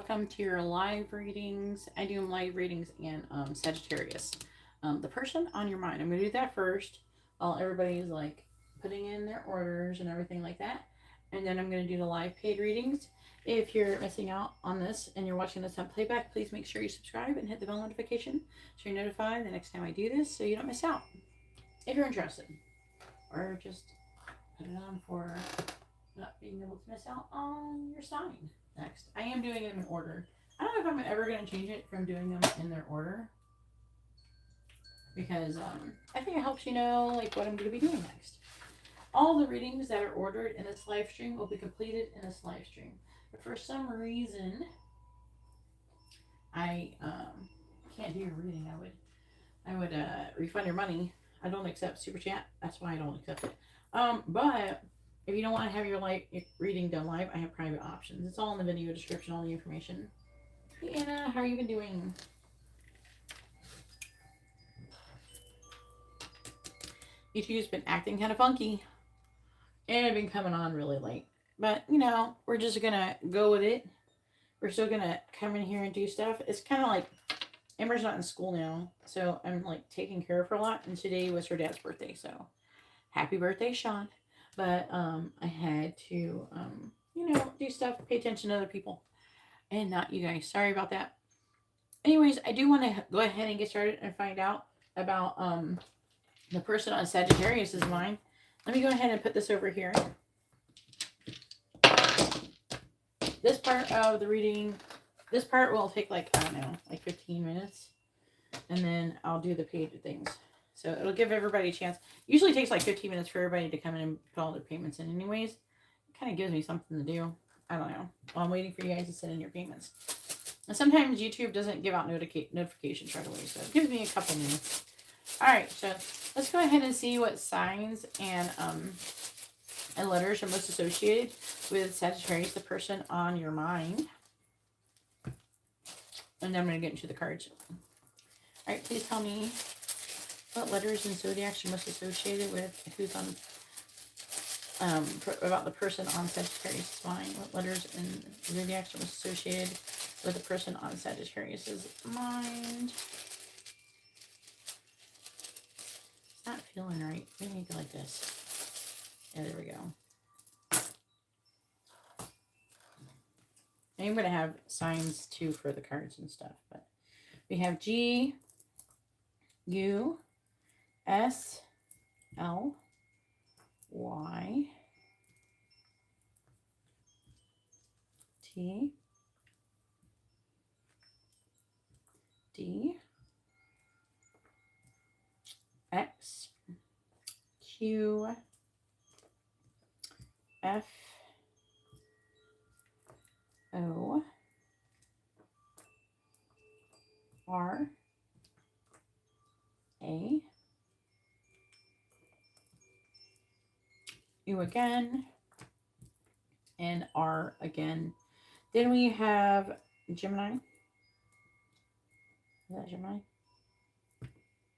welcome to your live readings. I do live readings and Sagittarius. The person on your mind. I'm going to do that first while everybody's like putting in their orders and everything like that. And then I'm going to do the live paid readings. If you're missing out on this and you're watching this on playback, please make sure you subscribe and hit the bell notification so you're notified the next time I do this so you don't miss out. If you're interested. Or just put it on for not being able to miss out on your sign. Next, I am doing them in order. I don't know if I'm ever going to change it from doing them in their order. Because I think it helps you know like what I'm going to be doing next. All the readings that are ordered in this live stream will be completed in this live stream. But for some reason, I can't do your reading. I would refund your money. I don't accept super chat. That's why I don't accept it. But if you don't want to have your reading done live, I have private options. It's all in the video description, all the information. Hey Anna, how are you been doing? YouTube's been acting kind of funky. And I've been coming on really late. But, you know, we're just going to go with it. We're still going to come in here and do stuff. It's kind of like, Amber's not in school now. So I'm like taking care of her a lot. And today was her dad's birthday. So happy birthday, Sean. But I had to, you know, do stuff, pay attention to other people. And not you guys. Sorry about that. Anyways, I do want to go ahead and get started and find out about the person on Sagittarius' mind. Let me go ahead and put this over here. This part of the reading, this part will take like, I don't know, like 15 minutes. And then I'll do the paid things. So it'll give everybody a chance. Usually takes like 15 minutes for everybody to come in and put all their payments in anyways. It kind of gives me something to do. I don't know. While I'm waiting for you guys to send in your payments. And sometimes YouTube doesn't give out notifications right away. So it gives me a couple minutes. Alright, so let's go ahead and see what signs and letters are most associated with Sagittarius, the person on your mind. And then I'm going to get into the cards. Alright, please tell me what letters and zodiacs are most associated with who's on, about the person on Sagittarius' mind. What letters and zodiacs are most associated with the person on Sagittarius' mind. It's not feeling right. Let me make it like this. Yeah, there we go. I'm going to have signs too for the cards and stuff. But we have G, U, S, L, Y, T, D, X, Q, F, O, R, A, U again, and R again. Then we have Gemini. Is that Gemini?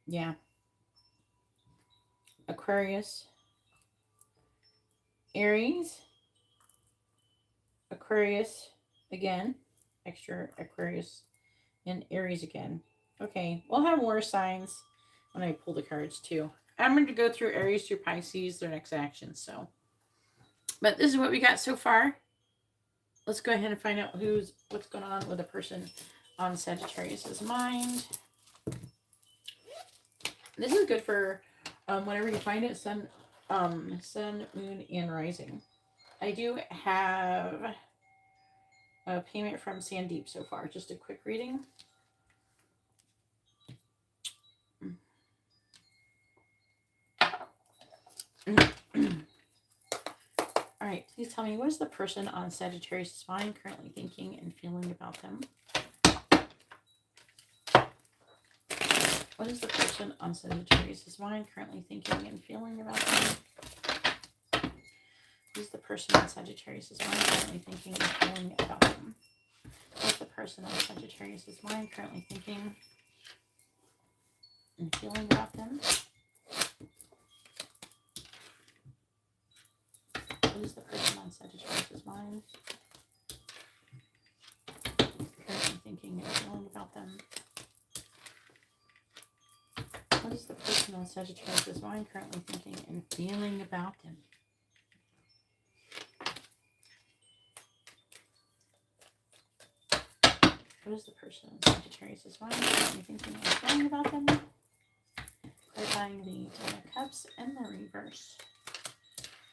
Yeah. Aquarius, Aries, Aquarius again, extra Aquarius, and Aries again. Okay, we'll have more signs when I pull the cards too. I'm going to go through Aries through Pisces, their next action. So, but this is what we got so far. Let's go ahead and find out what's going on with a person on Sagittarius' mind. This is good for whenever you find it, sun, moon, and rising. I do have a payment from Sandeep so far. Just a quick reading. All right, please tell me, what is the person on Sagittarius' mind currently thinking and feeling about them? What is the person on Sagittarius' mind currently thinking and feeling about them? What is the person on Sagittarius' mind currently thinking and feeling about them? What is the person on Sagittarius' mind currently thinking and feeling about them? What is the person on Sagittarius' mind person on Sagittarius' mind currently thinking and feeling about them? What is the person on Sagittarius' mind currently thinking and feeling about them? Clarifying the Ten of Cups and the reverse.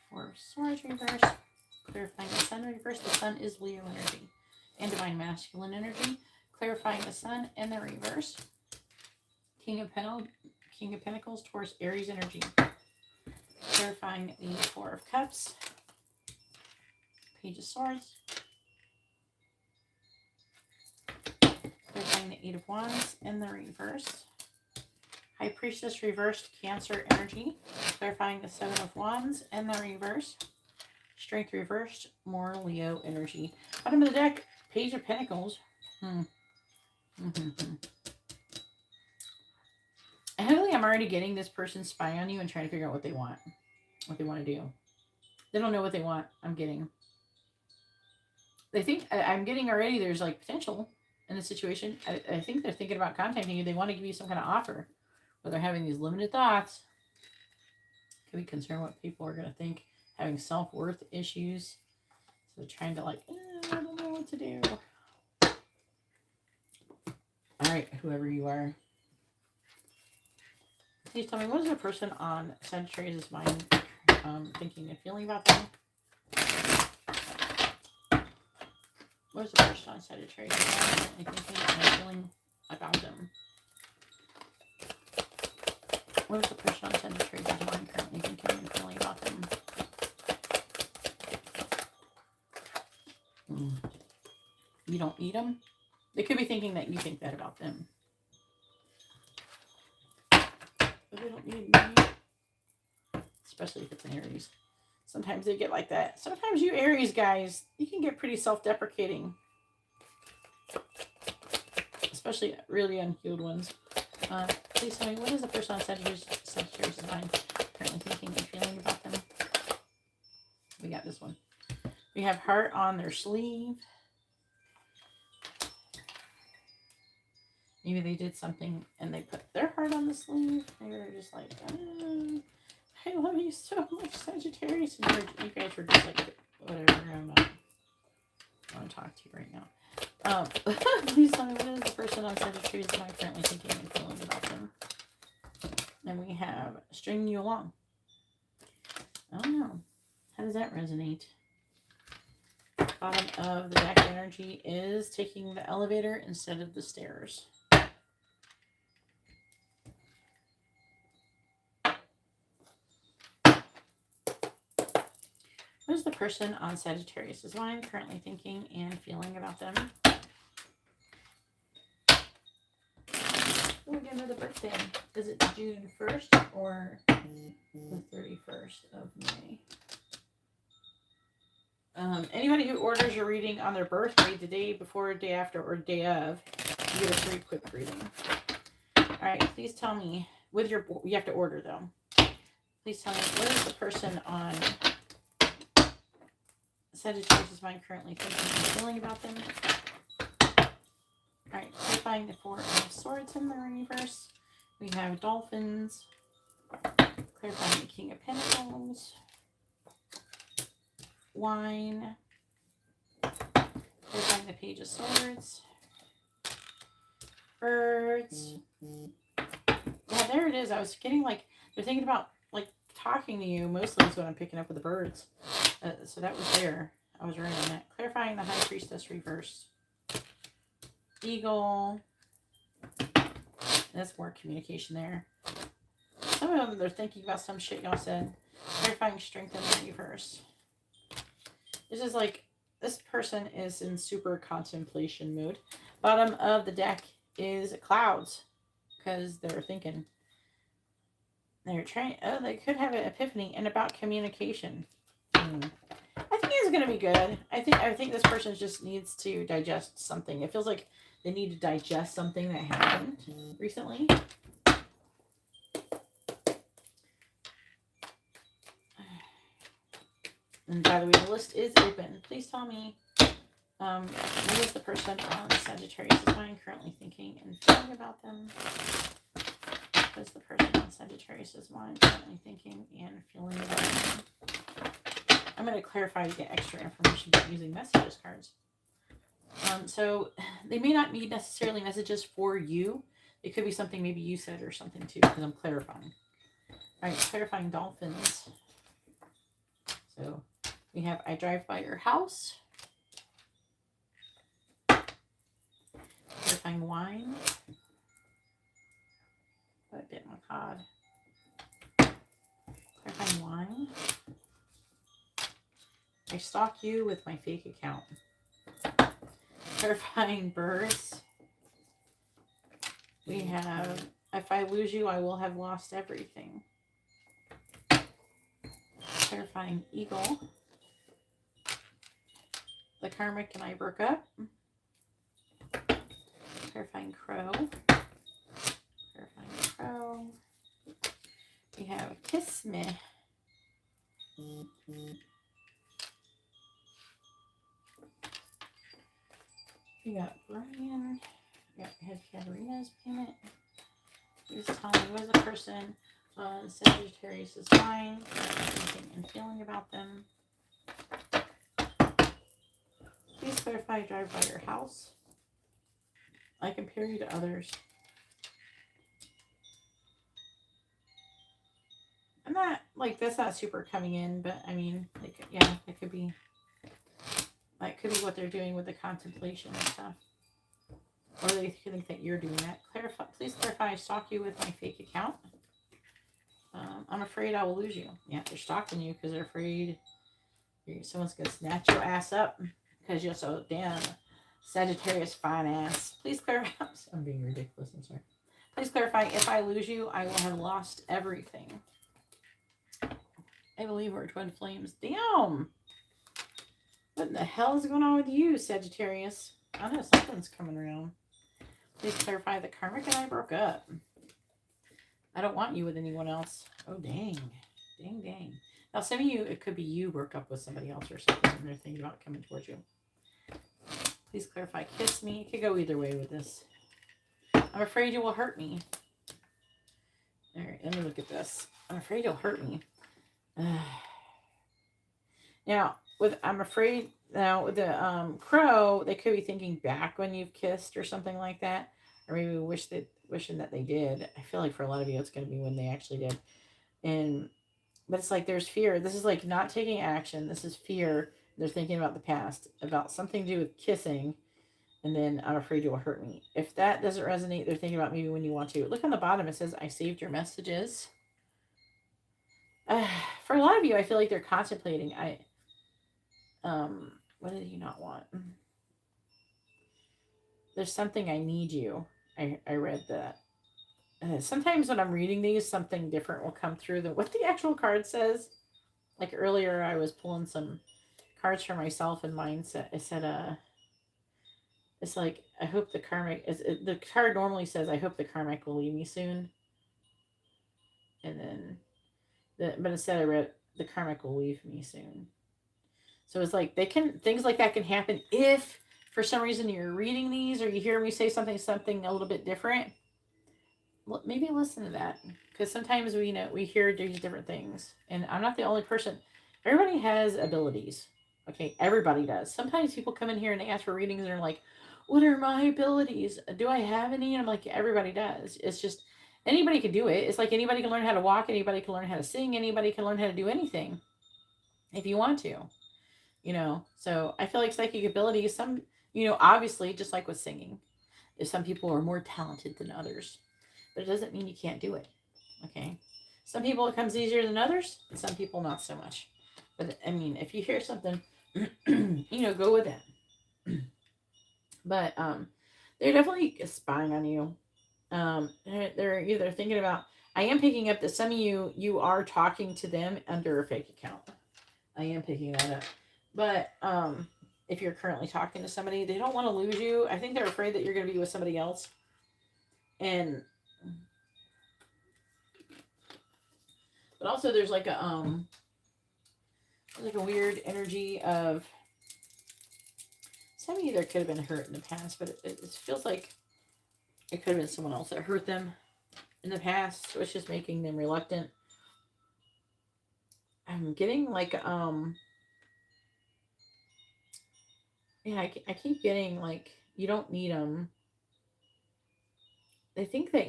Four of Swords reverse. Clarifying the Sun reverse. The Sun is Leo energy and divine masculine energy. Clarifying the Sun and the reverse. King of Pentacles towards Aries energy. Clarifying the Four of Cups. Page of Swords. Clarifying the Eight of Wands and the reverse. High Priestess reversed Cancer energy. Clarifying the Seven of Wands and the reverse. Strength reversed, more Leo energy. Bottom of the deck, Page of Pentacles. I feel like I'm already getting this person spy on you and trying to figure out what they want to do. They don't know what they want. I'm getting. They think, I'm getting already, there's like potential in the situation. I think they're thinking about contacting you. They want to give you some kind of offer. But they're having these limited thoughts. Could be concerned what people are going to think. Having self-worth issues. So they're trying to like, I don't know what to do. Alright, whoever you are. Please tell me, what is a person on Sagittarius' mind thinking and feeling about them? What is a person on Sagittarius' mind thinking and feeling about them? What is the person on Sagittarius' mind currently thinking and feeling about them? You don't eat them? They could be thinking that you think that about them. But they don't need me. Especially if it's an Aries. Sometimes they get like that. Sometimes you Aries guys, you can get pretty self-deprecating. Especially really unhealed ones. Please tell me, what is the person on Sagittarius' mind currently thinking and feeling about them? We got this one. We have heart on their sleeve. Maybe they did something and they put their heart on the sleeve. Maybe they're just like, I love you so much, Sagittarius. And you guys were just like, whatever, I want to talk to you right now. Please tell me, what is the person on Sagittarius' mind currently thinking and feeling about them? And we have stringing you along. I don't know. How does that resonate? Bottom of the deck energy is taking the elevator instead of the stairs. What is the person on Sagittarius' mind currently thinking and feeling about them? Oh, again, another birthday. Is it June 1st or the 31st of May? Anybody who orders your reading on their birthday, the day before, day after, or day of, you get a free quick reading. Alright, please tell me, you have to order though. Please tell me, what is the person on Sagittarius' mind currently thinking and feeling about them? Alright, clarifying the Four of Swords in the reverse. We have dolphins. Clarifying the King of Pentacles. Wine. Clarifying the Page of Swords. Birds. Yeah, there it is. I was getting like, they're thinking about like talking to you. Mostly is what I'm picking up with the birds. So that was there. I was right on that. Clarifying the High Priestess reverse. Eagle. That's more communication there. Some of them, they're thinking about some shit y'all said. Clarifying strength in the reverse. This is like, this person is in super contemplation mood. Bottom of the deck is clouds. Because they're thinking. They're trying, they could have an epiphany and about communication. I think it's going to be good. I think this person just needs to digest something. It feels like they need to digest something that happened recently. And by the way, the list is open. Please tell me, what is the person on Sagittarius' mind currently thinking and feeling about them? What is the person on Sagittarius' mind currently thinking and feeling about them? I'm going to clarify to get extra information about using messages cards. So they may not be necessarily messages for you. It could be something maybe you said or something too, because I'm clarifying. All right, clarifying dolphins. So we have I drive by your house. Clarifying wine. What a bit my cod. Clarifying wine. I stalk you with my fake account. Clarifying birds. We have, if I lose you, I will have lost everything. Clarifying eagle. The karmic and I broke up. Clarifying crow. Clarifying crow. We have kiss me. We got Brian. We got Karina's payment. Please tell me, what is the person on Sagittarius' mind thinking and feeling about them? Please clarify drive by your house. I compare you to others. I'm not, like, that's not super coming in, but I mean, like, yeah, it could be. That could be what they're doing with the contemplation and stuff. Or they think that you're doing that. Clarify, please clarify, I stalk you with my fake account. I'm afraid I will lose you. Yeah, they're stalking you because they're afraid someone's going to snatch your ass up because you're so damn Sagittarius fine ass. Please clarify. I'm being ridiculous, I'm sorry. Please clarify, if I lose you, I will have lost everything. I believe we're twin flames. Damn! What the hell is going on with you, Sagittarius? I know something's coming around. Please clarify, the karmic and I broke up. I don't want you with anyone else. Oh, dang. Dang, dang. Now, some of you, it could be you broke up with somebody else or something and they're thinking about coming towards you. Please clarify, kiss me. It could go either way with this. I'm afraid you will hurt me. All right, let me look at this. I'm afraid you'll hurt me. Now, I'm afraid now with the crow, they could be thinking back when you've kissed or something like that, or maybe wishing that they did. I feel like for a lot of you, it's going to be when they actually did. But it's like there's fear. This is like not taking action. This is fear. They're thinking about the past, about something to do with kissing, and then I'm afraid you will hurt me. If that doesn't resonate, they're thinking about maybe when you want to. Look on the bottom. It says I saved your messages. For a lot of you, I feel like they're contemplating. What did you not want? There's something I need you. I read that. Sometimes when I'm reading these, something different will come through than what the actual card says. Like earlier, I was pulling some cards for myself, and mine said, it's like, I hope the karmic, the card normally says, I hope the karmic will leave me soon. And then, but instead I read, the karmic will leave me soon. So it's like things like that can happen if for some reason you're reading these or you hear me say something a little bit different. Well, maybe listen to that, because sometimes we hear these different things, and I'm not the only person. Everybody has abilities. Okay, everybody does. Sometimes people come in here and they ask for readings and they're like, what are my abilities? Do I have any? And I'm like, everybody does. It's just anybody can do it. It's like anybody can learn how to walk, anybody can learn how to sing, anybody can learn how to do anything if you want to. So I feel like psychic abilities, some, obviously, just like with singing, if some people are more talented than others, but it doesn't mean you can't do it. Okay. Some people it comes easier than others, and some people not so much. But I mean, if you hear something, go with that. But they're definitely spying on you. They're either thinking about, I am picking up that some of you are talking to them under a fake account. I am picking that up. But if you're currently talking to somebody, they don't want to lose you. I think they're afraid that you're going to be with somebody else. And but also there's like a weird energy of some of you there could have been hurt in the past, but it feels like it could have been someone else that hurt them. in the past, which is making them reluctant. I'm getting like, yeah, I keep getting like, you don't need them. They think that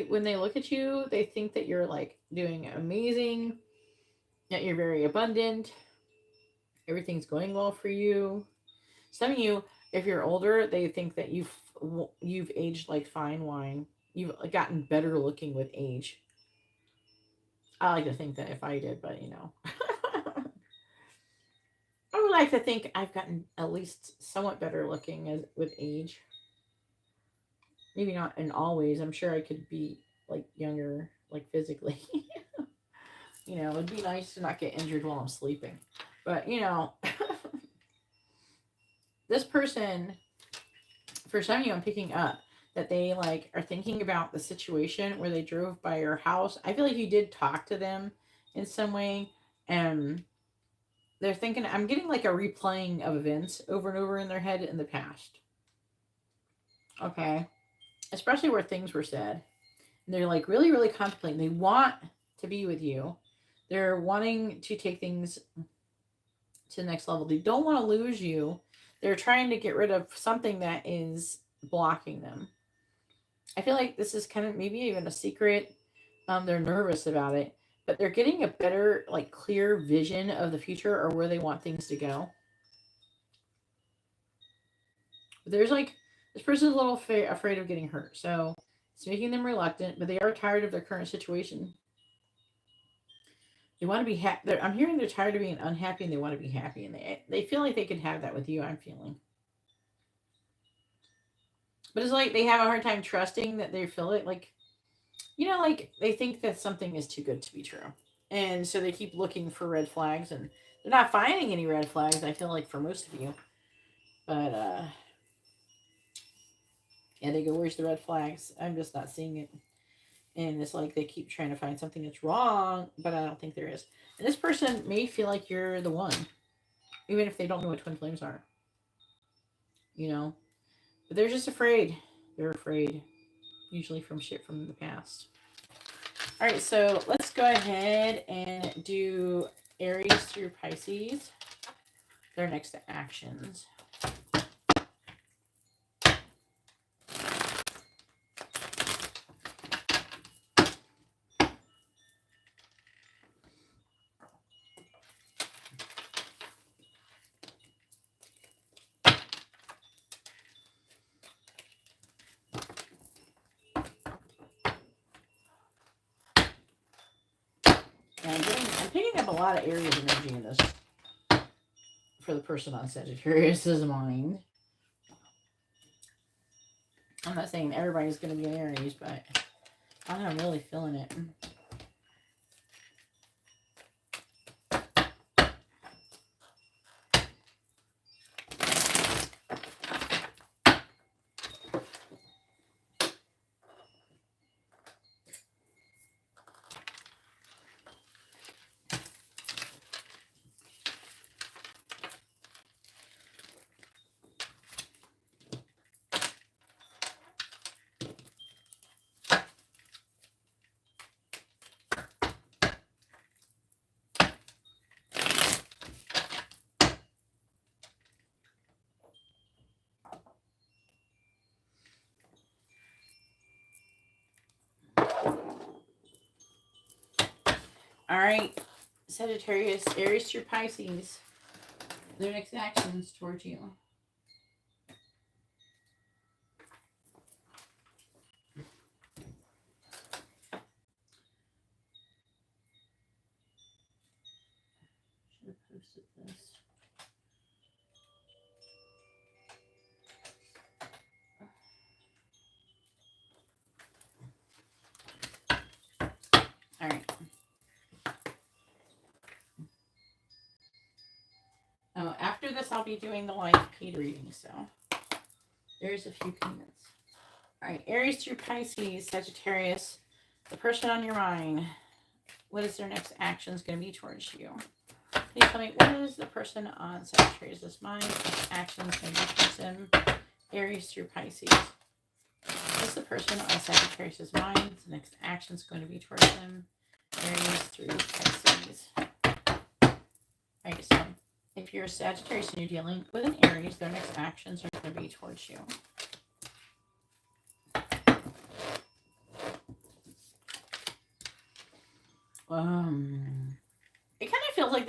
when they look at you, they think that you're like doing amazing, that you're very abundant, everything's going well for you. Some of you, if you're older, they think that you've aged like fine wine. You've gotten better looking with age. I like to think that if I did, but I would like to think I've gotten at least somewhat better looking with age. Maybe not in all ways. I'm sure I could be like younger, like physically. It'd be nice to not get injured while I'm sleeping. But this person, for some of you, I'm picking up that they like are thinking about the situation where they drove by your house. I feel like you did talk to them in some way, and they're thinking, I'm getting like a replaying of events over and over in their head in the past. Okay. Especially where things were said. And they're like really, really contemplating. They want to be with you. They're wanting to take things to the next level. They don't want to lose you. They're trying to get rid of something that is blocking them. I feel like this is kind of maybe even a secret. They're nervous about it, but they're getting a better, like, clear vision of the future or where they want things to go. But there's like, this person's a little afraid of getting hurt, so it's making them reluctant, but they are tired of their current situation. They want to be happy. I'm hearing they're tired of being unhappy and they want to be happy, and they feel like they can have that with you, I'm feeling. But it's like they have a hard time trusting that they feel it. Like, like they think that something is too good to be true. And so they keep looking for red flags, and they're not finding any red flags, I feel like, for most of you. But, yeah, they go, where's the red flags? I'm just not seeing it. And it's like they keep trying to find something that's wrong, but I don't think there is. And this person may feel like you're the one, even if they don't know what twin flames are. But they're just afraid. They're afraid, usually from shit from the past. All right, so let's go ahead and do Aries through Pisces. Their next actions. I'm picking up a lot of Aries energy in this for the person on Sagittarius' mind. I'm not saying everybody's going to be an Aries, but I'm really feeling it. All right, Sagittarius, Aries through Pisces. Their next actions towards you. Should have posted this. All right. Oh, after this, I'll be doing the live paid reading, so there's a few payments. All right, Aries through Pisces, Sagittarius, the person on your mind. What is their next actions going to be towards you? Please tell me, what is the person on Sagittarius' mind? Actions going to be towards them? Aries through Pisces. This the person on Sagittarius' mind? The next action is going to be towards them. Aries through Pisces. Alright, so if you're a Sagittarius and you're dealing with an Aries, their next actions are going to be towards you. It kind of feels like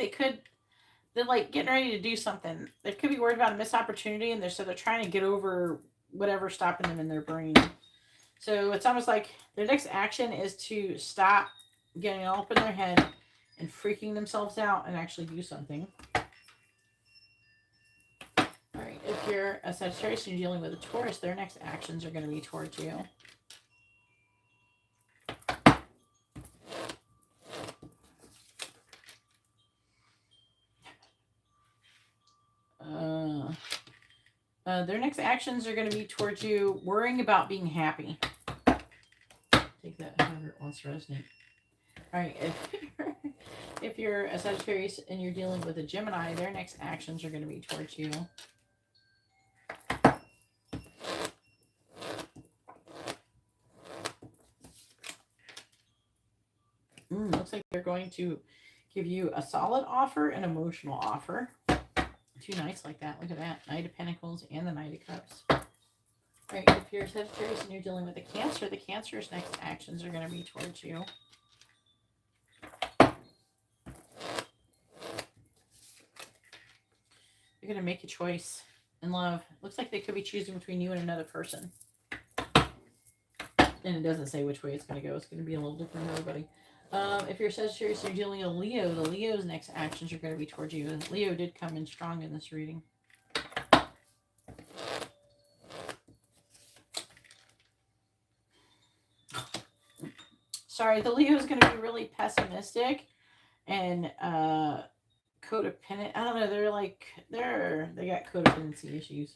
they're like getting ready to do something. They could be worried about a missed opportunity, and they're trying to get over whatever's stopping them in their brain. So it's almost like their next action is to stop getting all up in their head and freaking themselves out and actually do something. All right, if you're a Sagittarius and you're dealing with a Taurus, their next actions are going to be towards you. Their next actions are going to be towards you worrying about being happy. Take that however it wants to resonate. All right, if you're a Sagittarius and you're dealing with a Gemini, their next actions are going to be towards you. Looks like they're going to give you a solid offer, an emotional offer. Two nights like that. Look at that. Knight of Pentacles and the Knight of Cups. All right, if you're a Sagittarius and you're dealing with a Cancer, the Cancer's next actions are going to be towards you. You're going to make a choice in love. Looks like they could be choosing between you and another person. And it doesn't say which way it's going to go. It's going to be a little different for everybody. If you're Sagittarius and you're dealing with a Leo, the Leo's next actions are going to be towards you. And Leo did come in strong in this reading. Sorry, the Leo is going to be really pessimistic and codependent. I don't know. They got codependency issues.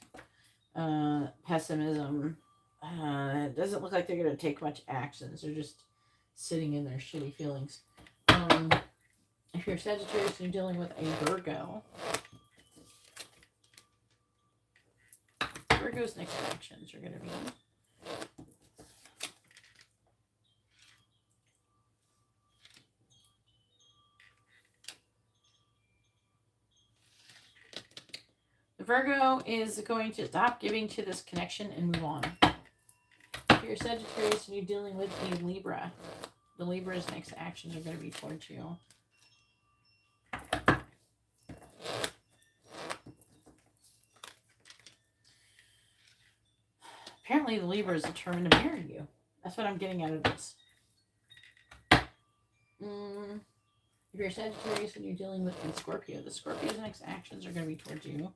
Pessimism. It doesn't look like they're going to take much actions. They're just sitting in their shitty feelings. If you're Sagittarius and you're dealing with a Virgo, Virgo's next actions are going to be the Virgo is going to stop giving to this connection and move on. If you're Sagittarius and you're dealing with a Libra, the Libra's next actions are going to be towards you. Apparently the Libra is determined to marry you. That's what I'm getting out of this. If you're Sagittarius and you're dealing with a Scorpio, the Scorpio's next actions are going to be towards you.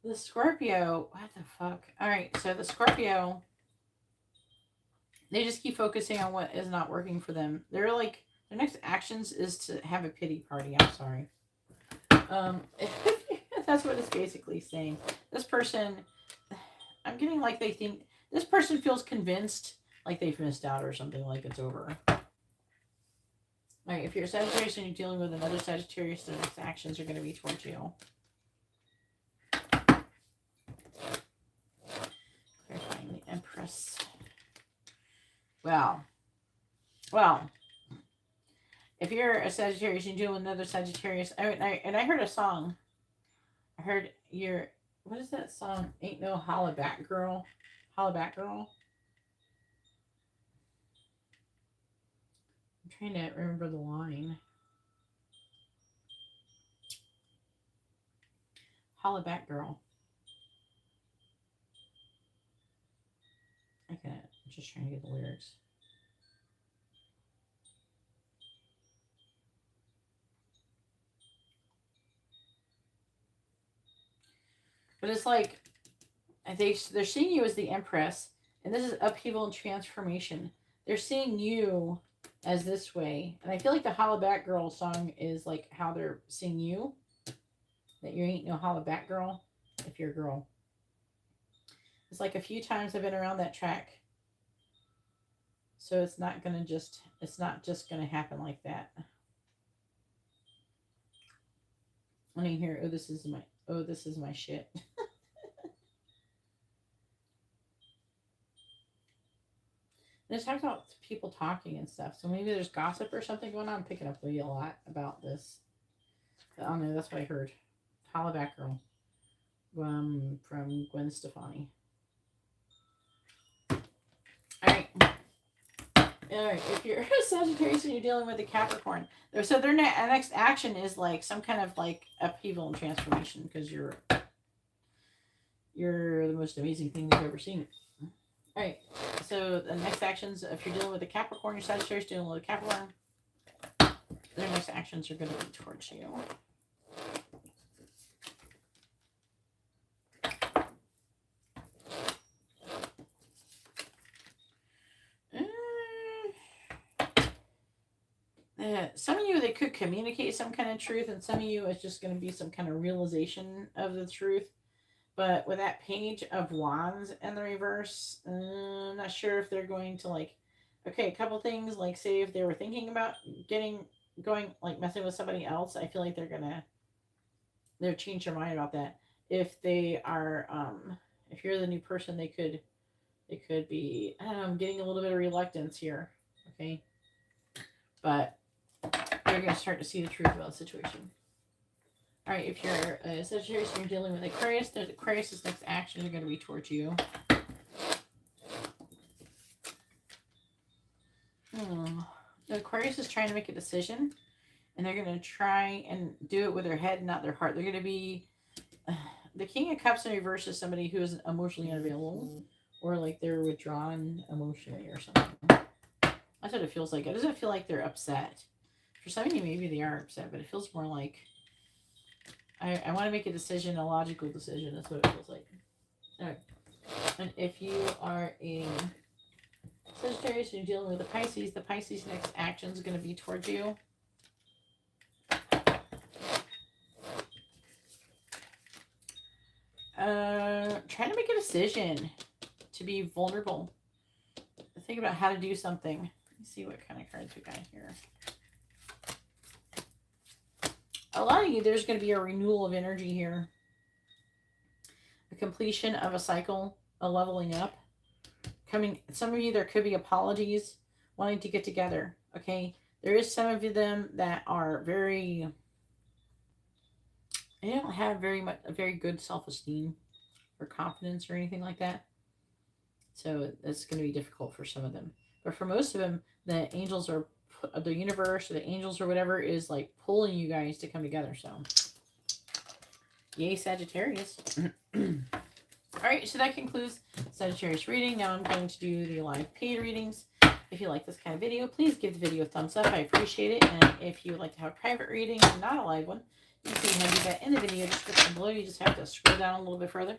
The Scorpio, what the fuck? All right, so the Scorpio, they just keep focusing on what is not working for them. They're like, their next actions is to have a pity party. I'm sorry. That's what it's basically saying. This person, I'm getting like they think, this person feels convinced like they've missed out or something, like it's over. All right, if you're a Sagittarius and you're dealing with another Sagittarius, their next actions are going to be towards you. Clarifying the Empress. Well, if you're a Sagittarius and you're dealing with another Sagittarius, and I heard a song. I heard what is that song? Ain't no holla back girl. Holla back girl. I'm trying to remember the line. Holla back girl. Okay, I'm just trying to get the lyrics. But it's like they're seeing you as the Empress, and this is upheaval and transformation. They're seeing you as this way, and I feel like the Holla Back Girl song is like how they're seeing you. That you ain't no holla back girl if you're a girl. It's like a few times I've been around that track. So it's not just gonna happen like that. Let me hear, this is my shit. There's talks about people talking and stuff. So maybe there's gossip or something going on. I'm picking up a lot about this. I don't know, that's what I heard. Holla back, girl. From Gwen Stefani. Alright, if you're a Sagittarius and you're dealing with a Capricorn, so their next action is like some kind of like upheaval and transformation because you're the most amazing thing they've ever seen. Alright, so the next actions, if you're dealing with a Capricorn, your Sagittarius dealing with a Capricorn, their next actions are going to be towards you. Some of you, they could communicate some kind of truth, and some of you, it's just going to be some kind of realization of the truth. But with that Page of Wands in the reverse, I'm not sure if they're going to like, okay, a couple things, like say if they were thinking about messing with somebody else, I feel like they'll change their mind about that. If they are, if you're the new person, they could be, I don't know, I'm getting a little bit of reluctance here, okay? But you're going to start to see the truth about the situation. All right, if you're a Sagittarius and you're dealing with Aquarius, Aquarius' next actions are going to be towards you. The Aquarius is trying to make a decision, and they're going to try and do it with their head, not their heart. They're going to be... the King of Cups in reverse is somebody who is emotionally unavailable, or like they're withdrawn emotionally or something. That's what it feels like. It doesn't feel like they're upset. For some of you, maybe they are upset, but it feels more like... I want to make a decision, a logical decision. That's what it feels like. All right. And if you are a Sagittarius and you're dealing with the Pisces next action is going to be towards you. Trying to make a decision to be vulnerable. Think about how to do something. Let's see what kind of cards we got here. A lot of you, there's going to be a renewal of energy here. A completion of a cycle, a leveling up. Some of you, there could be apologies, wanting to get together, okay? There is some of them that are they don't have a very good self-esteem or confidence or anything like that. So it's going to be difficult for some of them. But for most of them, the angels are, the universe or the angels or whatever is like pulling you guys to come together. So yay, Sagittarius. All right, so that concludes Sagittarius reading. Now I'm going to do the live paid readings. If you like this kind of video, please give the video a thumbs up. I appreciate it. And if you would like to have a private reading and not a live one, you can see how to do that in the video description below. You just have to scroll down a little bit further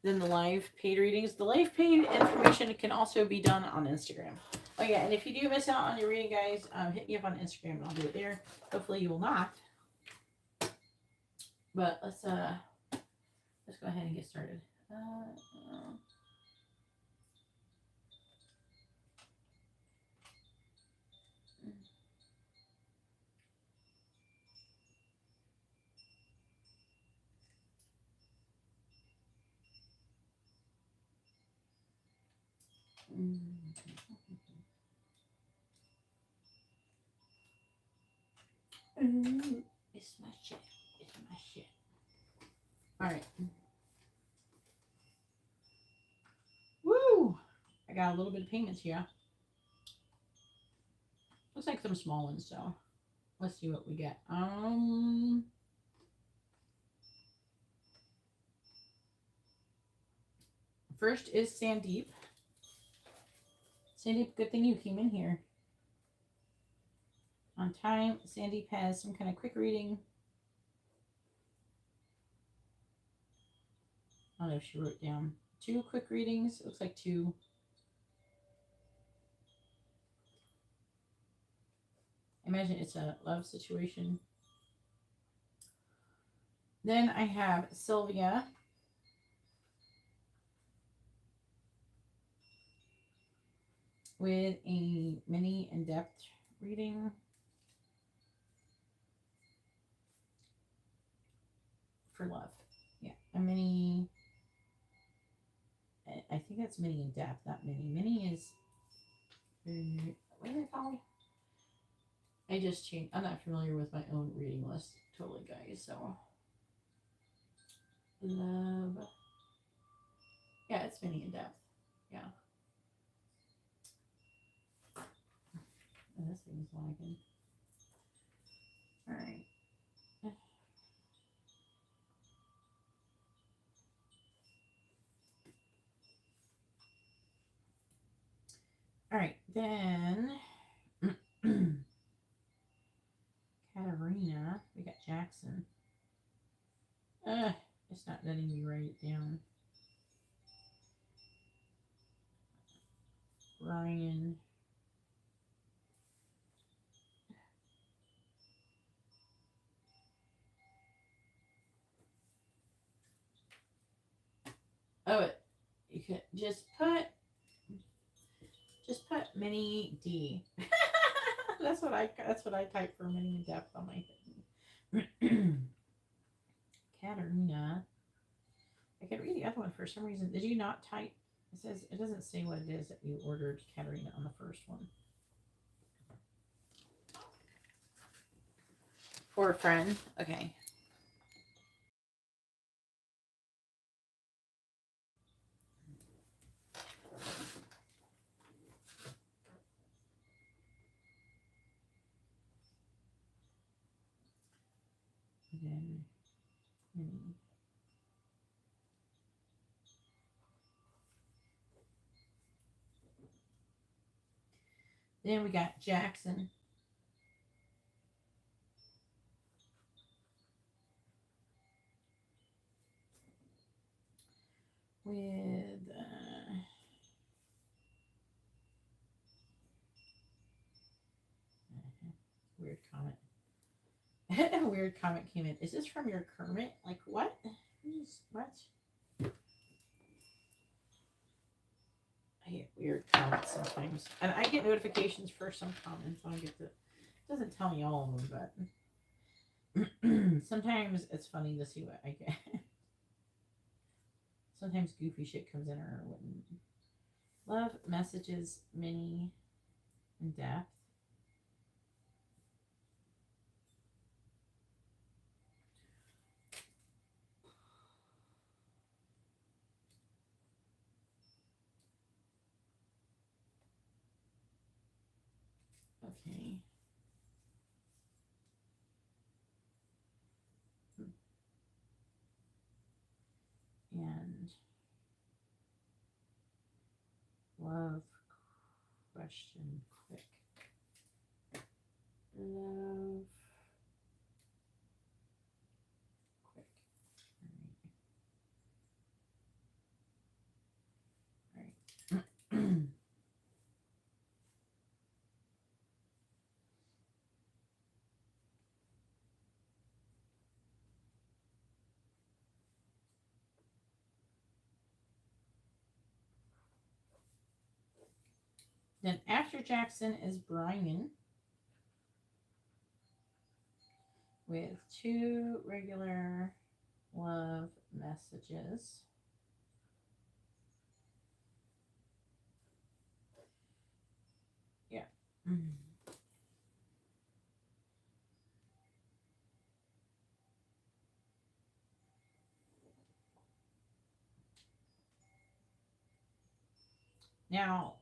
than the live paid readings. The live paid information can also be done on Instagram. Oh yeah, and if you do miss out on your reading, guys, hit me up on Instagram and I'll do it there. Hopefully you will not. But let's go ahead and get started. It's my shit. It's my shit. All right. Woo! I got a little bit of payments here. Looks like some small ones, so let's see what we get. First is Sandeep. Sandeep, good thing you came in here on time. Sandeep has some kind of quick reading. I don't know if she wrote down 2 quick readings. It looks like 2. Imagine it's a love situation. Then I have Sylvia. with a mini in-depth reading for love. Yeah, a mini. I think that's mini in-depth, not mini. Mini is what do they call it? I just changed. I'm not familiar with my own reading list, totally, guys. So love. Yeah, it's mini in-depth. Yeah. And this thing's lagging. All right. All right, then Katarina. We got Jackson. It's not letting me write it down. Ryan. Oh, you could just put mini D. That's what I type for mini in depth on my thing. Katarina. I can read the other one for some reason. Did you not type? It says it doesn't say what it is that you ordered, Katarina, on the first one. For a friend. Okay. Then mini. Then we got Jackson. With weird comment. A weird comment came in. Is this from your Kermit? Like what? What? I get weird comments sometimes, and I get notifications for some comments. I don't get the. It doesn't tell me all of them, but sometimes it's funny to see what I get. Sometimes goofy shit comes in or wouldn't. Love messages, mini, in depth. Okay. And love question quick. Love quick. All right. All right. Then after Jackson is Brian with 2 regular love messages. Yeah. Now,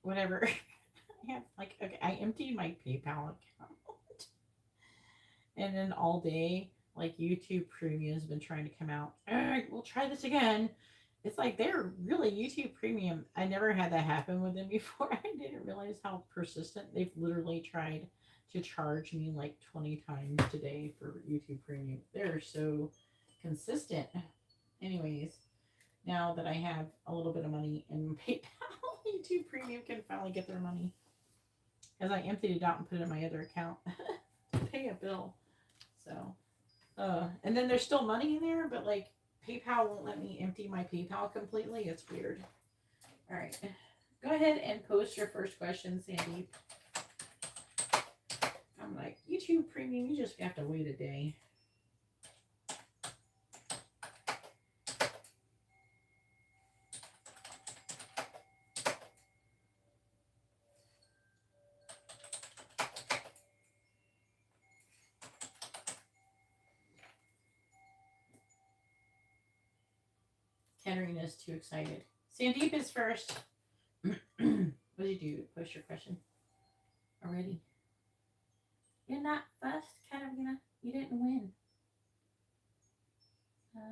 whatever. I have okay, I emptied my PayPal account. And then all day, like YouTube Premium has been trying to come out. All right, we'll try this again. It's like they're really YouTube Premium. I never had that happen with them before. I didn't realize how persistent they've literally tried to charge me like 20 times today for YouTube Premium. They're so consistent. Anyways, now that I have a little bit of money in PayPal, YouTube Premium can finally get their money. As I emptied it out and put it in my other account to pay a bill. So, and then there's still money in there, but like PayPal won't let me empty my PayPal completely. It's weird. All right. Go ahead and post your first question, Sandy. I'm like, YouTube Premium, you just have to wait a day. Karina's too excited. Sandeep is first. What did you do? Post your question already. You're not first, Karina. You didn't win. All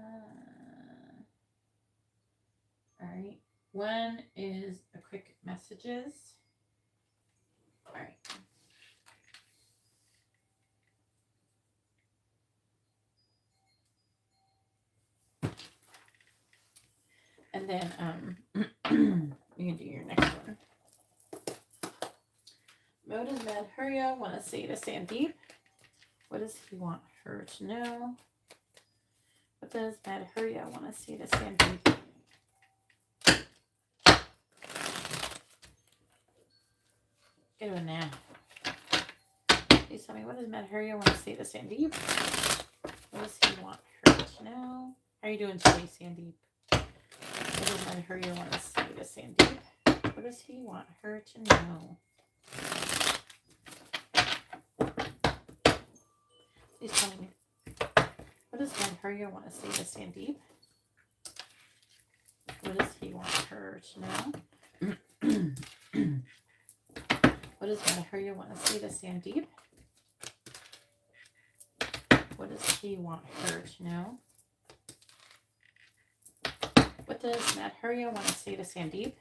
right. One is a quick messages. All right. And then you can do your next one. What does Madhurya want to say to Sandeep? What does he want her to know? What does Madhurya want to say to Sandeep? Get it now. Please tell me, what does Madhurya want to say to Sandeep? What does he want her to know? How are you doing today, Sandeep? What does Madhurya want to say to Sandeep? What does he want her to know? Please tell me. What does Madhurya want to say to Sandeep? What does he want her to know? What does Madhurya want to say to Sandeep? What does he want her to know? What does Madhurya want to say to Sandeep?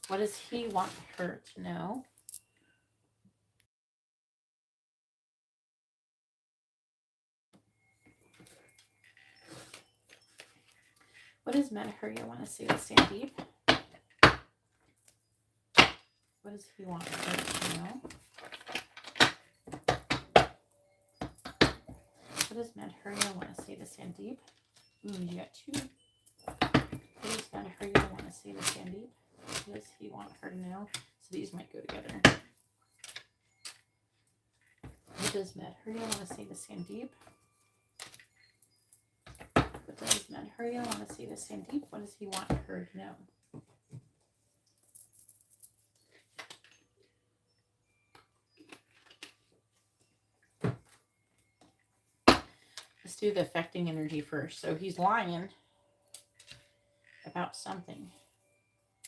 What does he want her to know? What does Madhurya want to say to Sandeep? What does he want her to know? What does Madhurya want to say to Sandeep? Ooh, you got two. What does Madhurya want to say to Sandeep? What does he want her to know? So these might go together. What does Madhurya want to say to Sandeep? What does Madhurya want to say to Sandeep? What does he want her to know? Let's do the affecting energy first. So he's lying about something.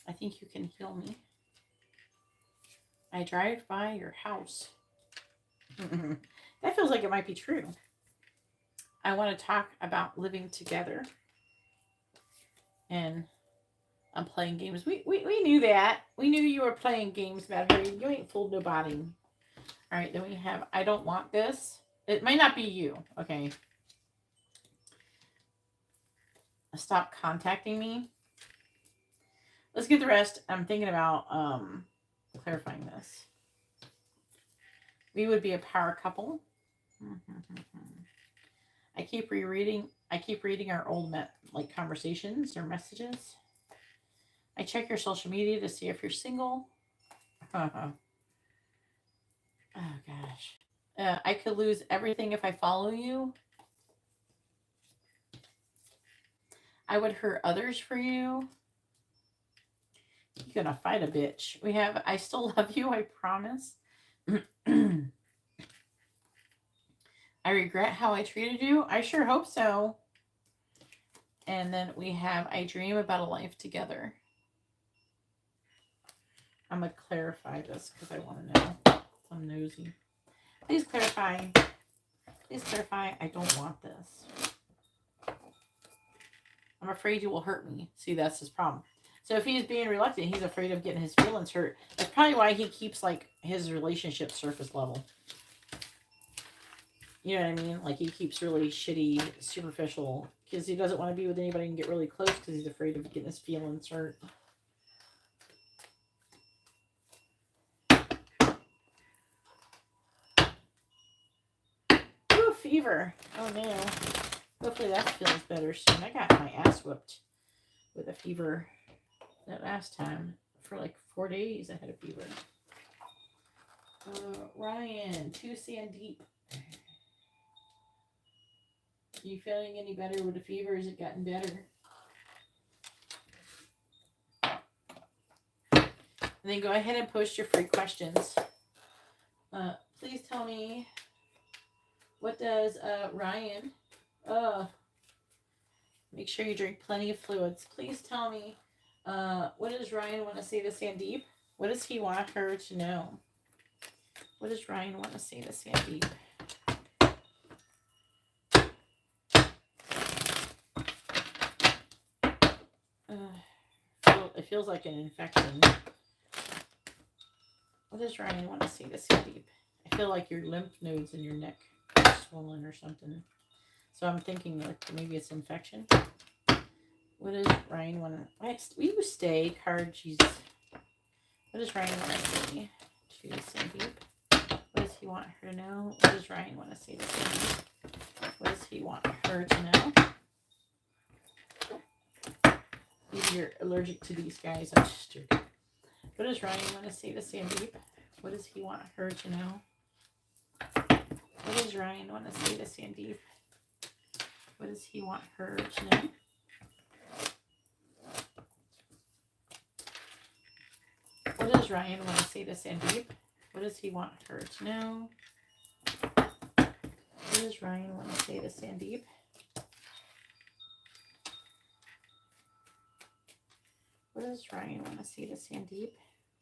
I think you can heal me. I drive by your house. That feels like it might be true. I want to talk about living together. And I'm playing games. We knew that. We knew you were playing games, Madhurya. You ain't fooled nobody. All right, then we have, I don't want this. It might not be you, okay? Stop contacting me. Let's get the rest. I'm thinking about clarifying this. We would be a power couple. I keep rereading our old conversations or messages. I check your social media to see if you're single. Oh gosh. I could lose everything if I follow you. I would hurt others for you. You're gonna fight a bitch. We have, I still love you, I promise. I regret how I treated you. I sure hope so. And then we have, I dream about a life together. I'm going to clarify this because I want to know. I'm nosy. Please clarify. Please clarify. I don't want this. I'm afraid you will hurt me. See, that's his problem. So if he's being reluctant, he's afraid of getting his feelings hurt. That's probably why he keeps his relationship surface level. You know what I mean? Like he keeps really shitty, superficial, because he doesn't want to be with anybody and get really close because he's afraid of getting his feelings hurt. Ooh, fever. Oh no. Hopefully that feels better soon. I got my ass whooped with a fever that last time. for like 4 days. I had a fever. Ryan, 2 Sandeep. Are you feeling any better with the fever? Has it gotten better? And then go ahead and post your free questions. Please tell me, what does Ryan, make sure you drink plenty of fluids. Please tell me, what does Ryan want to say to Sandeep? What does he want her to know? What does Ryan want to say to Sandeep? It feels like an infection. What does Ryan want to say to Sandeep? I feel like your lymph nodes in your neck are swollen or something. So I'm thinking like maybe it's infection. What does Ryan want to... Will you stay, card? Jesus. What does Ryan want to say to Sandeep? What does he want her to know? What does Ryan want to say to Sandeep? What does he want her to know? Maybe you're allergic to these guys. I'm just joking. What does Ryan want to say to Sandeep? What does he want her to know? What does Ryan want to say to Sandeep? What does he want her to know? What does Ryan want to say to Sandeep? What does he want her to know? What does Ryan want to say to Sandeep? What does Ryan want to say to Sandeep?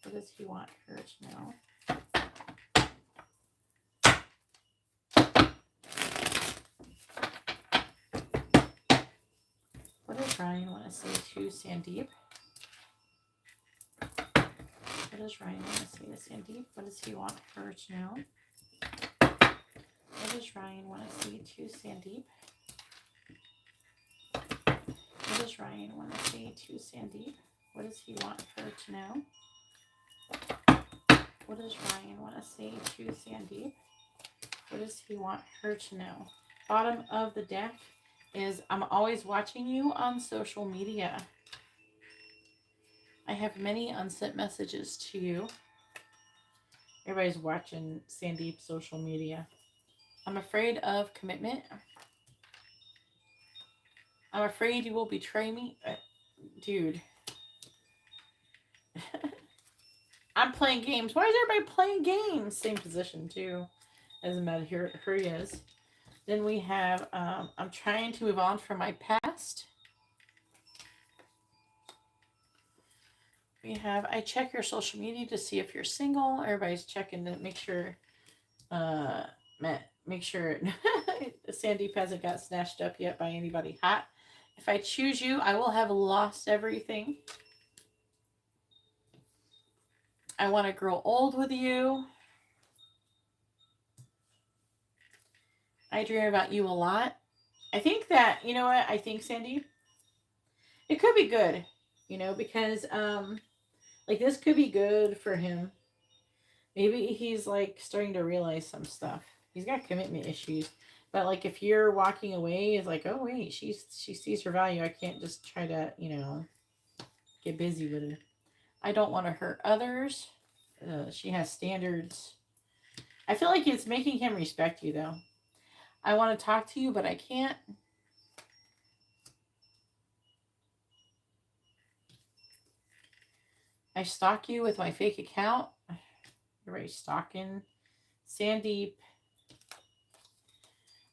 What does he want her to know? What does Ryan want to say to Sandeep? What does Ryan want to say to Sandeep? What does he want her to know? What does Ryan want to say to Sandeep? What does Ryan want to say to Sandeep? What does he want her to know? What does Ryan want to say to Sandeep? What does he want her to know? Bottom of the deck is, I'm always watching you on social media. I have many unsent messages to you. Everybody's watching Sandeep's social media. I'm afraid of commitment. I'm afraid you will betray me. Dude. I'm playing games. Why is everybody playing games? Same position, too. As a matter here he is. Then we have, I'm trying to move on from my past. We have, I check your social media to see if you're single. Everybody's checking to make sure, Sandeep hasn't got snatched up yet by anybody hot. If I choose you, I will have lost everything. I want to grow old with you. I dream about you a lot. I think that, you know what? I think, Sandeep, it could be good, you know, because, like, this could be good for him. Maybe he's, like, starting to realize some stuff. He's got commitment issues. But, like, if you're walking away, it's like, oh, wait, she sees her value. I can't just try to, you know, get busy with it. I don't want to hurt others. She has standards. I feel like it's making him respect you, though. I want to talk to you, but I can't. I stalk you with my fake account. Everybody's stalking Sandeep.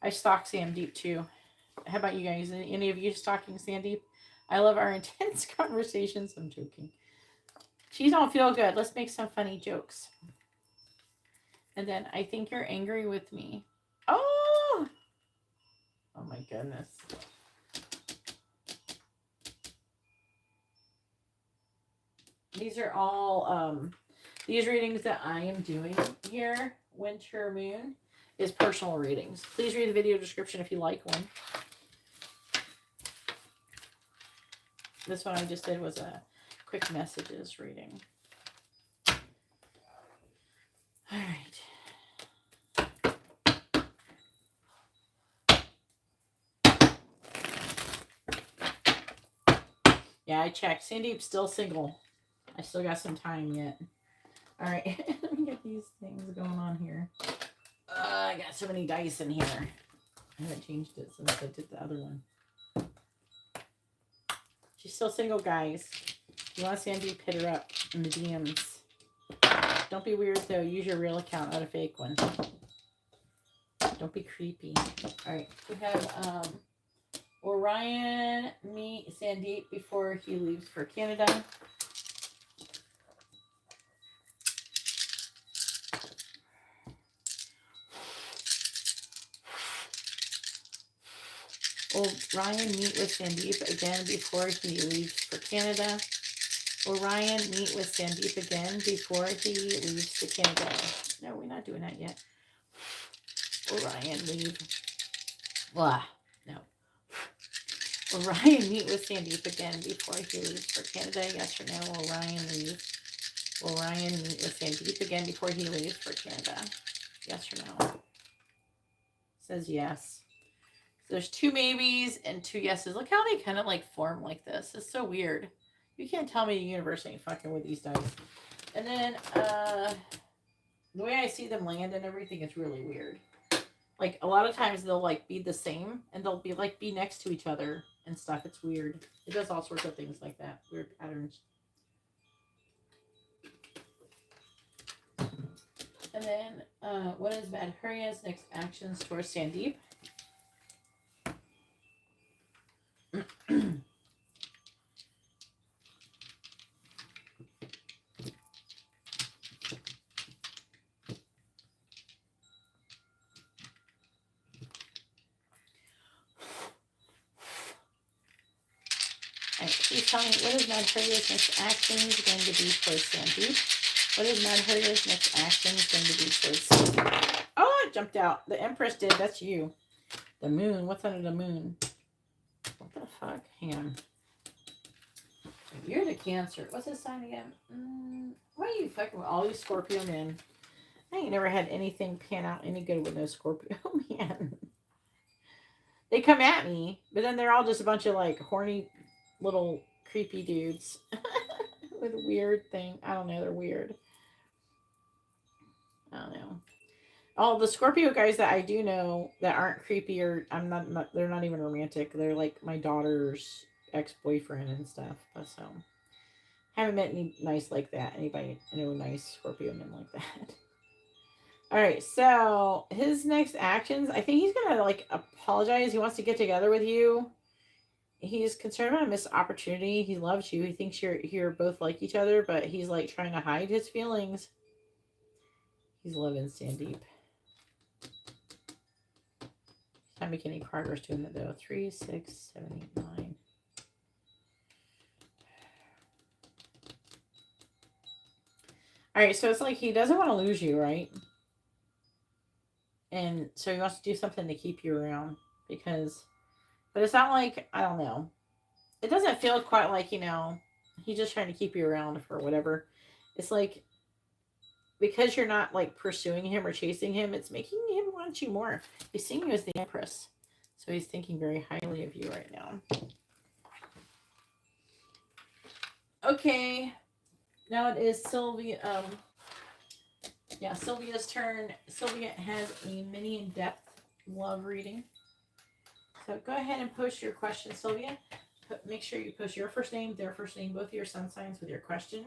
I stalk Sandeep, too. How about you guys? Any of you stalking Sandeep? I love our intense conversations. I'm joking. She don't feel good. Let's make some funny jokes. And then I think you're angry with me. Oh! Oh my goodness. These are all, these readings that I am doing here, Winter Moon, is personal readings. Please read the video description if you like one. This one I just did was a quick messages reading. All right. Yeah, I checked. Sandeep's still single. I still got some time yet. All right, let me get these things going on here. I got so many dice in here. I haven't changed it since I did the other one. She's still single, guys. If you want to see Andy, hit her up in the DMs. Don't be weird, though. Use your real account, not a fake one. Don't be creepy. All right, we have Orion meet Sandeep before he leaves for Canada. Orion meet with Sandeep again before he leaves for Canada. Orion meet with Sandeep again before he leaves to Canada. No, we're not doing that yet. Orion leave. Blah. No. Orion meet with Sandeep again before he leaves for Canada. Yes or no? Orion leave. Orion meet with Sandeep again before he leaves for Canada. Yes or no? Says yes. There's 2 maybes and 2 yeses. Look how they kind of like form like this. It's so weird. You can't tell me the universe ain't fucking with these dice. And then the way I see them land and everything is really weird. Like a lot of times they'll like be the same and they'll be like be next to each other and stuff. It's weird. It does all sorts of things like that. Weird patterns. And then what is Madhurya's next actions towards Sandeep? Please tell me, what is Madhurya's next actions going to be towards Sandeep? What is Madhurya's next actions going to be towards Sandeep? Oh, it jumped out. The Empress did. That's you. The moon. What's under the moon? What the fuck? Hang on. You're the Cancer. What's his sign again? Why are you fucking with all these Scorpio men? I ain't never had anything pan out any good with no Scorpio man. They come at me, but then they're all just a bunch of like horny little creepy dudes with a weird thing. I don't know. They're weird. I don't know. All the Scorpio guys that I do know that aren't creepy or they're not even romantic. They're like my daughter's ex-boyfriend and stuff. So haven't met any nice like that. Anybody know nice Scorpio men like that? All right. So his next actions, I think he's gonna like apologize. He wants to get together with you. He's concerned about a missed opportunity. He loves you. He thinks you're both like each other, but he's like trying to hide his feelings. He's loving Sandeep. Not making any progress doing it though. 3, 6, 7, 8, 9. All right, so it's like he doesn't want to lose you, right? And so he wants to do something to keep you around because, but it's not like, I don't know. It doesn't feel quite like, you know, he's just trying to keep you around for whatever. It's like, because you're not like pursuing him or chasing him, it's making him want you more. He's seeing you as the Empress. So he's thinking very highly of you right now. Okay. Now it is Sylvia. Yeah, Sylvia's turn. Sylvia has a mini in-depth love reading. So go ahead and post your question, Sylvia. Make sure you post your first name, their first name, both of your sun signs with your question.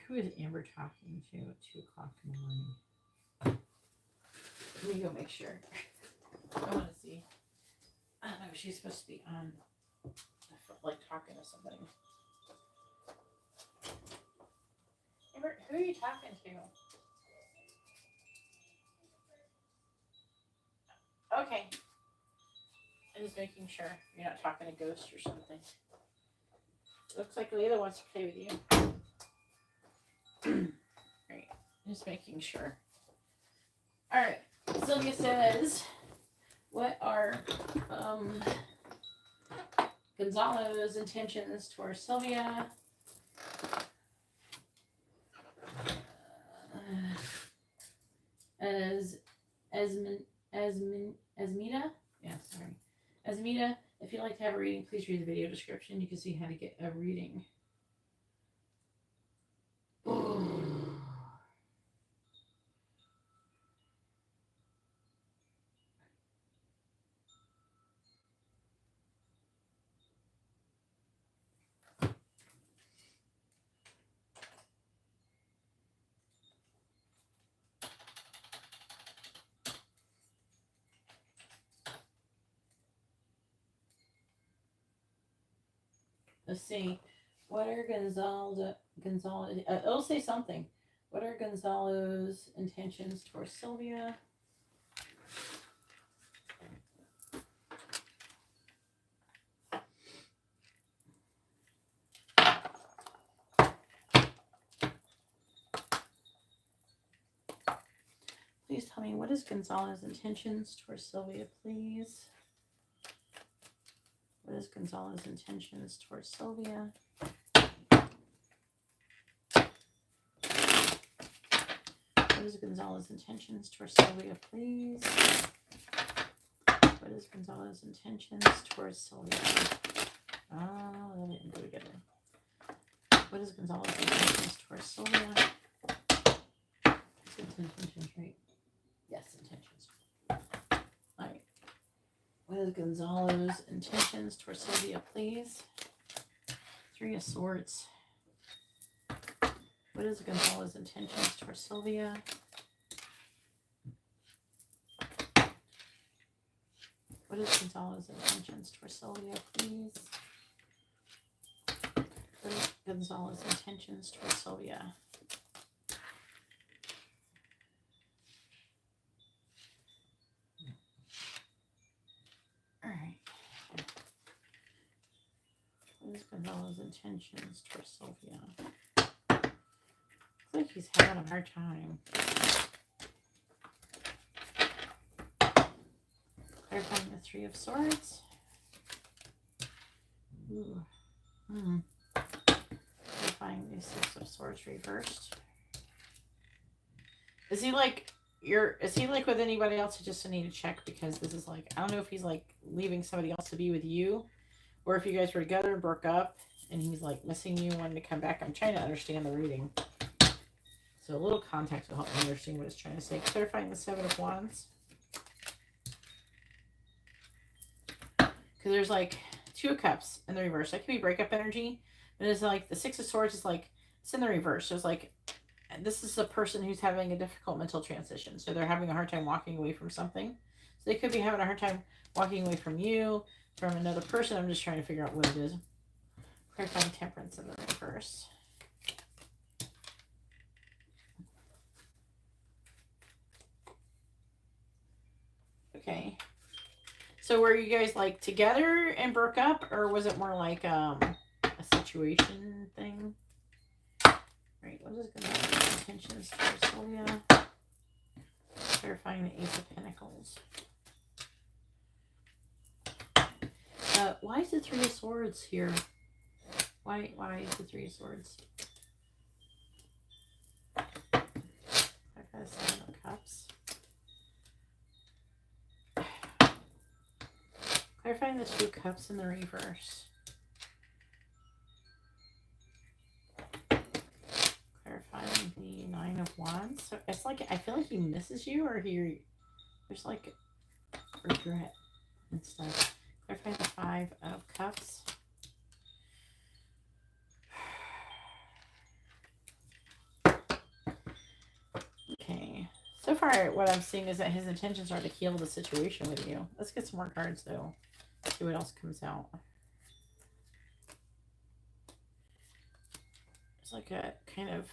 Who is Amber talking to at 2 o'clock in the morning? Let me go make sure. I want to see. I don't know. She's supposed to be on, like, talking to somebody. Amber, who are you talking to? Okay. I'm just making sure you're not talking to ghosts or something. Looks like Layla wants to play with you. Right. Just making sure. Alright. Sylvia says, what are Gonzalo's intentions towards Sylvia? Asmita? Yeah, sorry. Asmita, if you'd like to have a reading, please read the video description. You can see how to get a reading. Let's see. What are Gonzalo? It'll say something. What are Gonzalo's intentions towards Sylvia? Please tell me, what is Gonzalo's intentions towards Sylvia, please? What is Gonzalo's intentions towards Sylvia? What is Gonzalo's intentions towards Sylvia, please? What is Gonzalo's intentions towards Sylvia? Oh, they didn't go together. What is Gonzalo's intentions towards Sylvia? It's intentions, right? Yes, intentions. Alright. What is Gonzalo's intentions towards Sylvia, please? 3 of Swords. What is Gonzalo's intentions towards Sylvia? What is Gonzalo's intentions towards Sylvia, please? What is Gonzalo's intentions towards Sylvia? Alright. What is Gonzalo's intentions towards Sylvia? Looks like he's having a hard time. Clarifying the 3 of Swords. Ooh. Clarifying the 6 of Swords reversed. Is he like with anybody else? I just need to check, because this is like, I don't know if he's like leaving somebody else to be with you, or if you guys were together and broke up and he's like missing you, wanting to come back. I'm trying to understand the reading. So a little context will help me understand what it's trying to say. Clarifying the 7 of Wands. Because there's like 2 of Cups in the reverse. That could be breakup energy. But it's like the 6 of Swords is like, it's in the reverse. So it's like, this is a person who's having a difficult mental transition. So they're having a hard time walking away from something. So they could be having a hard time walking away from you, from another person. I'm just trying to figure out what it is. Clarifying Temperance in the reverse. Okay. So were you guys like together and broke up, or was it more like a situation thing? Right, what is Gonzalo's intentions towards Sylvia? Clarifying the Ace of Pentacles. Why is the 3 of Swords here? Why is the 3 of Swords? I've got a 7 of Cups. Clarifying the 2 Cups in the reverse. Clarifying the 9 of Wands. So it's like, I feel like he misses you, or there's like regret and stuff. Clarifying the 5 of Cups. Okay. So far, what I'm seeing is that his intentions are to heal the situation with you. Let's get some more cards, though. See what else comes out. It's like a kind of...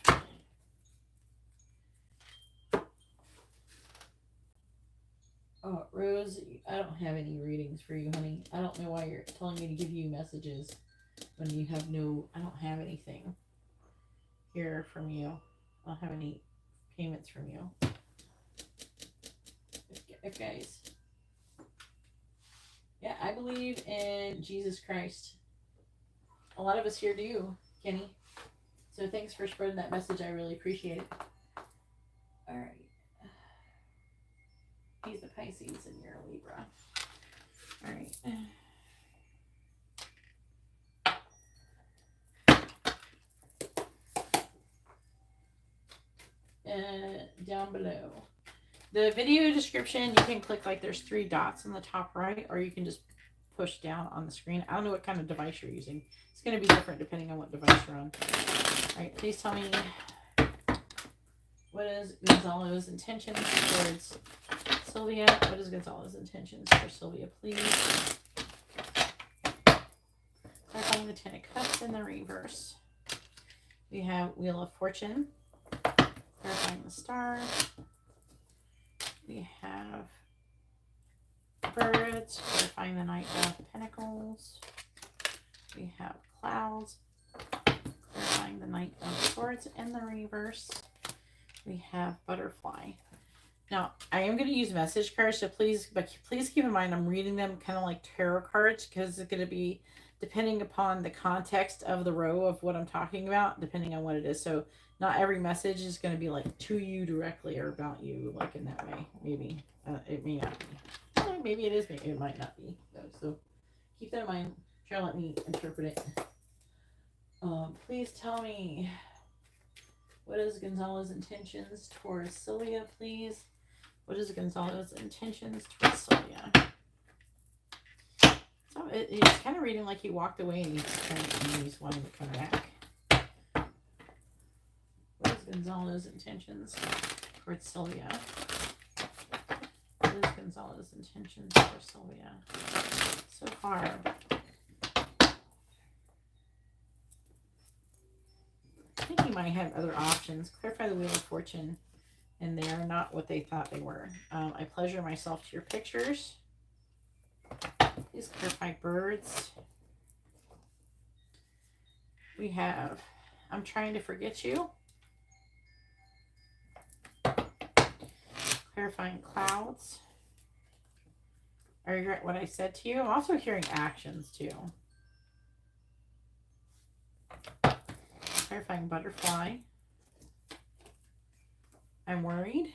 Oh, Rose, I don't have any readings for you, honey. I don't know why you're telling me to give you messages. when you have no, I don't have anything here from you. I don't have any payments from you. Guys. Yeah, I believe in Jesus Christ. A lot of us here do, Kenny. So thanks for spreading that message. I really appreciate it. All right. He's a Pisces and you're a Libra. All right. Down below. The video description, you can click like there's 3 dots in the top right, or you can just push down on the screen. I don't know what kind of device you're using. It's going to be different depending on what device you're on. All right, please tell me, what is Gonzalo's intentions towards Sylvia? What is Gonzalo's intentions for Sylvia, please? Clarifying the 10 of Cups in the reverse. We have Wheel of Fortune. Clarifying the Star. We have Birds. Clarifying the Knight of Pentacles. We have Clouds. Clarifying the Knight of Swords in the reverse. We have Butterfly. Now, I am going to use message cards, so please keep in mind I'm reading them kind of like tarot cards, because it's going to be depending upon the context of the row of what I'm talking about, depending on what it is. So not every message is going to be like to you directly or about you, like in that way. Maybe it may not be. Maybe it is. Maybe it might not be. So keep that in mind. Try to let me interpret it. Please tell me, what is Gonzalo's intentions towards Sylvia, please? What is Gonzalo's intentions towards Sylvia? So it's kind of reading like he walked away and he's wanting to come back. What is Gonzalo's intentions towards Sylvia? What is Gonzalo's intentions for Sylvia so far? I think he might have other options. Clarify the Wheel of Fortune, and they are not what they thought they were. I pleasure myself to your pictures. Please clarify Birds. We have, I'm trying to forget you. Clarifying Clouds. I regret what I said to you. I'm also hearing actions too. Clarifying Butterfly. I'm worried.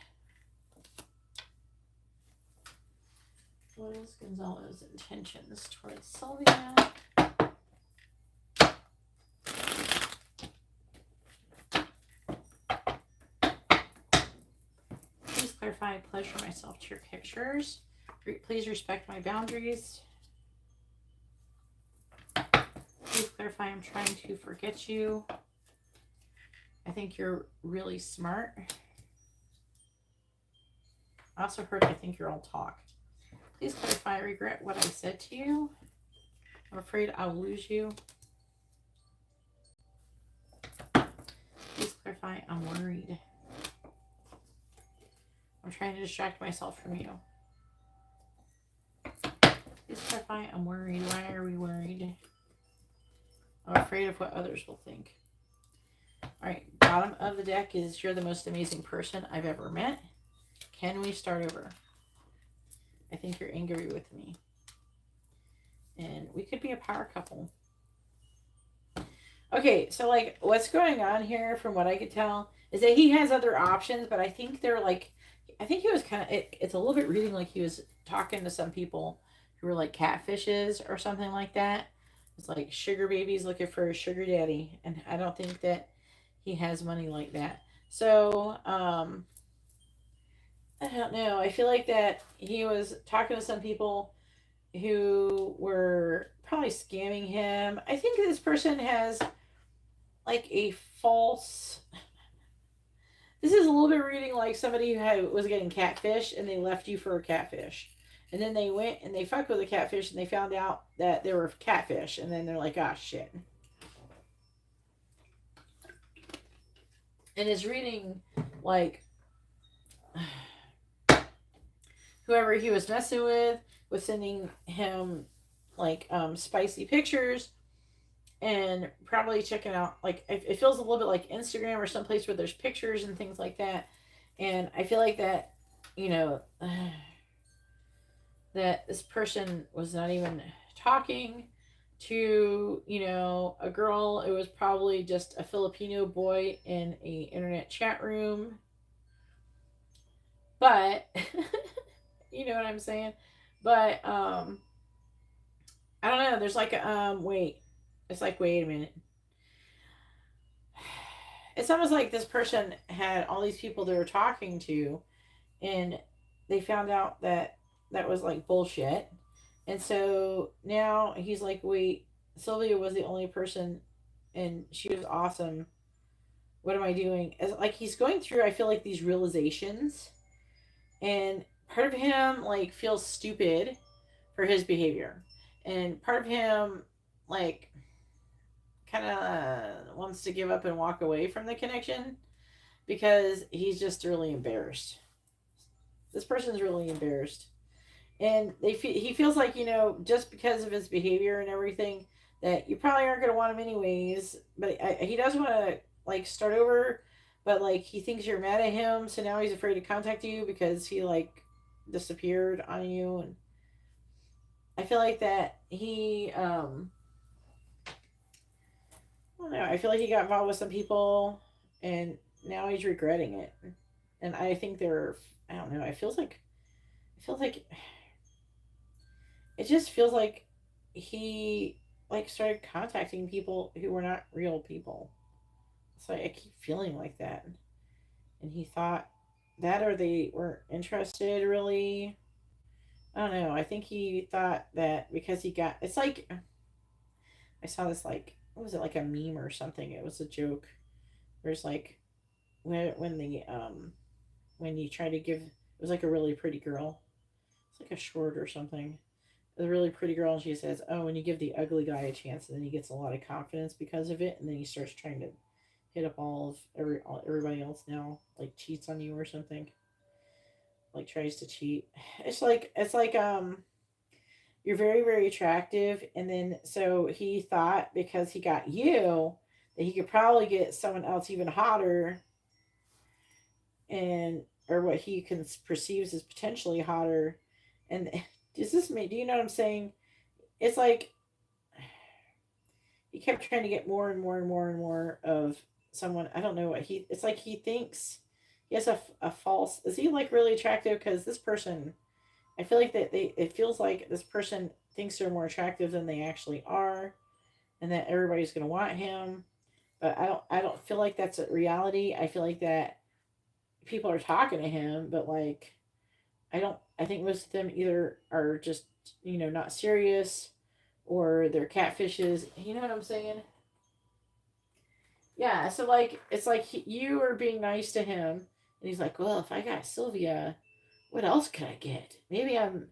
What is Gonzalo's intentions towards Sylvia? Please clarify, I pleasure myself to your pictures. Please respect my boundaries. Please clarify, I'm trying to forget you. I think you're really smart. I also heard I think you're all talk. Please clarify, I regret what I said to you. I'm afraid I'll lose you. Please clarify, I'm worried. I'm trying to distract myself from you. Please clarify, I'm worried. Why are we worried? I'm afraid of what others will think. All right, bottom of the deck is you're the most amazing person I've ever met. Can we start over? I think you're angry with me. And we could be a power couple. Okay, so like what's going on here from what I could tell is that he has other options, but I think they're like, I think he was kind of, it's a little bit reading like he was talking to some people who were like catfishes or something like that. It's like sugar babies looking for a sugar daddy. And I don't think that he has money like that. So, I don't know. I feel like that he was talking to some people who were probably scamming him. I think this person has like a false... This is a little bit reading like somebody who was getting catfish and they left you for a catfish. And then they went and they fucked with a catfish and they found out that they were catfish. And then they're like, ah, shit. And it's reading like whoever he was messing with was sending him like spicy pictures and probably checking out, like, it feels a little bit like Instagram or someplace where there's pictures and things like that. And I feel like that, you know, that this person was not even talking to, a girl. It was probably just a Filipino boy in a internet chat room. But you know what I'm saying? But I don't know. There's like a wait. It's like, wait a minute. It's almost like this person had all these people they were talking to, and they found out that that was like bullshit. And so now he's like, wait, Sylvia was the only person and she was awesome. What am I doing? As like he's going through, I feel like these realizations, and part of him like feels stupid for his behavior, and part of him like kind of wants to give up and walk away from the connection because he's just really embarrassed. This person's really embarrassed, and he feels like, just because of his behavior and everything, that you probably aren't going to want him anyways. But he does want to like start over, but like he thinks you're mad at him, so now he's afraid to contact you because he like disappeared on you. And I feel like that he I don't know, I feel like he got involved with some people, and now he's regretting it. And I think they're, I don't know, it feels like it just feels like he like started contacting people who were not real people. So I keep feeling like that. And he thought that, or they weren't interested really. I don't know. I think he thought that because he got, it's like, I saw this, like, what was it, like a meme or something? It was a joke. There's like, when you try to give, it was like a really pretty girl. It's like a short or something. A really pretty girl, and she says, "Oh, when you give the ugly guy a chance, and then he gets a lot of confidence because of it, and then he starts trying to hit up everybody else now, like cheats on you or something, like tries to cheat." It's like you're very very attractive, and then so he thought because he got you that he could probably get someone else even hotter, and or what he can perceives as potentially hotter, and does this mean? Do you know what I'm saying? It's like he kept trying to get more and more and more and more of someone. I don't know what he. It's like he thinks he has a false. Is he like really attractive? Because this person, I feel like that they. It feels like this person thinks they're more attractive than they actually are, and that everybody's gonna want him. But I don't feel like that's a reality. I feel like that people are talking to him, but like I don't. I think most of them either are just not serious, or they're catfishes. You know what I'm saying? Yeah. So like it's like you are being nice to him, and he's like, well, if I got Sylvia, what else could I get? Maybe I'm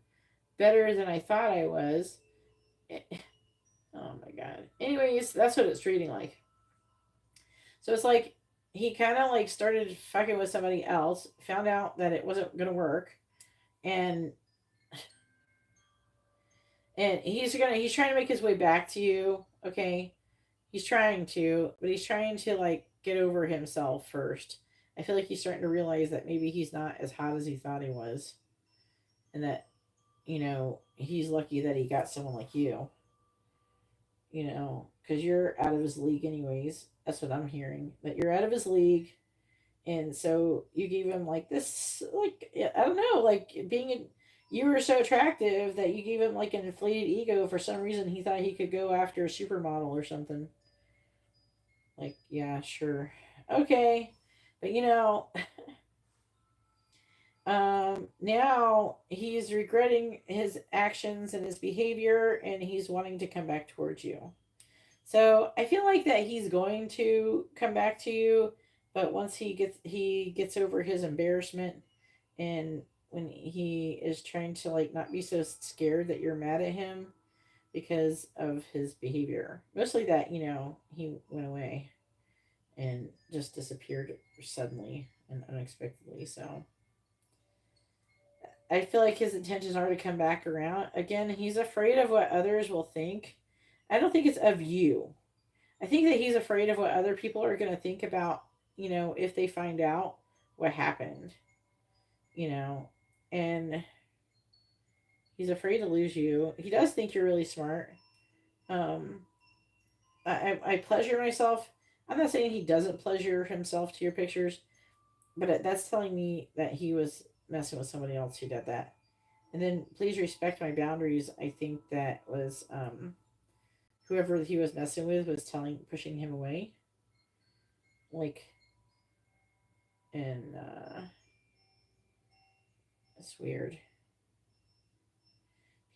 better than I thought I was. Oh my god. Anyways, that's what it's treating like. So it's like he kind of like started fucking with somebody else, found out that it wasn't gonna work, and he's trying to make his way back to you. Okay, he's trying to, but he's trying to like get over himself first. I feel like he's starting to realize that maybe he's not as hot as he thought he was, and that he's lucky that he got someone like you. Because you're out of his league anyways. That's what I'm hearing. That you're out of his league, and so you gave him like this, like, I don't know, like you were so attractive that you gave him like an inflated ego. For some reason, he thought he could go after a supermodel or something. Like, yeah, sure, okay, but now he's regretting his actions and his behavior, and he's wanting to come back towards you. So I feel like that he's going to come back to you, but once he gets over his embarrassment, and when he is trying to like not be so scared that you're mad at him because of his behavior. Mostly that, he went away and just disappeared suddenly and unexpectedly. So I feel like his intentions are to come back around. Again, he's afraid of what others will think. I don't think it's of you. I think that he's afraid of what other people are going to think about, if they find out what happened, you know, and he's afraid to lose you. He does think you're really smart. Um, I pleasure myself. I'm not saying he doesn't pleasure himself to your pictures, but that's telling me that he was messing with somebody else who did that. And then please respect my boundaries. I think that was whoever he was messing with was pushing him away. Like, and it's weird.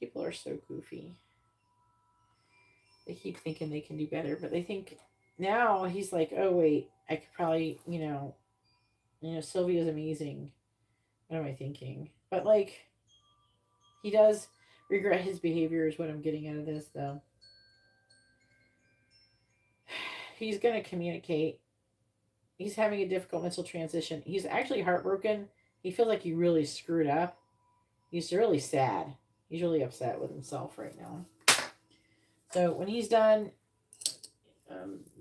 People are so goofy. They keep thinking they can do better, but they think now he's like, oh wait, I could probably, Sylvia's amazing. What am I thinking? But like, he does regret his behavior, is what I'm getting out of this, though. He's gonna communicate. He's having a difficult mental transition. He's actually heartbroken. He feels like he really screwed up. He's really sad. He's really upset with himself right now. So when he's done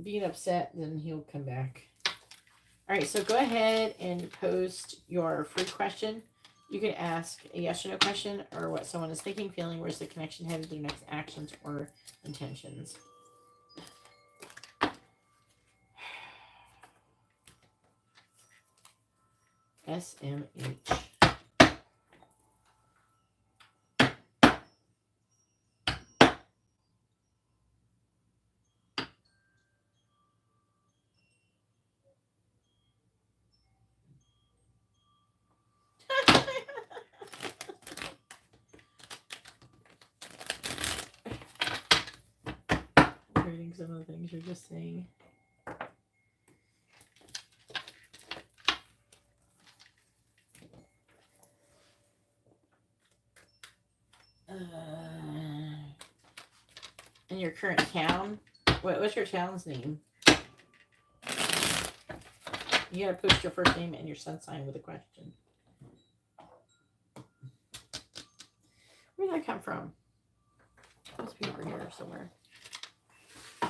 being upset, then he'll come back. All right, so go ahead and post your free question. You can ask a yes or no question, or what someone is thinking, feeling, where's the connection headed, their next actions or intentions. SMH. Reading some of the things you're just saying. In your current town? What's your town's name? You gotta post your first name and your sun sign with a question. Where did that come from? It must be over here somewhere. I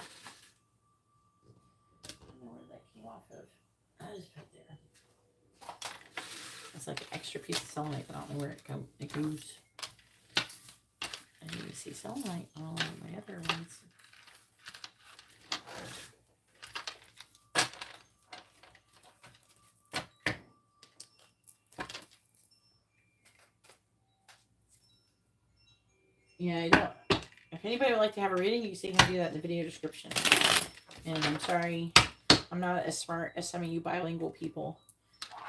don't know where that came off of. I just put it there. It's like an extra piece of selenite, but I don't know where it goes. I need to see selenite on all of my other ones. Yeah, I don't. If anybody would like to have a reading, you can see how to do that in the video description. And I'm sorry, I'm not as smart as some of you bilingual people.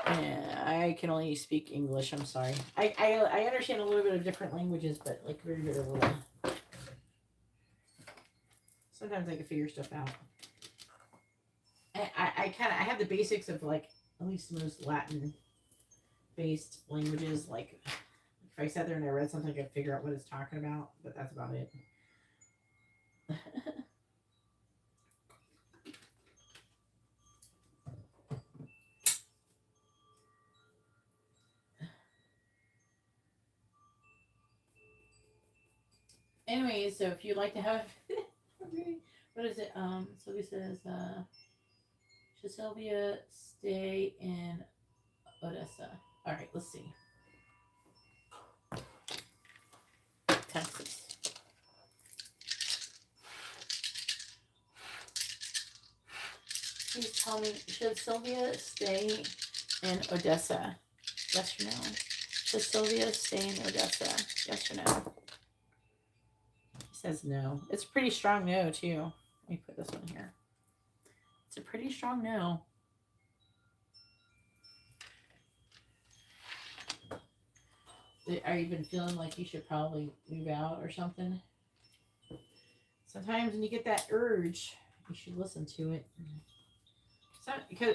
And I can only speak English. I'm sorry. I understand a little bit of different languages, but like very, very little. Sometimes I can figure stuff out. I have the basics of like at least most Latin based languages. Like if I sat there and I read something, I could figure out what it's talking about, but that's about it. Anyway, so if you'd like to have what is it? Sylvia says, should Sylvia stay in Odessa? All right, let's see. Texas. Please tell me, should Sylvia stay in Odessa? Yes or no? Should Sylvia stay in Odessa? Yes or no? He says no. It's a pretty strong no, too. Let me put this one here. It's a pretty strong no. Are you been feeling like you should probably move out or something? Sometimes when you get that urge, you should listen to it.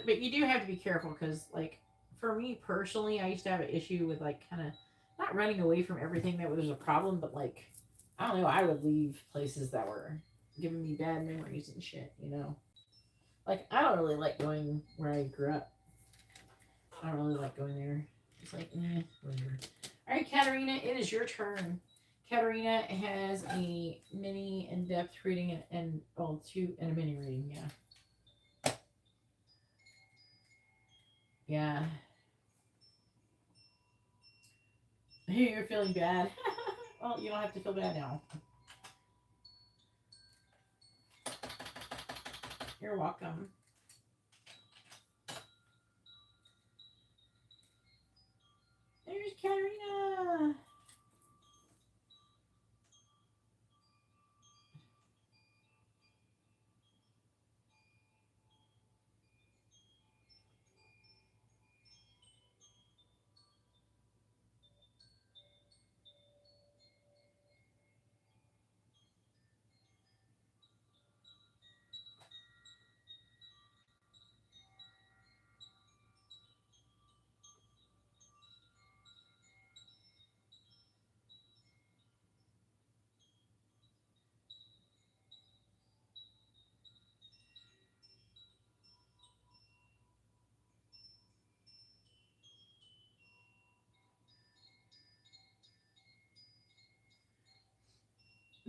But you do have to be careful because, like, for me personally, I used to have an issue with, like, kind of not running away from everything that was a problem, but, like, I don't know, I would leave places that were giving me bad memories and shit, you know? Like, I don't really like going where I grew up. I don't really like going there. It's like, whatever. All right, Katerina, it is your turn. Katerina has a mini and in-depth reading and well, 2 and a mini reading, yeah. Yeah. You're feeling bad. Well, you don't have to feel bad now. You're welcome. There's Karina.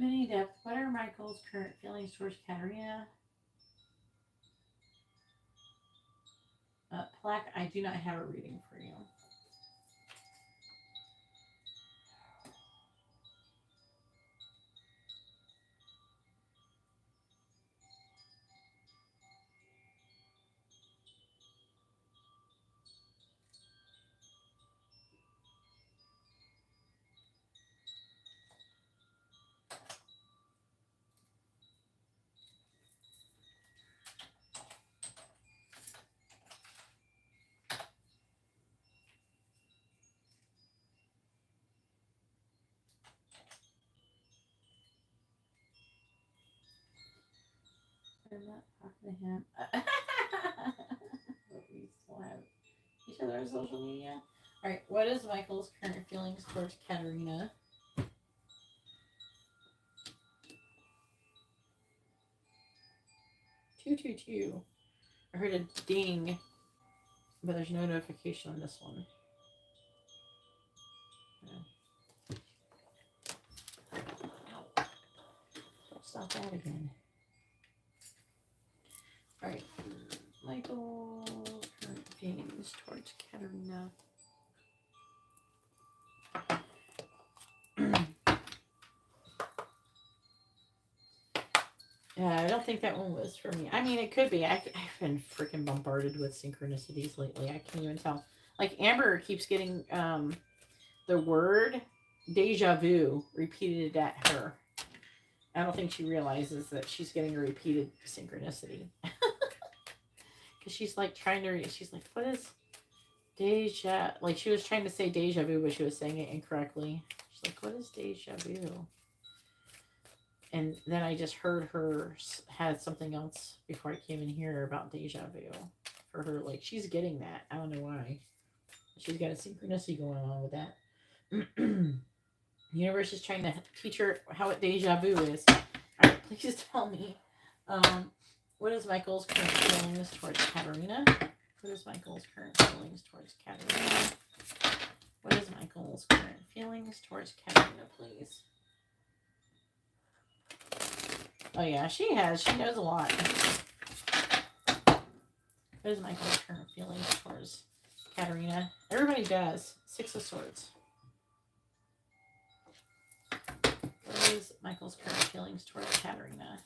Mini depth. What are Michael's current feelings towards Karina? Plaque, I do not have a reading for you. I'm not talking to him. But we still have each other on social media. Alright, what is Michael's current feelings towards Katerina? 222. I heard a ding, but there's no notification on this one. Ow. Don't stop that again. Alright, Michael's current feelings towards Katerina. Yeah, I don't think that one was for me. I mean, it could be. I've been freaking bombarded with synchronicities lately. I can't even tell. Like, Amber keeps getting the word deja vu repeated at her. I don't think she realizes that she's getting a repeated synchronicity. Because she's like trying to read. She's like, what is deja? Like, she was trying to say deja vu, but she was saying it incorrectly. She's like, what is deja vu? And then I just heard her had something else before I came in here about deja vu. For her, like, she's getting that. I don't know why. She's got a synchronicity going on with that. The universe is trying to teach her how it deja vu is. Alright, please tell me. What is Michael's current feelings towards Katerina? What is Michael's current feelings towards Katerina? What is Michael's current feelings towards Katerina, please? Oh yeah, she has. She knows a lot. What is Michael's current feelings towards Katerina? Everybody does. 6 of Swords. What is Michael's current feelings towards Katerina?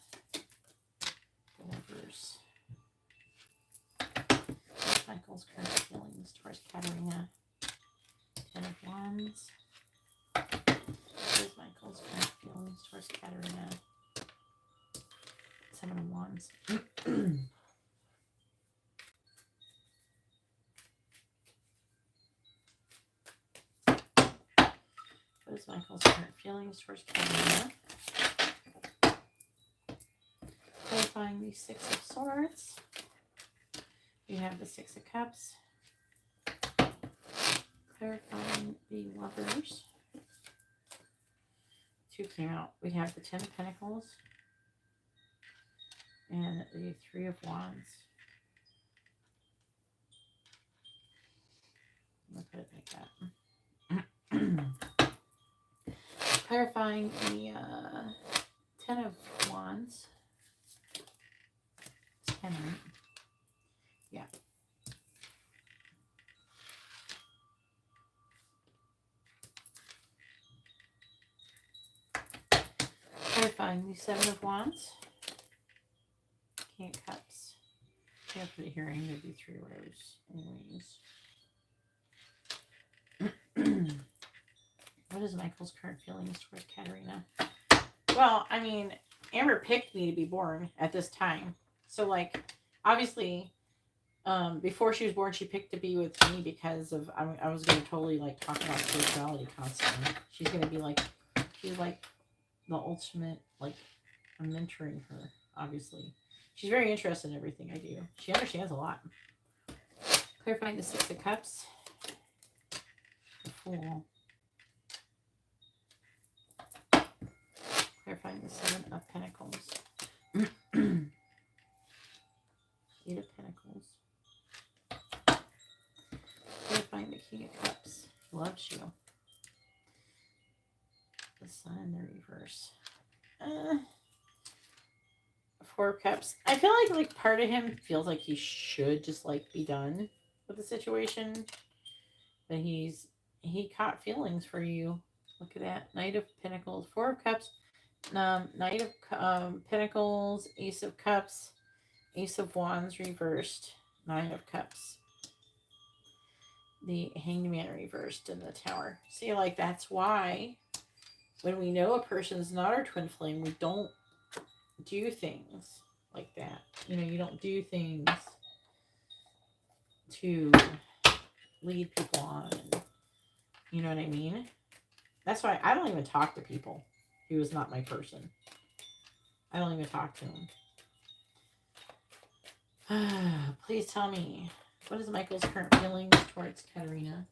Delivers. What is Michael's current feelings towards Katerina? 10 of Wands. What is Michael's current feelings towards Katerina? 7 of Wands. What is Michael's current feelings towards Katerina? Clarifying the 6 of Swords. You have the 6 of Cups. Clarifying the Lovers. 2 came out. We have the 10 of Pentacles. And the 3 of Wands. I'm going to put it like that. Clarifying the 10 of Clarifying the Seven of Wands. King of Cups. Yeah, for the here, I'm going to do 3 rows anyways. What is Michael's current feelings toward Katerina? Well, I mean, Amber picked me to be born at this time. So, like, obviously, before she was born, she picked to be with me because of, I was going to totally, like, talk about spirituality constantly. She's going to be, like, she's, like, the ultimate, like, I'm mentoring her, obviously. She's very interested in everything I do. She understands a lot. Clarifying the Six of Cups. The Fool. Clarifying the Seven of Pentacles. 8 of Pentacles. Clarifying the King of Cups. He loves you. The Sun in the reverse. 4 of Cups. I feel like part of him feels like he should just like be done with the situation, but he caught feelings for you. Look at that. Knight of Pentacles. 4 of Cups. Knight of Pentacles. Ace of Cups. Ace of Wands reversed. 9 of Cups. The Hanged Man reversed in the Tower. See, like, that's why when we know a person's not our twin flame, we don't do things like that. You know, you don't do things to lead people on. You know what I mean? That's why I don't even talk to people who is not my person. I don't even talk to them. Please tell me, what is Michael's current feelings towards Katerina?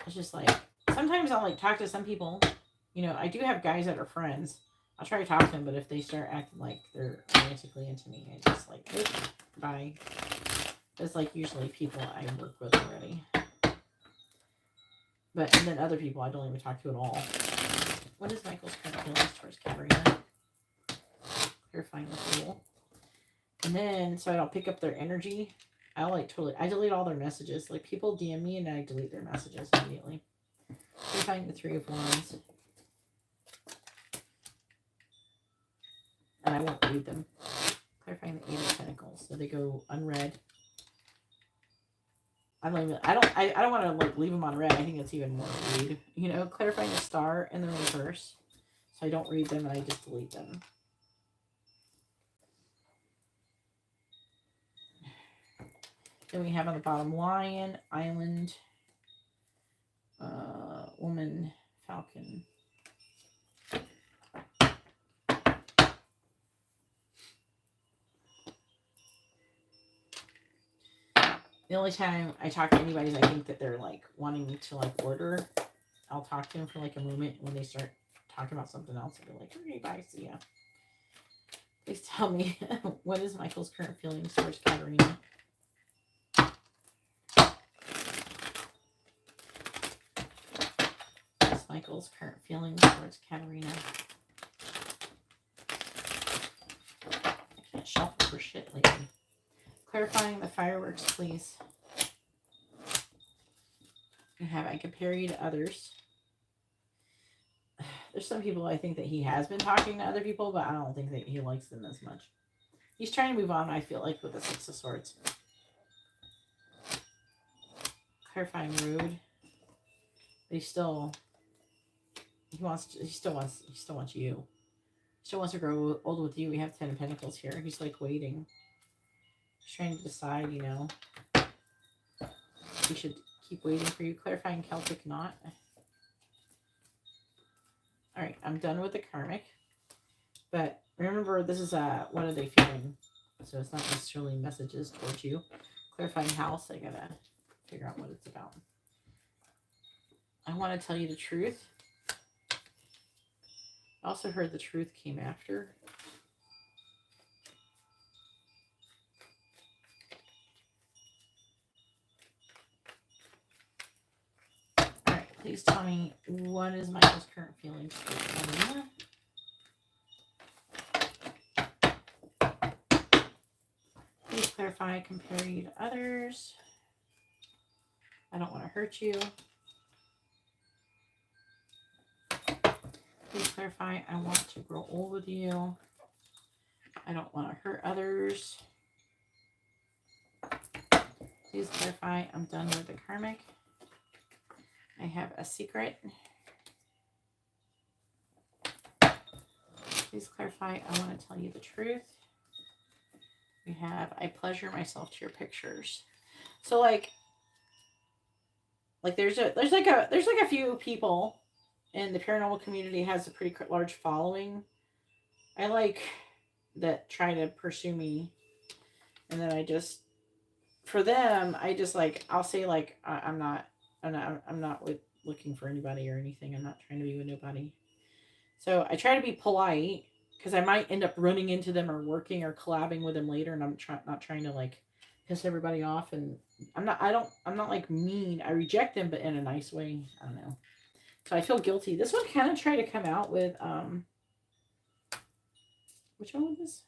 It's just like, sometimes I'll like talk to some people. You know, I do have guys that are friends. I'll try to talk to them, but if they start acting like they're romantically into me, I just like, oops, bye. It's like usually people I work with already. But, and then other people I don't even talk to at all. What is Michael's current feelings towards Katerina? Clarifying the Fool. And then, so I don't pick up their energy, I delete all their messages. Like, people DM me and I delete their messages immediately. Clarifying the 3 of Wands. And I won't read them. Clarifying the 8 of Pentacles. So they go unread. I don't want to like leave them on red. I think it's even more read. You know, clarifying the Star in the reverse. So I don't read them and I just delete them. Then we have on the bottom Lion, Island, Woman, Falcon. The only time I talk to anybody is I think that they're like wanting to like order. I'll talk to them for like a moment. When they start talking about something else, I'll be like, okay, bye, see ya. Please tell me, what is Michael's current feelings towards Katerina? What is Michael's current feelings towards Katerina? I can't shuffle for shit lately. Clarifying the fireworks, please. You have, I compare you to others. There's some people I think that he has been talking to other people, but I don't think that he likes them as much. He's trying to move on, I feel like, with the 6 of Swords. Clarifying rude. But he still wants you. He still wants to grow old with you. We have 10 of Pentacles here. He's like waiting. He's trying to decide, you know. We should keep waiting for you. Clarifying Celtic knot. Alright, I'm done with the karmic. But remember, this is what are they feeling? So it's not necessarily messages towards you. Clarifying house, I gotta figure out what it's about. I want to tell you the truth. I also heard the truth came after. Alright, please tell me, what is Michael's current feelings for Karina? Please clarify, compare you to others. I don't want to hurt you. Please clarify, I want to grow old with you. I don't want to hurt others. Please clarify, I'm done with the karmic. I have a secret. Please clarify, I want to tell you the truth. We have, I pleasure myself to your pictures. So like there's like a few people in the paranormal community has a pretty large following. I like that try to pursue me, and then I just, for them, I just like, I'll say like I'm not looking for anybody or anything. I'm not trying to be with nobody. So I try to be polite because I might end up running into them or working or collabing with them later, and I'm not trying to like piss everybody off. And I'm not like mean. I reject them, but in a nice way. I don't know. So I feel guilty. This one kind of tried to come out with which one was this?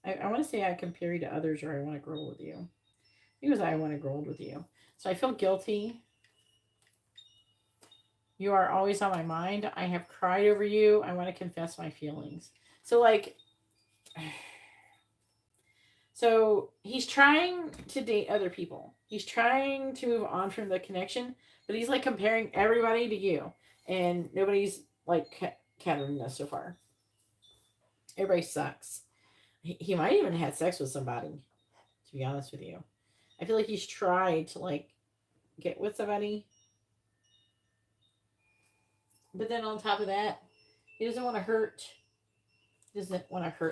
I want to say I compare you to others, or I want to grow with you. It was I want to grow with you. So I feel guilty. You are always on my mind. I have cried over you. I want to confess my feelings. So like, so he's trying to date other people. He's trying to move on from the connection, but he's like comparing everybody to you, and nobody's like Karina so far. Everybody sucks. He might even have had sex with somebody, to be honest with you. I feel like he's tried to like get with somebody, but then on top of that, he doesn't want to hurt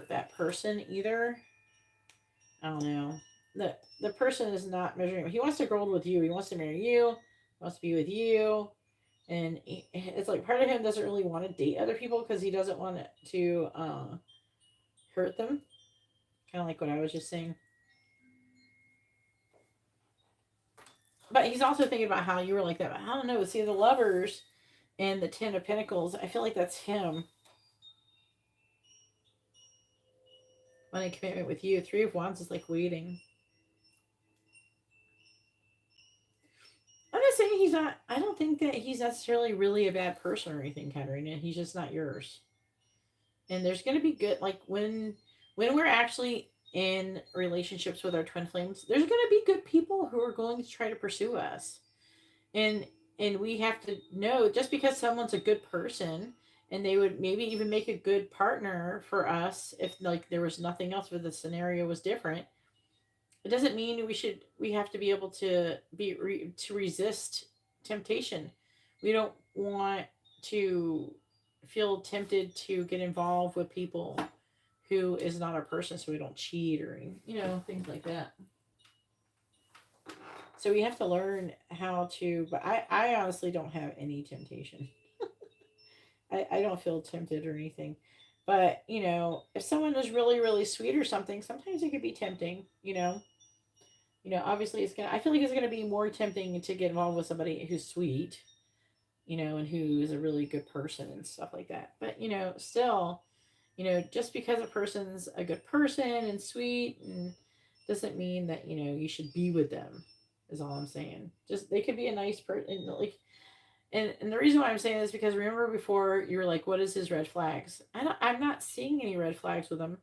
that person either. I don't know. The person is not measuring. He wants to grow old with you. He wants to marry you. He wants to be with you. And it's like part of him doesn't really want to date other people because he doesn't want to hurt them. Kind of like what I was just saying. But he's also thinking about how you were like that. But I don't know. See, the Lovers and the Ten of Pentacles, I feel like that's him wanting commitment with you. Three of Wands is like waiting. I'm not saying he's not. I don't think that he's necessarily really a bad person or anything, Katarina. He's just not yours. And there's going to be good, like when we're actually in relationships with our twin flames, there's going to be good people who are going to try to pursue us. And we have to know, just because someone's a good person and they would maybe even make a good partner for us if like there was nothing else, where the scenario was different, it doesn't mean we have to be able to to resist temptation. We don't want to feel tempted to get involved with people who is not our person, so we don't cheat or things like that. So we have to learn how to, but I honestly don't have any temptation. I don't feel tempted or anything. But, if someone is really, really sweet or something, sometimes it could be tempting, obviously I feel like it's gonna be more tempting to get involved with somebody who's sweet, and who's a really good person and stuff like that. But, still, just because a person's a good person and sweet and doesn't mean that, you should be with them, is all I'm saying. Just, they could be a nice person, like, and the reason why I'm saying this is because remember before you were like, what is his red flags? I'm not seeing any red flags with him.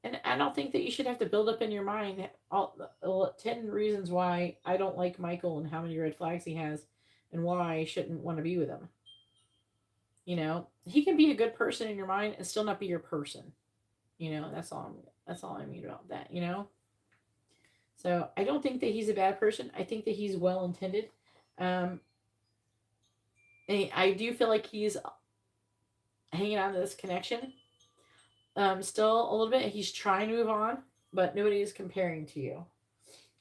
And I don't think that you should have to build up in your mind all 10 reasons why I don't like Michael and how many red flags he has and why I shouldn't want to be with him. He can be a good person in your mind and still not be your person. That's all I mean about that, So I don't think that he's a bad person. I think that he's well intended. And I do feel like he's hanging on to this connection. Still a little bit. He's trying to move on, but nobody is comparing to you.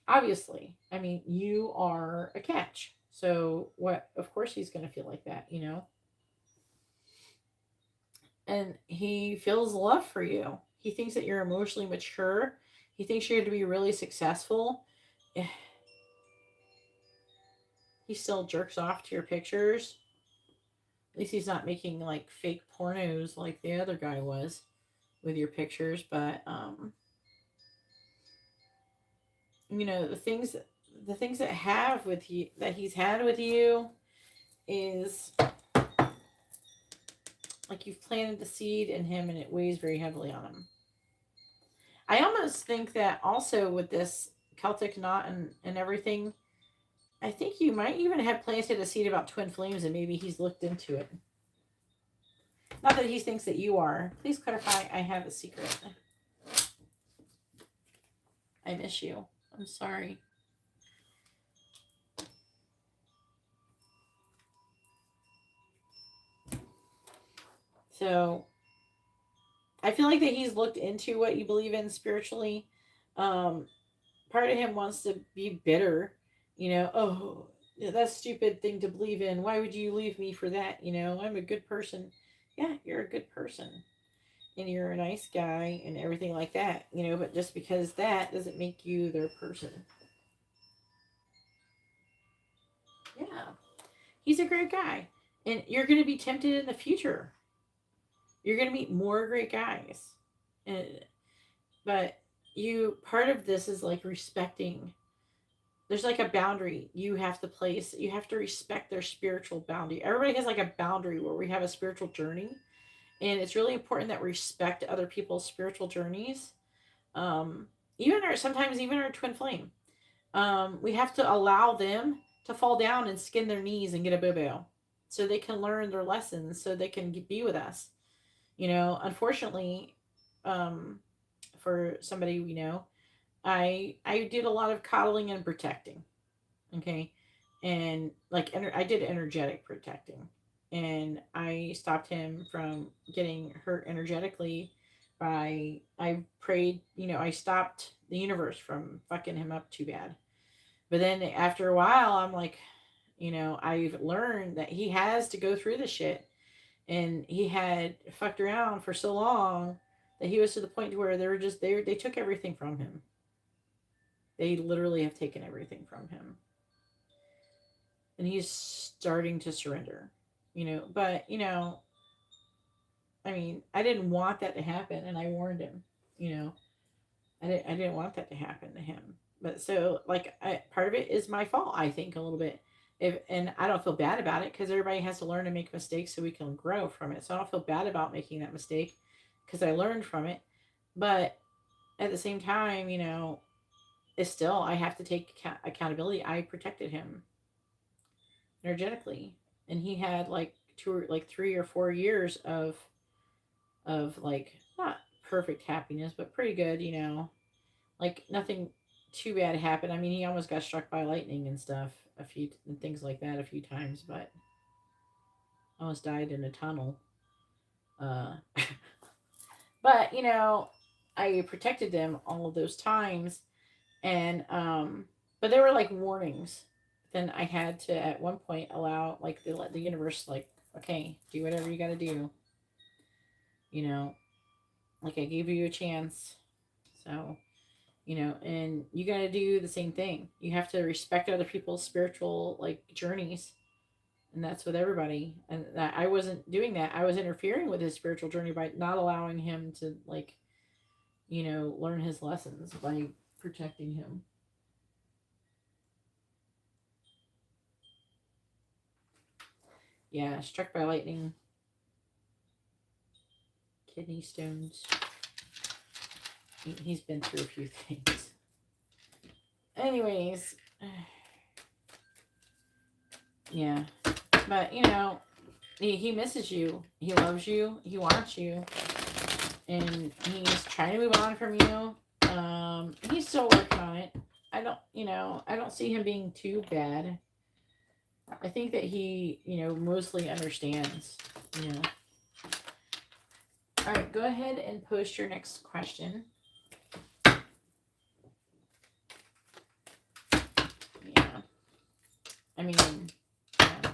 Obviously. I mean, you are a catch. So what, of course he's going to feel like that, And he feels love for you. He thinks that you're emotionally mature. He thinks you're going to be really successful. He still jerks off to your pictures. At least he's not making like fake pornos like the other guy was with your pictures. But the things that have with you, that he's had with you, is like you've planted the seed in him and it weighs very heavily on him. I almost think that also with this Celtic knot and everything, I think you might even have planted a seed about twin flames and maybe he's looked into it. Not that he thinks that you are. Please clarify, I have a secret. I miss you. I'm sorry. So, I feel like that he's looked into what you believe in spiritually. Part of him wants to be bitter. You know, oh, that's a stupid thing to believe in. Why would you leave me for that? You know, I'm a good person. Yeah, you're a good person. And you're a nice guy and everything like that. You know, but just because that doesn't make you their person. Yeah. He's a great guy. And you're going to be tempted in the future. You're going to meet more great guys. And, but part of this is like respecting. There's like a boundary you have to place. You have to respect their spiritual boundary. Everybody has like a boundary where we have a spiritual journey. And it's really important that we respect other people's spiritual journeys. Sometimes even our twin flame. We have to allow them to fall down and skin their knees and get a boo-boo so they can learn their lessons, so they can be with us. You know, unfortunately, for somebody we know, I did a lot of coddling and protecting. Okay. And like I did energetic protecting, and I stopped him from getting hurt energetically by I prayed, I stopped the universe from fucking him up too bad. But then after a while, I'm like, I've learned that he has to go through the shit. And he had fucked around for so long that he was to the point where they took everything from him. They literally have taken everything from him. And he's starting to surrender. But I mean, I didn't want that to happen, and I warned him. I didn't want that to happen to him. But so, like, part of it is my fault, I think, a little bit. And I don't feel bad about it because everybody has to learn to make mistakes so we can grow from it. So I don't feel bad about making that mistake because I learned from it. But at the same time, it's still, I have to take accountability. I protected him energetically, and he had like 3 or 4 years of like not perfect happiness, but pretty good. Like nothing too bad happened. I mean, he almost got struck by lightning and stuff and things like that a few times, but almost died in a tunnel. But I protected them all of those times, and but there were like warnings. Then I had to at one point allow like the universe, like, okay, do whatever you got to do. Like I gave you a chance, so and you got to do the same thing. You have to respect other people's spiritual like journeys, and that's with everybody. And that I wasn't doing that. I was interfering with his spiritual journey by not allowing him to like learn his lessons by protecting him. Yeah, struck by lightning, kidney stones. He's been through a few things. Anyways, yeah, but he misses you. He loves you. He wants you, and he's trying to move on from you. He's still working on it. I don't see him being too bad. I think that he, mostly understands. All right, go ahead and post your next question. Yeah. I mean, yeah.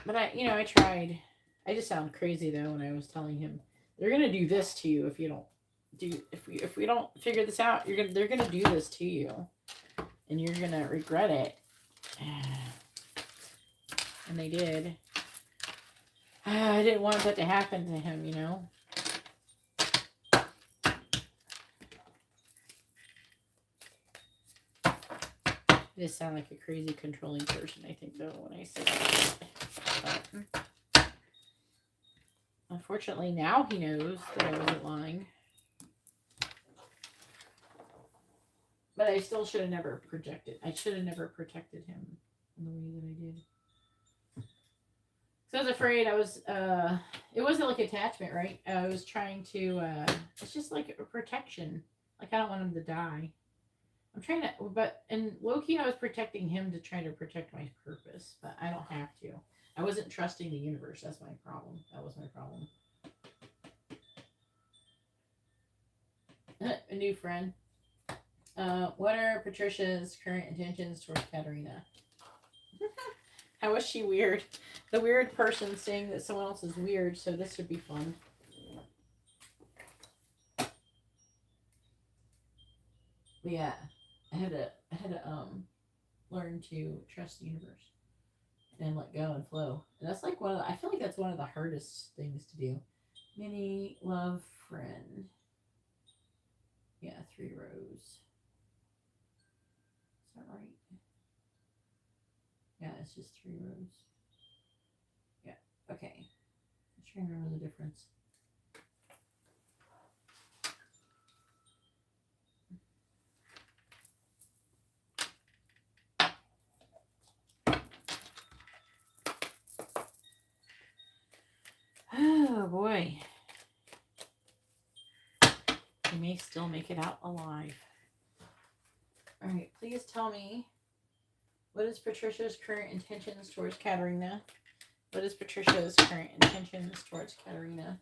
But I tried. I just sound crazy though when I was telling him they're gonna do this to you if you don't if we don't figure this out. They're gonna do this to you, and you're gonna regret it. And they did. I didn't want that to happen to him, I just sound like a crazy controlling person, I think, though, when I say that. But, Unfortunately, now he knows that I wasn't lying. But I still should have never projected. I should have never protected him in the way that I did. So I was afraid. It wasn't like attachment, right? I was trying to, it's just like a protection. Like, I don't want him to die. I'm trying to, but in low-key, I was protecting him to try to protect my purpose, but I don't have to. I wasn't trusting the universe. That's my problem. That was my problem. A new friend. What are Patricia's current intentions towards Katerina? How is she weird? The weird person saying that someone else is weird, so this would be fun. But yeah, I had to learn to trust the universe and let go and flow. And that's like I feel like that's one of the hardest things to do. Mini love friend. Yeah, 3 rows. Is that right? Yeah, it's just 3 rows. Yeah, okay. I'm trying to remember the difference. Oh boy. He may still make it out alive. Alright, please tell me, what is Patricia's current intentions towards Katerina? What is Patricia's current intentions towards Katerina?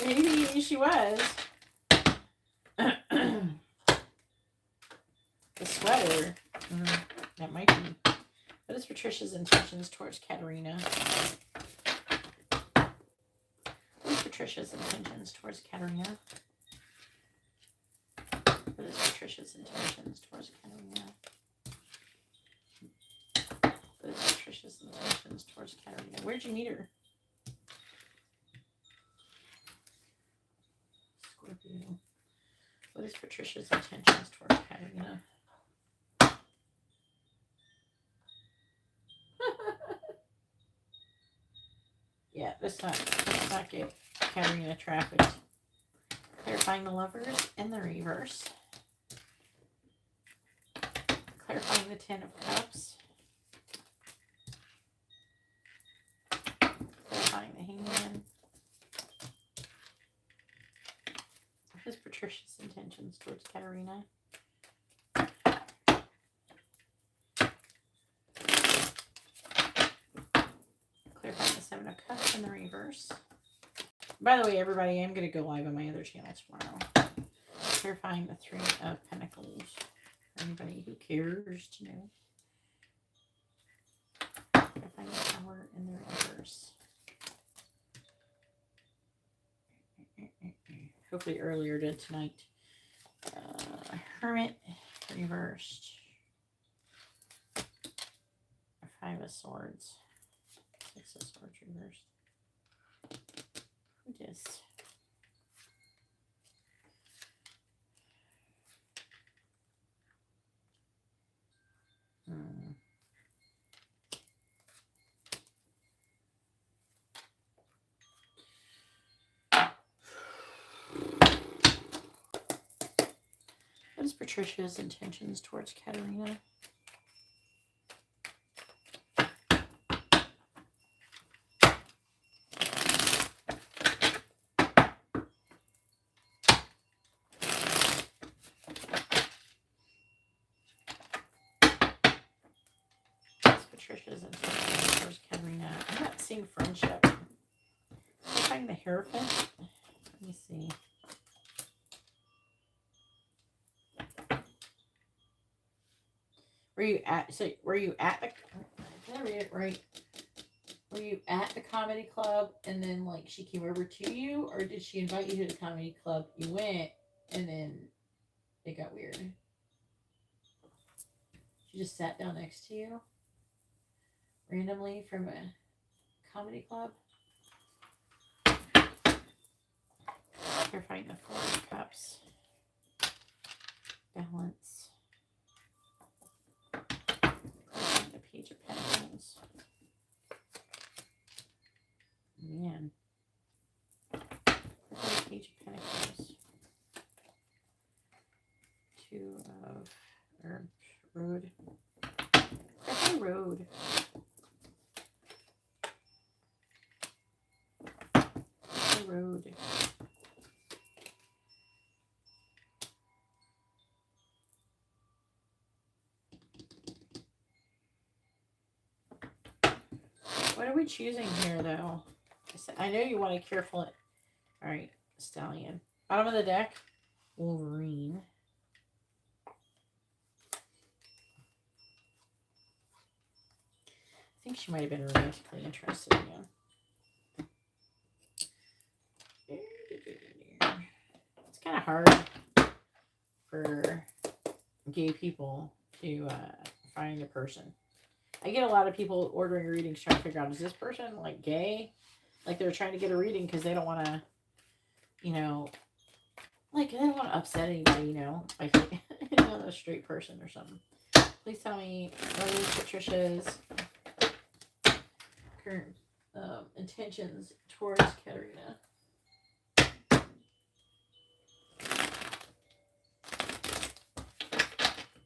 Maybe she was. The sweater. That might be. What is Patricia's intentions towards Katerina? What is Patricia's intentions towards Katerina? What is Patricia's intentions towards Katerina? What is Patricia's intentions towards Katerina? Where'd you meet her? Scorpio. What is Patricia's intentions towards Katerina? Yeah, let's not get Katerina trafficked. Clarifying the lovers in the reverse. Clarifying the 10 of Cups. Clarifying the Hangman. What is Patricia's intentions towards Katerina? Clarifying the 7 of Cups in the reverse. By the way, everybody, I'm going to go live on my other channel tomorrow. Clarifying the 3 of Pentacles. For anybody who cares to know. Clarifying the Tower in the reverse. Hopefully earlier tonight. Hermit reversed. 5 of Swords. 6 of Swords reversed. Who dis? What is Patricia's intentions towards Katerina? Patricia's intentions towards Karina. I'm not seeing friendship. I'm finding the Hierophant. Let me see. Were you at the, did I read it right? Were you at the comedy club and then like she came over to you, or did she invite you to the comedy club? You went and then it got weird. She just sat down next to you randomly from a comedy club. Clarifying the 4 of Cups. Balance. The Page of Pentacles. Man. The Page of Pentacles. Two of Road. That's a road. Road. What are we choosing here, though? I know you want to careful. All right, Stallion. Bottom of the deck, Wolverine. I think she might have been romantically interested in you. It's kind of hard for gay people to find a person. I get a lot of people ordering readings trying to figure out, is this person like gay? Like they're trying to get a reading because they don't want to, you know, like they don't want to upset anybody, you know, like a straight person or something. Please tell me what is Patricia's current intentions towards Karina.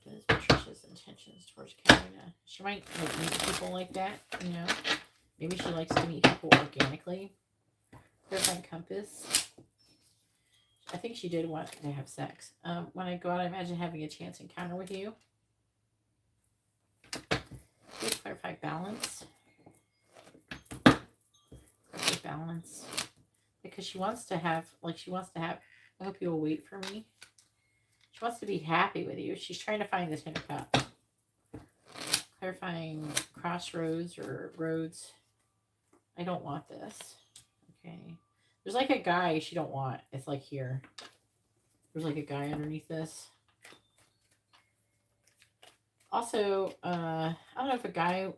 What is Patricia's intentions towards Karina? She might like meet people like that, you know. Maybe she likes to meet people organically. Clarifying Compass. I think she did want to have sex. When I go out, I imagine having a chance encounter with you. Please clarify Balance. Clarify Balance. Because she wants to have, I hope you will wait for me. She wants to be happy with you. She's trying to find the Ten of Cups. Clarifying Crossroads or Roads. I don't want this. Okay. There's like a guy she don't want. It's like here. There's like a guy underneath this. Also, I don't know if a guy,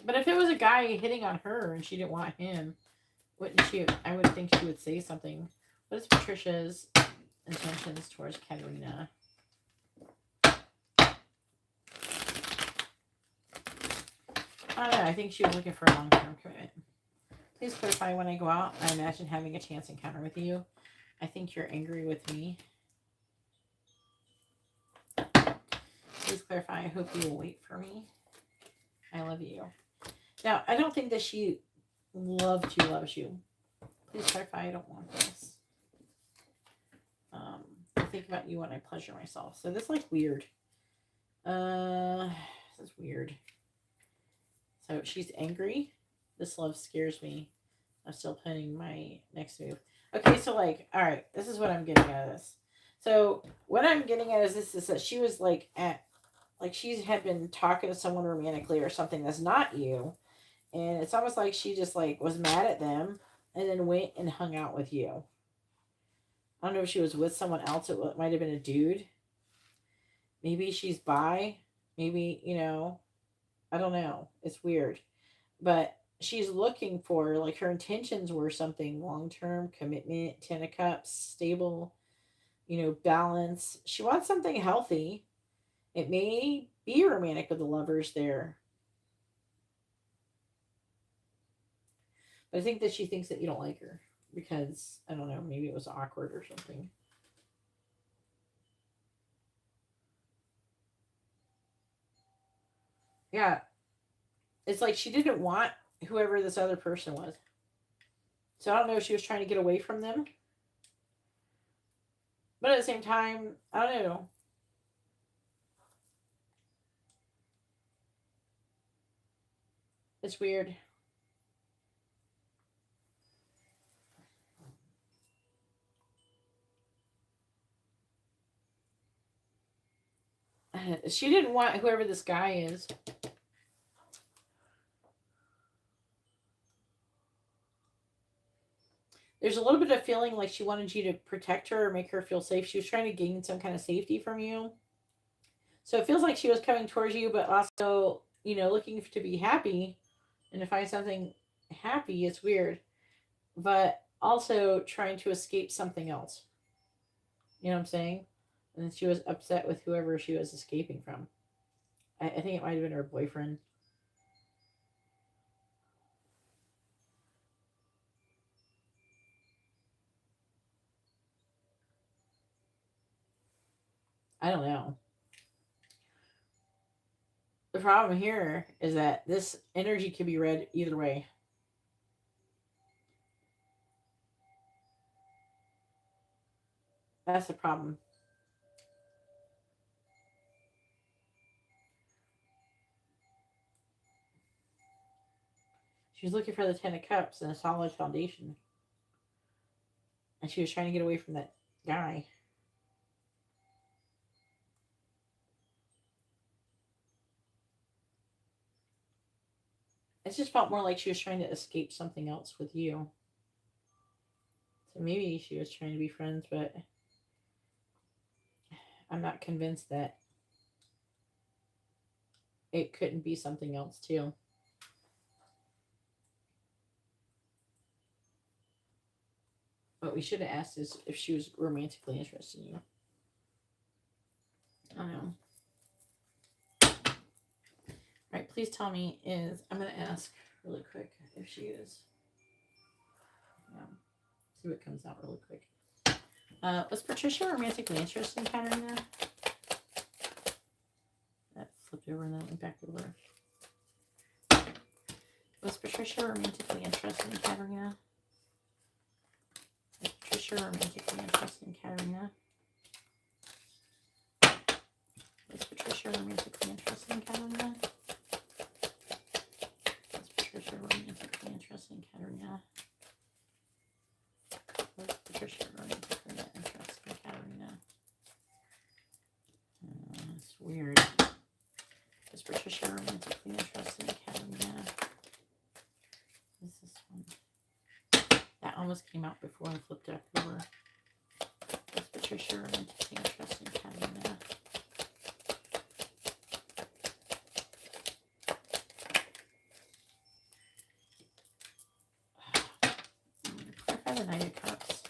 but if it was a guy hitting on her and she didn't want him, wouldn't she? I would think she would say something. What is Patricia's intentions towards Karina? I don't know. I think she was looking for a long-term commitment. Please clarify when I go out. I imagine having a chance encounter with you. I think you're angry with me. Please clarify. I hope you will wait for me. I love you. Now, I don't think that she loves you. Please clarify. I don't want this. I think about you when I pleasure myself. So this is like weird. This is weird. So she's angry. This love scares me. I'm still planning my next move. Okay, so like, all right, this is what I'm getting out of this. So what I'm getting at is this, is that she was like she had been talking to someone romantically or something that's not you. And it's almost like she just like was mad at them and then went and hung out with you. I don't know if she was with someone else. It might have been a dude. Maybe she's bi. Maybe, you know, I don't know. It's weird. But she's looking for, like, her intentions were something long-term, commitment, 10 of Cups, stable, you know, balance. She wants something healthy. It may be romantic with the Lovers there. But I think that she thinks that you don't like her because, I don't know, maybe it was awkward or something. Yeah. It's like she didn't want whoever this other person was. So I don't know if she was trying to get away from them. But at the same time, I don't know. It's weird. She didn't want whoever this guy is. There's a little bit of feeling like she wanted you to protect her or make her feel safe. She was trying to gain some kind of safety from you. So it feels like she was coming towards you, but also, you know, looking to be happy and to find something happy. It's weird. But also trying to escape something else. You know what I'm saying? And then she was upset with whoever she was escaping from. I think it might have been her boyfriend. I don't know. The problem here is that this energy can be read either way. That's the problem. She was looking for the Ten of Cups and a solid foundation. And she was trying to get away from that guy. It just felt more like she was trying to escape something else with you. So maybe she was trying to be friends, but I'm not convinced that it couldn't be something else too. What we should have asked is if she was romantically interested in you. I don't know. Right, please tell me is, I'm going to ask really quick if she is. Yeah. See what comes out really quick. Was Patricia romantically interested in Karina? That flipped over and then went back over. Was Patricia romantically interested in Karina? Was Patricia romantically interested in Karina? Was Patricia romantically interested in Karina? Was Patricia romantically interested in Karina? Was Patricia romantically interested in Karina? It's weird. Was Patricia romantically interested in Karina? What's this one? That almost came out before I flipped it over. Was Patricia romantically interested in Karina? Clarify the Knight of Cups.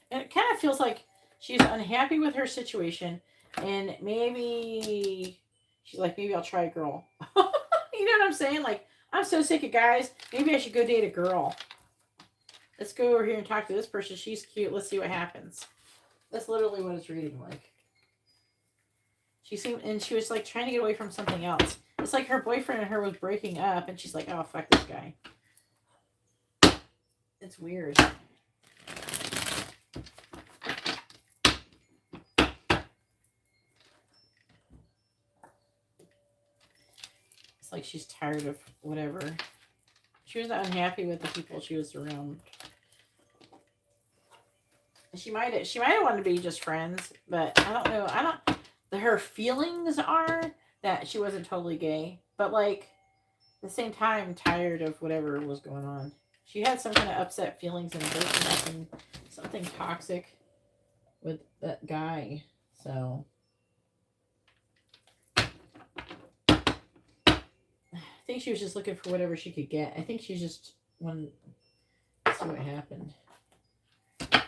It kind of feels like she's unhappy with her situation, and maybe she's like, maybe I'll try a girl. You know what I'm saying? Like, I'm so sick of guys. Maybe I should go date a girl. Let's go over here and talk to this person. She's cute. Let's see what happens. That's literally what it's reading like. She seemed, and she was like trying to get away from something else. It's like her boyfriend and her was breaking up, and she's like, oh, fuck this guy. It's weird. It's like she's tired of whatever. She was unhappy with the people she was around. She might have wanted to be just friends, but I don't know. Her feelings are that she wasn't totally gay, but like at the same time, tired of whatever was going on. She had some kind of upset feelings and breaking up and something toxic with that guy. So I think she was just looking for whatever she could get. I think she just wanted to see what happened. I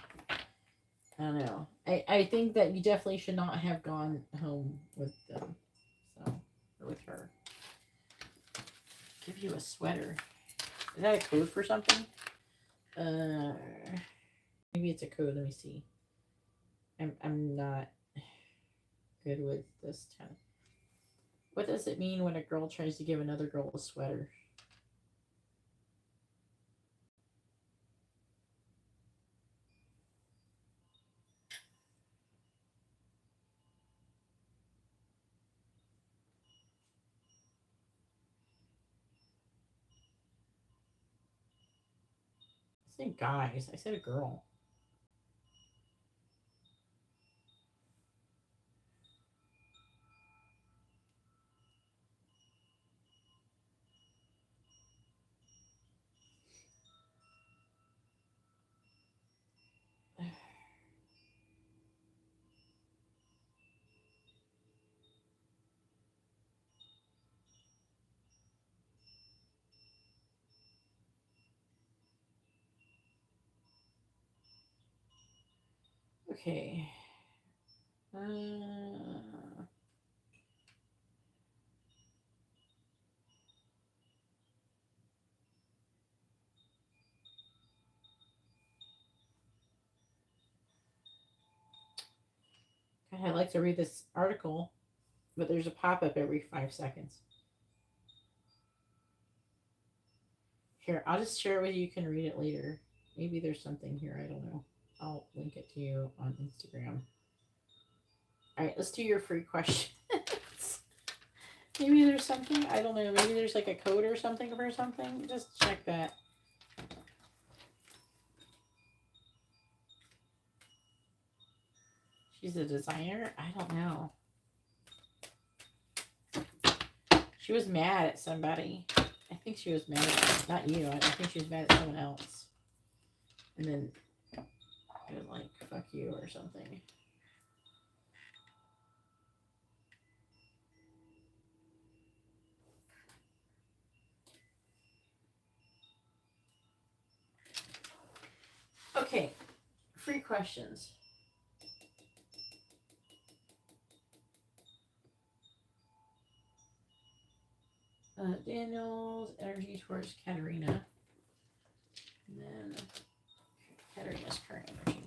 don't know. I think that you definitely should not have gone home with them. So, or with her. Give you a sweater. Is that a code for something? Maybe it's a code. Let me see. I'm not good with this time. What does it mean when a girl tries to give another girl a sweater? I said guys. I said a girl. Okay. I'd like to read this article, but there's a pop-up every 5 seconds. Here, I'll just share it with you. You can read it later. Maybe there's something here. I don't know. I'll link it to you on Instagram. All right, let's do your free question. Maybe there's something. I don't know. Maybe there's like a code or something for something. Just check that. She's a designer? I don't know. She was mad at somebody. I think she was mad at, not you. I think she was mad at someone else. And then it was like, fuck you or something. Okay, free questions. Daniel's energy towards Katarina. And then Katarina's current energy.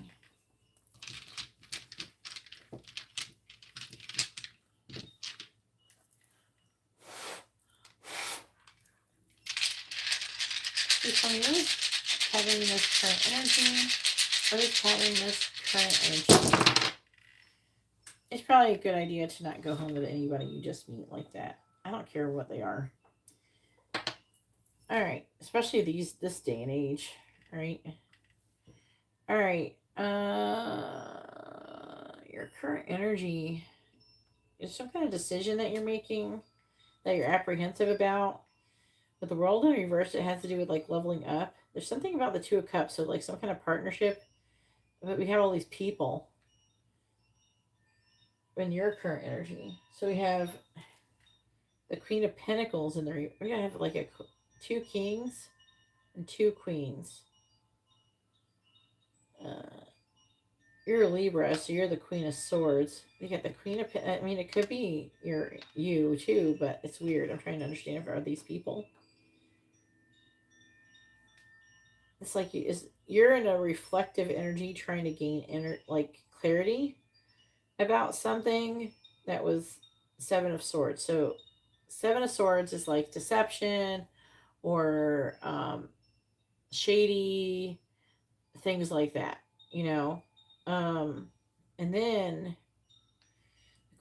Please tell me, what is Katarina's current energy? What is Katarina's current energy? It's probably a good idea to not go home with anybody you just meet like that. I don't care what they are. All right, especially this day and age, right? All right. Your current energy is some kind of decision that you're making that you're apprehensive about. With the world in reverse, it has to do with like leveling up. There's something about the Two of Cups, so like some kind of partnership. But we have all these people in your current energy. So we have the Queen of Pentacles in there. We're gonna have like two kings and two queens. You're a Libra, so you're the Queen of Swords. You got the Queen of, I mean, it could be you too, but it's weird. I'm trying to understand if are these people. It's like you're in a reflective energy, trying to gain like clarity about something that was Seven of Swords. So Seven of Swords is like deception or shady things like that, you know. And then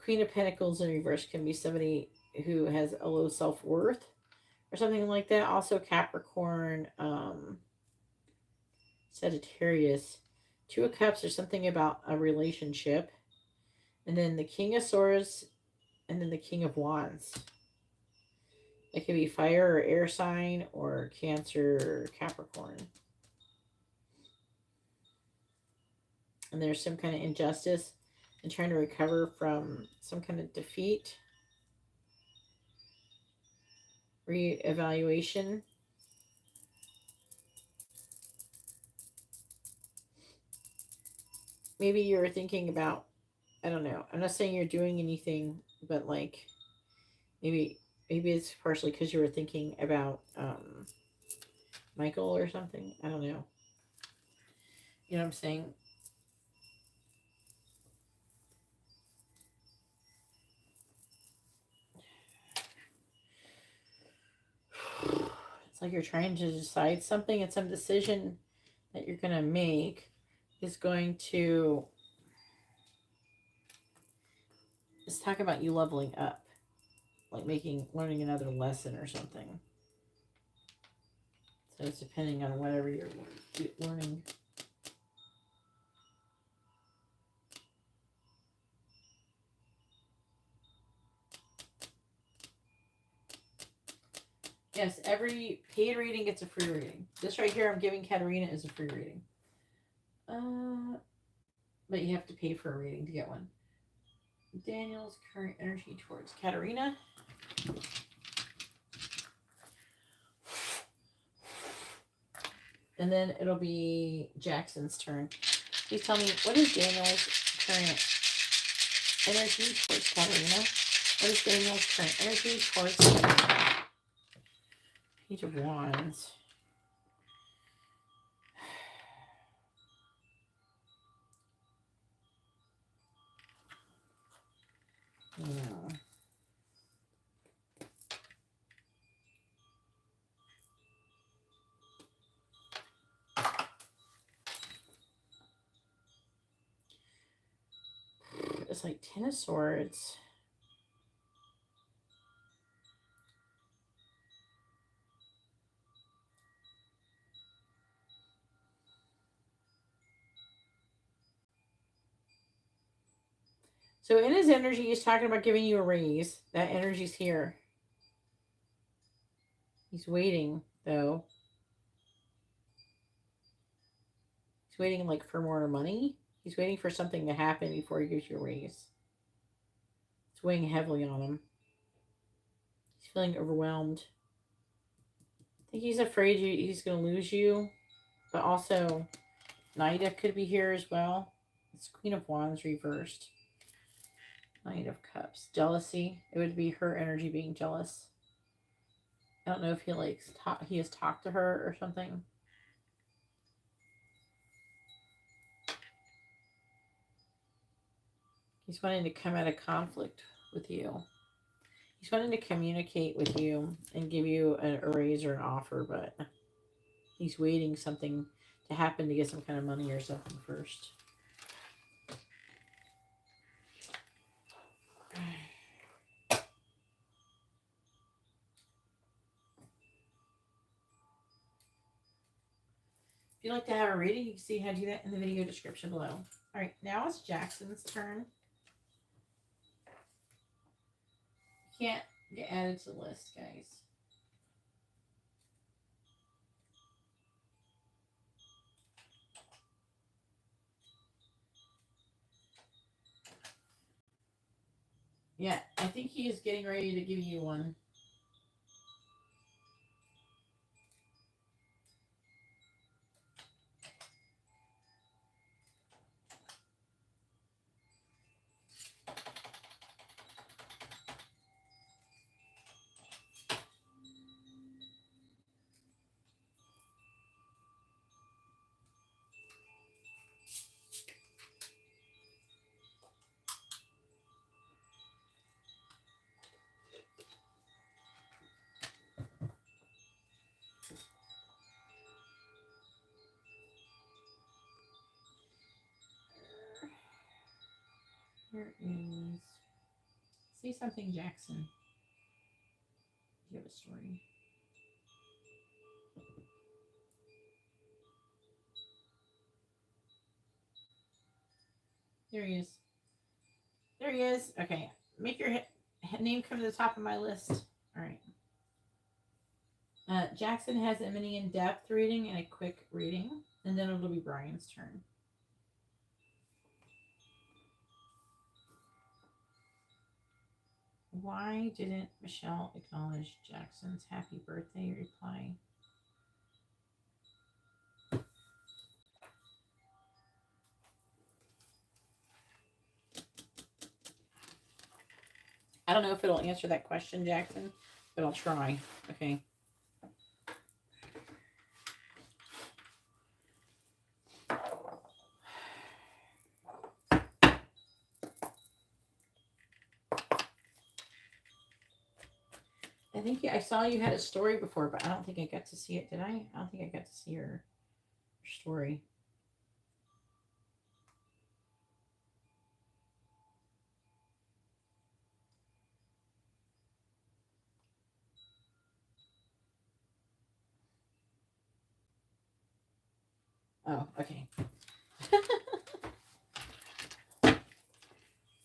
Queen of Pentacles in reverse can be somebody who has a low self-worth or something like that. Also Capricorn, Sagittarius. Two of Cups or something about a relationship. And then the King of Swords and then the King of Wands. It could be fire or air sign or Cancer or Capricorn. And there's some kind of injustice and trying to recover from some kind of defeat. Reevaluation. Maybe you're thinking about, I don't know. I'm not saying you're doing anything, but like maybe it's partially because you were thinking about Michael or something. I don't know. You know what I'm saying? It's like you're trying to decide something, and some decision that you're going to make is going to, let's talk about you leveling up, like learning another lesson or something. So it's depending on whatever you're learning. Yes, every paid reading gets a free reading. This right here I'm giving Katarina is a free reading. But you have to pay for a reading to get one. Daniel's current energy towards Katarina. And then it'll be Jackson's turn. Please tell me, what is Daniel's current energy towards Karina? What is Daniel's current energy towards Karina? Page of Wands. Yeah. It's like Ten of Swords. So in his energy, he's talking about giving you a raise. That energy's here. He's waiting, though. He's waiting, like, for more money. He's waiting for something to happen before he gives you a raise. It's weighing heavily on him. He's feeling overwhelmed. I think he's afraid he's going to lose you. But also, Nida could be here as well. It's Queen of Wands reversed. Knight of Cups. Jealousy. It would be her energy being jealous. I don't know if he has talked to her or something. He's wanting to come at a conflict with you. He's wanting to communicate with you and give you a raise or an offer, but he's waiting something to happen to get some kind of money or something first. If you'd like to have a reading, you can see how to do that in the video description below. All right, now it's Jackson's turn. You can't get added to the list, guys. Yeah, I think he is getting ready to give you one. Here is... Say something, Jackson. You have a story. There he is. There he is. Okay. Make your name come to the top of my list. All right. Jackson has a mini in-depth reading and a quick reading. And then it'll be Brian's turn. Why didn't Michelle acknowledge Jackson's happy birthday reply? I don't know if it'll answer that question, Jackson, but I'll try. Okay. I think I saw you had a story before, but I don't think I got to see it. Did I? I don't think I got to see your story. Oh, okay. All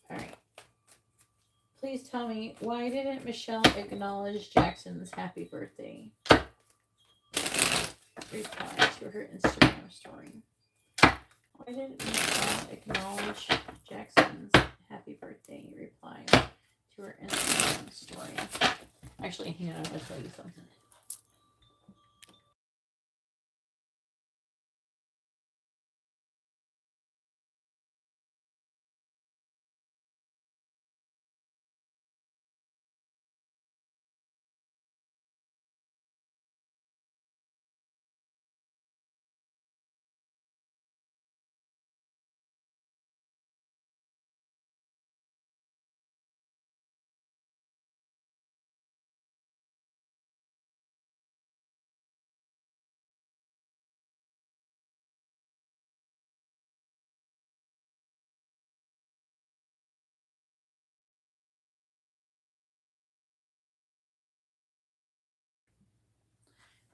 right. Please tell me, why didn't Michelle acknowledge Jackson's happy birthday? Reply to her Instagram story. Why didn't Michelle acknowledge Jackson's happy birthday? Reply to her Instagram story. Actually, hang on, I'll tell you something.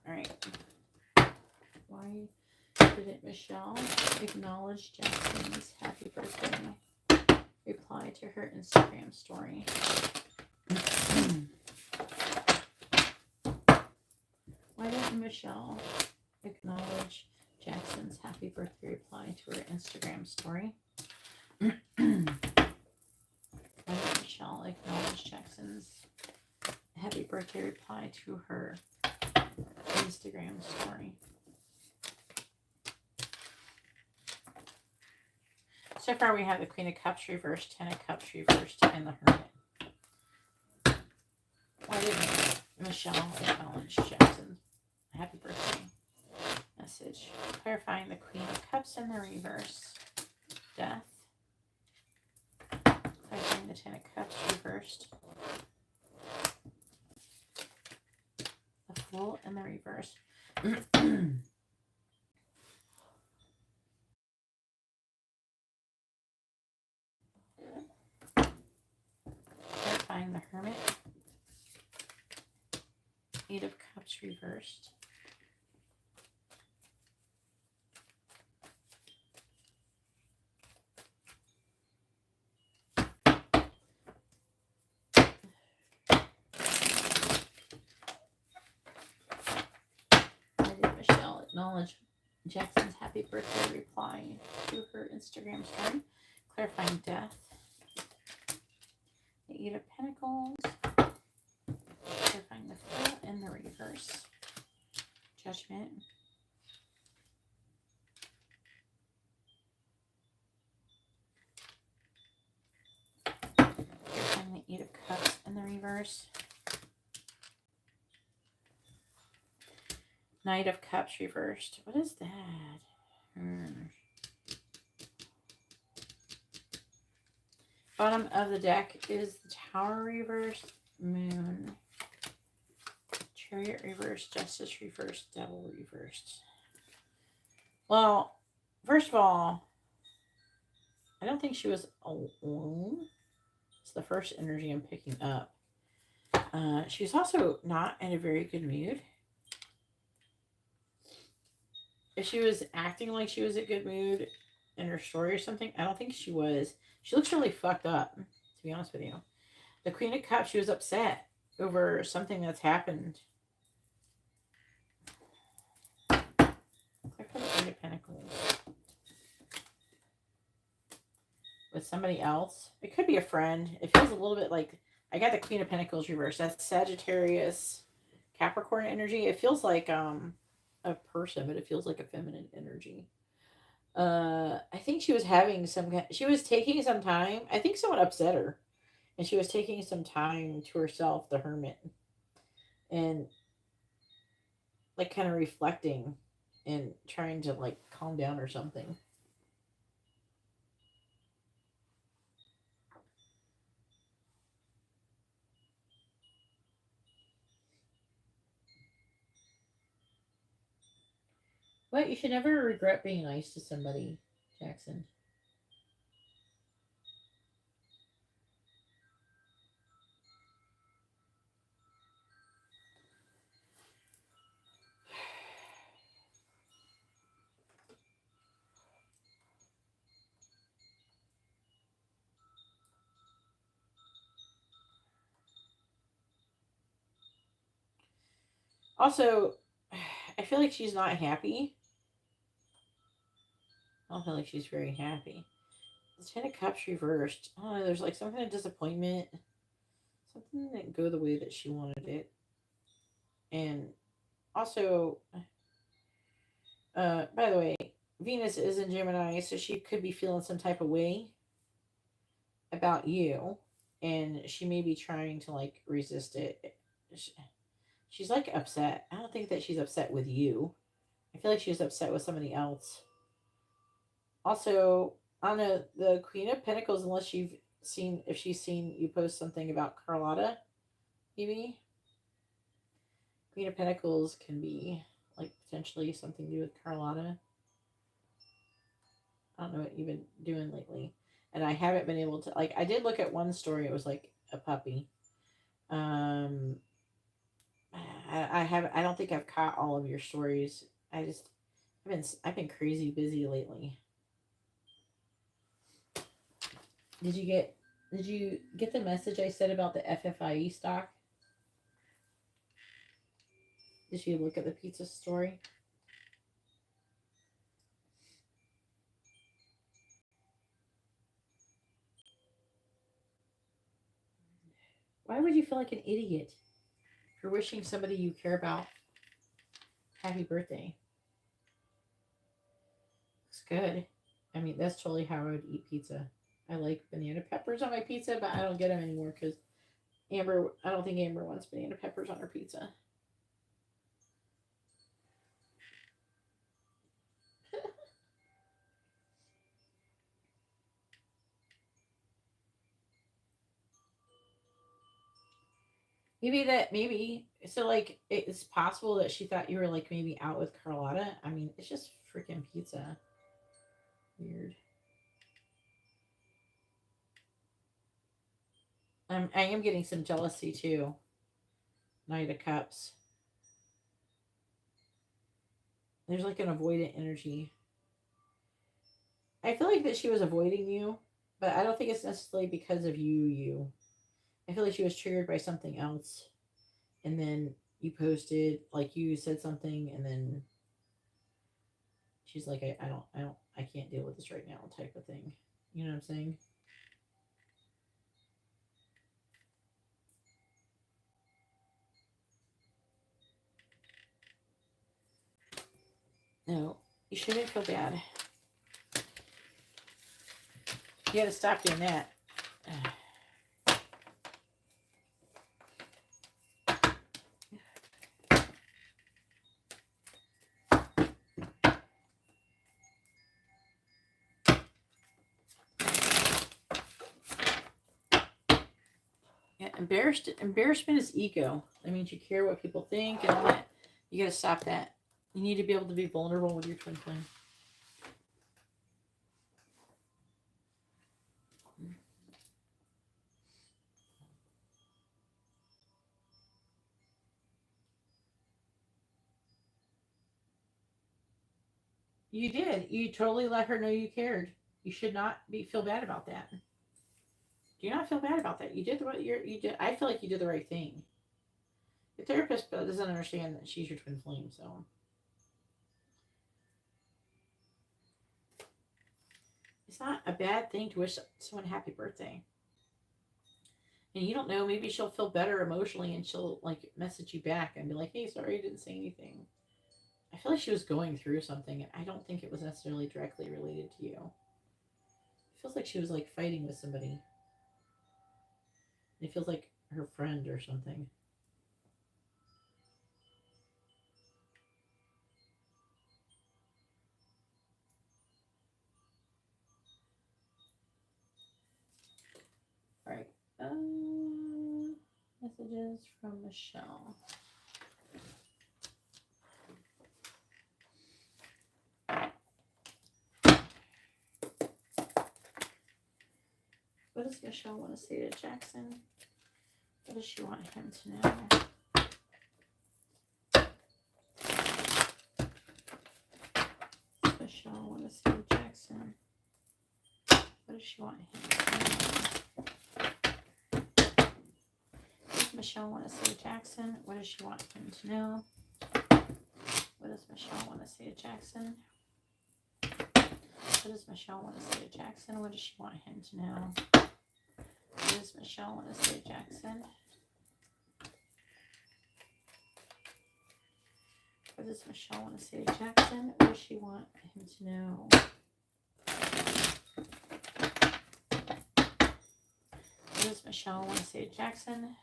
All right. Why didn't Michelle acknowledge Jackson's happy birthday reply to her Instagram story? Why didn't Michelle acknowledge Jackson's happy birthday reply to her Instagram story? Why didn't Michelle acknowledge Jackson's happy birthday reply to her Instagram story? So far we have the Queen of Cups reversed, 10 of Cups reversed, and the Hermit. Why didn't Michelle acknowledge Jackson's happy birthday message? Clarifying the Queen of Cups in the reverse. Death. Clarifying the 10 of Cups reversed. The Fool in the reverse. Clarifying the Hermit. 8 of Cups reversed. Why did Michelle acknowledge Jackson's happy birthday reply to her Instagram story? Clarifying death. The 8 of Pentacles. Clarifying the Fool in the reverse. Judgment. Clarifying the 8 of Cups in the reverse. Knight of Cups reversed. What is that? Bottom of the deck is the Tower reversed, Moon, Chariot reversed, Justice reversed, Devil reversed. Well, first of all, I don't think she was alone. It's the first energy I'm picking up. She's also not in a very good mood. If she was acting like she was in a good mood in her story or something, I don't think she was. She looks really fucked up, to be honest with you. The Queen of Cups, she was upset over something that's happened. Click on the Queen of Pentacles. With somebody else. It could be a friend. It feels a little bit like, I got the Queen of Pentacles reversed. That's Sagittarius, Capricorn energy. It feels like a person, but it feels like a feminine energy. I think she was having she was taking some time. I think someone upset her. And she was taking some time to herself, the Hermit. And like kind of reflecting and trying to like calm down or something. But you should never regret being nice to somebody, Jackson. Also, I feel like she's not happy. I don't feel like she's very happy. The 10 of Cups reversed. Oh, there's like some kind of disappointment. Something didn't go the way that she wanted it. And also, by the way, Venus is in Gemini, so she could be feeling some type of way about you. And she may be trying to like resist it. She's like upset. I don't think that she's upset with you. I feel like she's upset with somebody else. Also, on the Queen of Pentacles, unless you've seen, if she's seen you post something about Carlotta, maybe. Queen of Pentacles can be like potentially something to do with Carlotta. I don't know what you've been doing lately. And I haven't been able to, like, I did look at one story. It was like a puppy. I don't think I've caught all of your stories. I've been crazy busy lately. Did you get did you get the message I said about the FFIE stock? Did you look at the pizza story? Why would you feel like an idiot for wishing somebody you care about happy birthday? It's good. I mean, that's totally how I would eat pizza. I like banana peppers on my pizza, but I don't get them anymore because I don't think Amber wants banana peppers on her pizza. Maybe so like it's possible that she thought you were like maybe out with Carlotta. I mean, it's just freaking pizza. Weird. I am getting some jealousy too. Knight of Cups. There's like an avoidant energy. I feel like that she was avoiding you, but I don't think it's necessarily because of you. I feel like she was triggered by something else, and then you posted like you said something, and then she's like, I can't deal with this right now, type of thing. You know what I'm saying? No, you shouldn't feel bad. You got to stop doing that. Yeah, embarrassment is ego. That means you care what people think and all that. You got to stop that. You need to be able to be vulnerable with your twin flame. You did. You totally let her know you cared. You should not feel bad about that. Do not feel bad about that. You did what you did. I feel like you did the right thing. The therapist doesn't understand that she's your twin flame, so it's not a bad thing to wish someone happy birthday. And you don't know, maybe she'll feel better emotionally and she'll like message you back and be like, "Hey, sorry I didn't say anything." I feel like she was going through something and I don't think it was necessarily directly related to you. It feels like she was like fighting with somebody. It feels like her friend or something. All right. Messages from Michelle. What does Michelle want to say to Jackson? What does she want him to know? What does Michelle want to say to Jackson? What does she want him to know? What does Michelle want to say to Jackson? What does she want him to know? What does Michelle want to say to Jackson? What does Michelle want to say to Jackson? What does she want him to know? What does Michelle want to say to Jackson? What does Michelle want to say to Jackson? What does she want him to know? What does Michelle want to say to Jackson?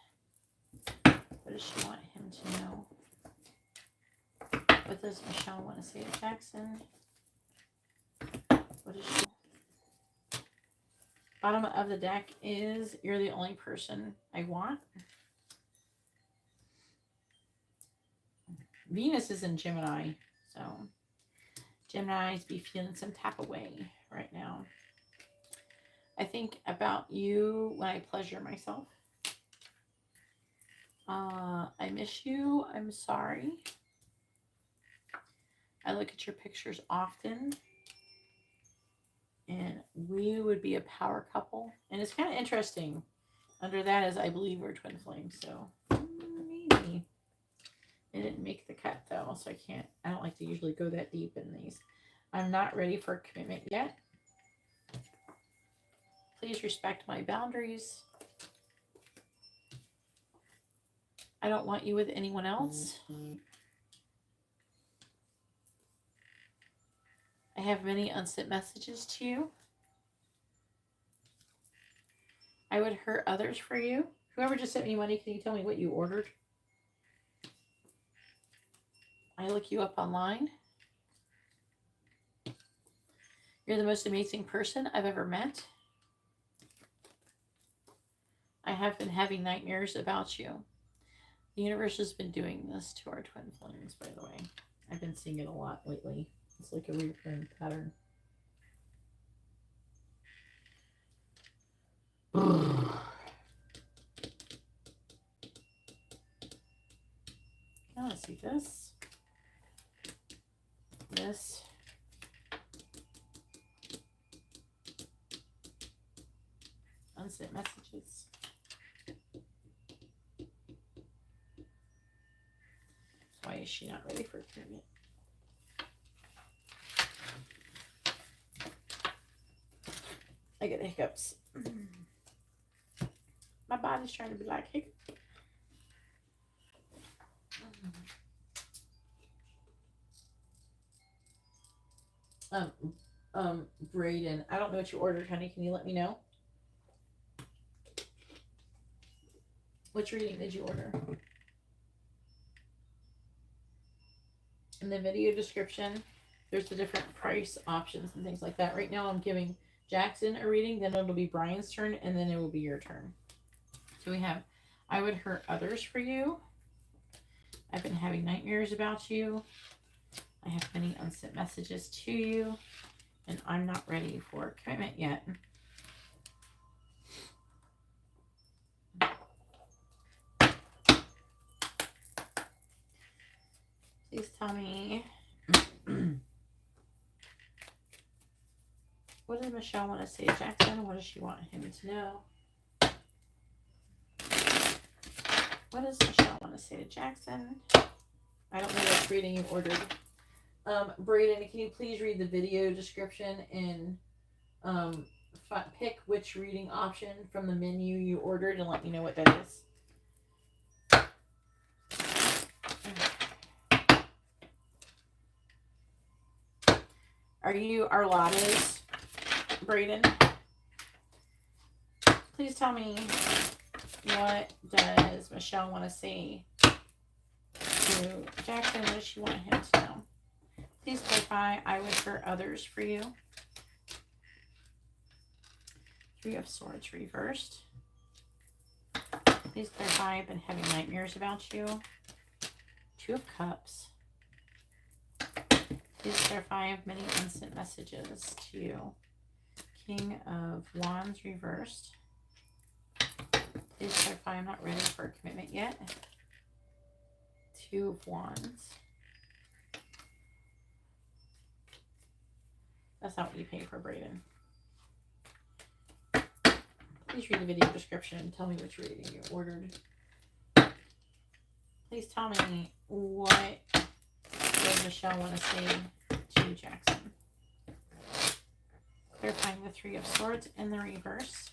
What does she want him to know? What does Michelle want to say to Jackson? What does she... Bottom of the deck is you're the only person I want. Venus is in Gemini, so Geminis be feeling some type of way right now. I think about you when I pleasure myself. I miss you. I'm sorry. I look at your pictures often. And we would be a power couple. And it's kind of interesting. Under that is I believe we're twin flames. So maybe. It didn't make the cut though. So I don't like to usually go that deep in these. I'm not ready for commitment yet. Please respect my boundaries. I don't want you with anyone else. I have many unsent messages to you. I would hurt others for you. Whoever just sent me money, can you tell me what you ordered? I look you up online. You're the most amazing person I've ever met. I have been having nightmares about you. The universe has been doing this to our twin flames, by the way. I've been seeing it a lot lately. It's like a recurring pattern. Now let's see this. This. Unsent messages. Why is she not ready for commitment? I get the hiccups. My body's trying to be like hiccup. Braden, I don't know what you ordered, honey. Can you let me know? Which reading did you order? In the video description, there's the different price options and things like that. Right now, I'm giving Jackson a reading, then it'll be Brian's turn, and then it will be your turn. So we have, I would hurt others for you. I've been having nightmares about you. I have many unsent messages to you, and I'm not ready for commitment yet. Please tell me, what does Michelle want to say to Jackson? What does she want him to know? What does Michelle want to say to Jackson? I don't know what reading you ordered. Braden, can you please read the video description and pick which reading option from the menu you ordered and let me know what that is? Are you Arladas, Braden? Please tell me, what does Michelle want to say to Jackson? What does she want him to know? Please clarify, I would hurt others for you. Three of Swords reversed. Please clarify, I've been having nightmares about you. Two of Cups. Please clarify, I have many unsent messages to you. King of Wands reversed. Please clarify, I'm not ready for a commitment yet. Two of Wands. That's not what you pay for, Braden. Please read the video description and tell me which reading you ordered. Please tell me, what does Michelle want to say to Jackson? Clarifying the Three of Swords in the reverse.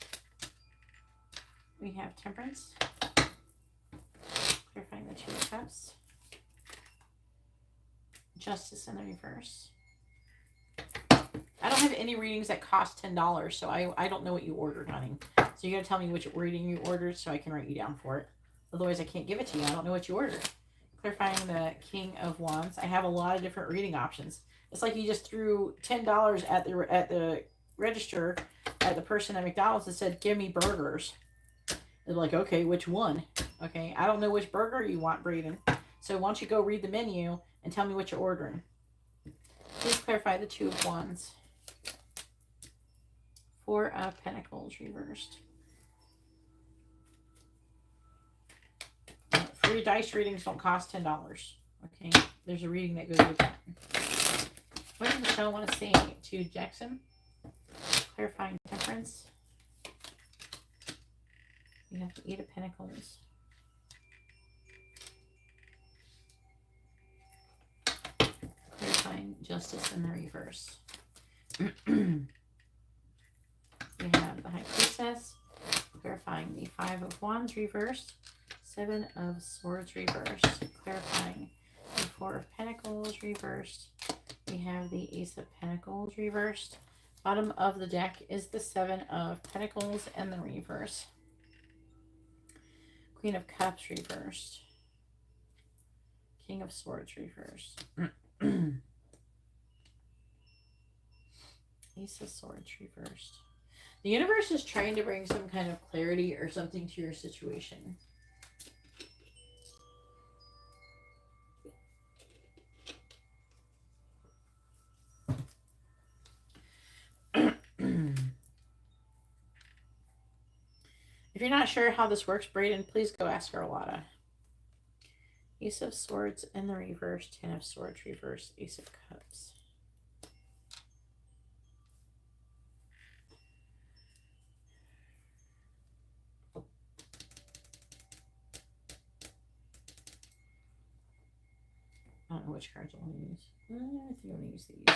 We have Temperance. Clarifying the Two of Cups. Justice in the reverse. I don't have any readings that cost $10, so I don't know what you ordered, honey. So you gotta tell me which reading you ordered so I can write you down for it. Otherwise, I can't give it to you. I don't know what you ordered. Clarifying the King of Wands. I have a lot of different reading options. It's like you just threw $10 at the register at the person at McDonald's and said, "Give me burgers." They're like, "Okay, which one?" Okay, I don't know which burger you want, Braden. So why don't you go read the menu and tell me what you're ordering. Please clarify the Two of Wands. Four of Pentacles reversed. Your dice readings don't cost $10. Okay, there's a reading that goes with that. What does Michelle want to say to Jackson? Clarifying Temperance. You have the Eight of Pentacles. Clarifying Justice in the reverse. We have the High Priestess. Clarifying the Five of Wands reversed. Seven of Swords reversed. Clarifying the Four of Pentacles reversed. We have the Ace of Pentacles reversed. Bottom of the deck is the Seven of Pentacles and the reverse. Queen of Cups reversed. King of Swords reversed. Ace of Swords reversed. The universe is trying to bring some kind of clarity or something to your situation. If you're not sure how this works, Braden, please go ask Carlotta. Ace of Swords in the reverse, Ten of Swords reverse, Ace of Cups. I don't know which cards I want to use. I think I'm going to use these.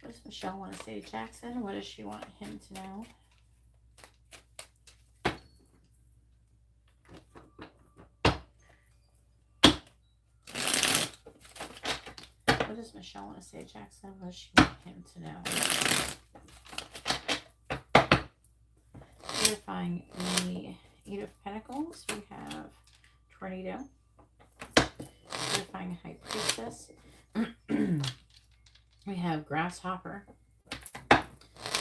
What does Michelle want to say to Jackson? What does she want him to know? What does Michelle want to say to Jackson? What does she want him to know? Clarifying the Eight of Pentacles, we have Tornado. Clarifying High Priestess. We have Grasshopper.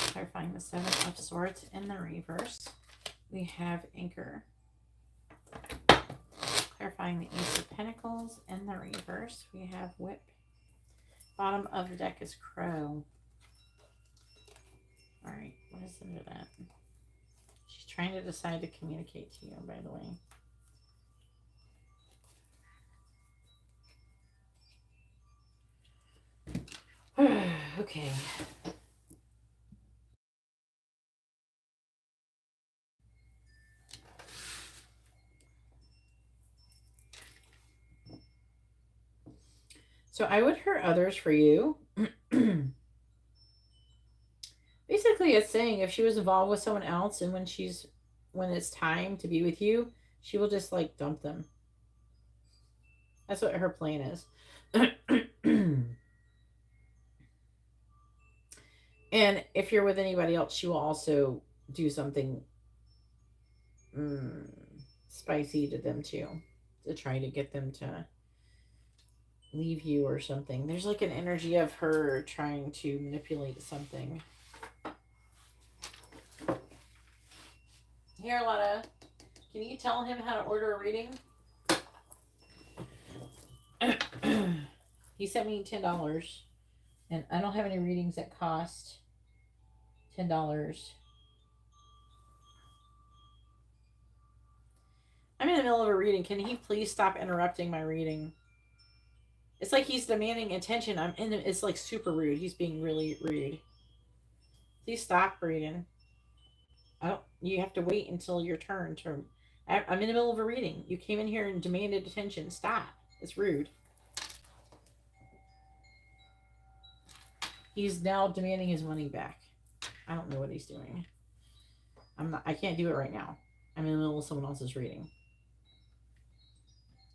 Clarifying the Seven of Swords in the reverse. We have Anchor. Clarifying the Ace of Pentacles in the reverse. We have Whip. Bottom of the deck is Crow. Alright, what is under that? She's trying to decide to communicate to you, by the way. Okay. So I would hurt others for you. Basically, it's saying if she was involved with someone else and when it's time to be with you, she will just like dump them. That's what her plan is. And if you're with anybody else, she will also do something spicy to them too, to try to get them to leave you or something. There's like an energy of her trying to manipulate something. Here, Lotta, can you tell him how to order a reading? He sent me $10, and I don't have any readings that cost $10. I'm in the middle of a reading. Can he please stop interrupting my reading? It's like he's demanding attention. It's like super rude. He's being really rude. Please stop, Braden. You have to wait until your turn to. I'm in the middle of a reading. You came in here and demanded attention. Stop. It's rude. He's now demanding his money back. I don't know what he's doing. I can't do it right now. I'm in the middle of someone else's reading.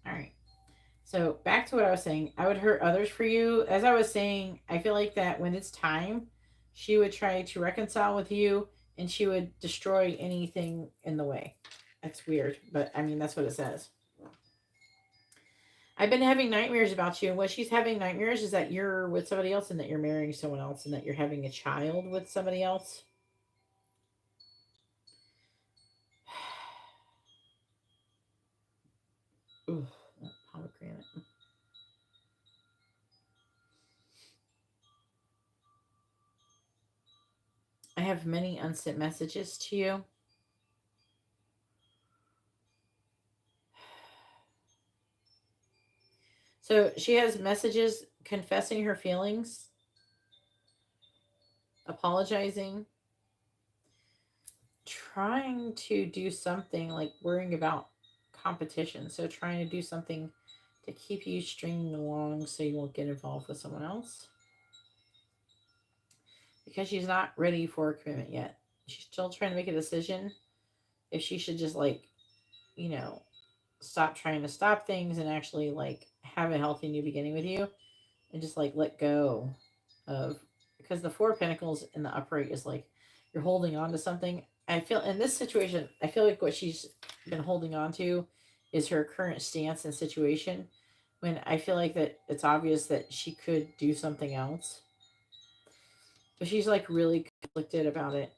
All right. So back to what I was saying. I would hurt others for you. As I was saying, I feel like that when it's time, she would try to reconcile with you and she would destroy anything in the way. That's weird, but I mean, that's what it says. I've been having nightmares about you, and what she's having nightmares is that you're with somebody else and that you're marrying someone else and that you're having a child with somebody else. Ooh, that pomegranate. I have many unsent messages to you. So she has messages confessing her feelings, apologizing, trying to do something, like worrying about competition. So trying to do something to keep you stringing along so you won't get involved with someone else. Because she's not ready for a commitment yet. She's still trying to make a decision if she should just, like, you know, stop trying to stop things and actually, like, have a healthy new beginning with you and just, like, let go of, because the Four of Pentacles in the upright is like you're holding on to something. I feel in this situation, I feel like what she's been holding on to is her current stance and situation, when I feel like that it's obvious that she could do something else. But she's like really conflicted about it.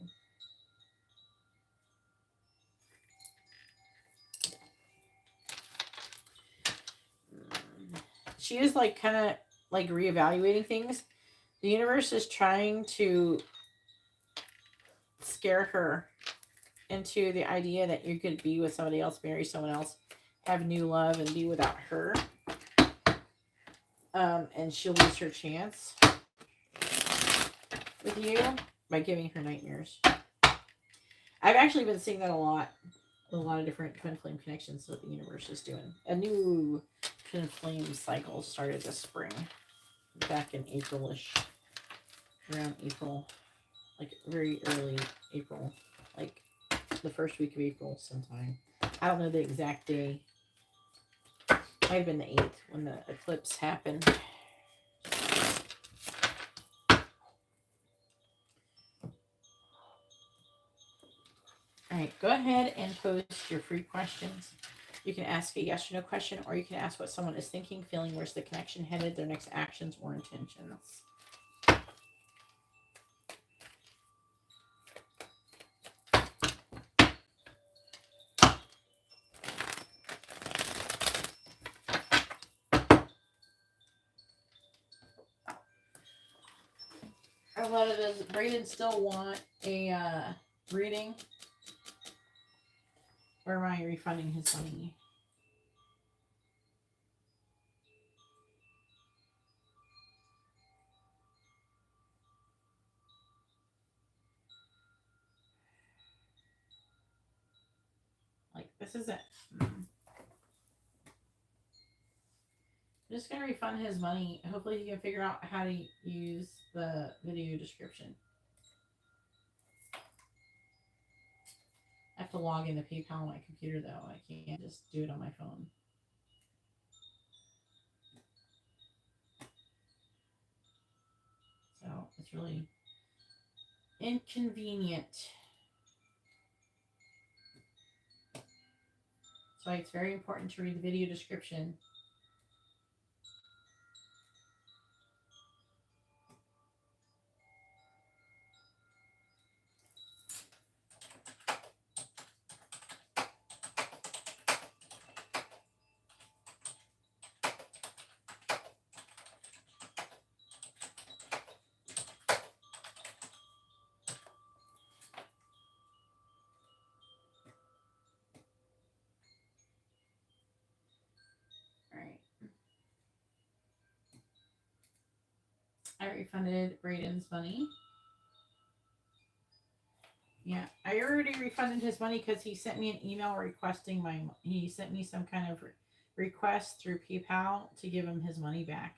She is like kind of like reevaluating things. The universe is trying to scare her into the idea that you could be with somebody else, marry someone else, have new love, and be without her. And she'll lose her chance with you by giving her nightmares. I've actually been seeing that a lot of different twin flame connections that the universe is doing. A new twin flame cycle started this spring, back in April-ish, around April, like very early April, like the first week of April sometime. I don't know the exact day. Might have been the 8th when the eclipse happened. Alright, go ahead and post your free questions. You can ask a yes or no question, or you can ask what someone is thinking, feeling, where's the connection headed, their next actions or intentions. A lot of those, Braden still want a reading. Or am I refunding his money? Like, this is it. I'm just going to refund his money. Hopefully he can figure out how to use the video description. I have to log into PayPal on my computer, though. I can't just do it on my phone. So it's really inconvenient. That's why it's very important to read the video description. I refunded Braden's money. Yeah, I already refunded his money because he sent me an email requesting he sent me some kind of request through PayPal to give him his money back.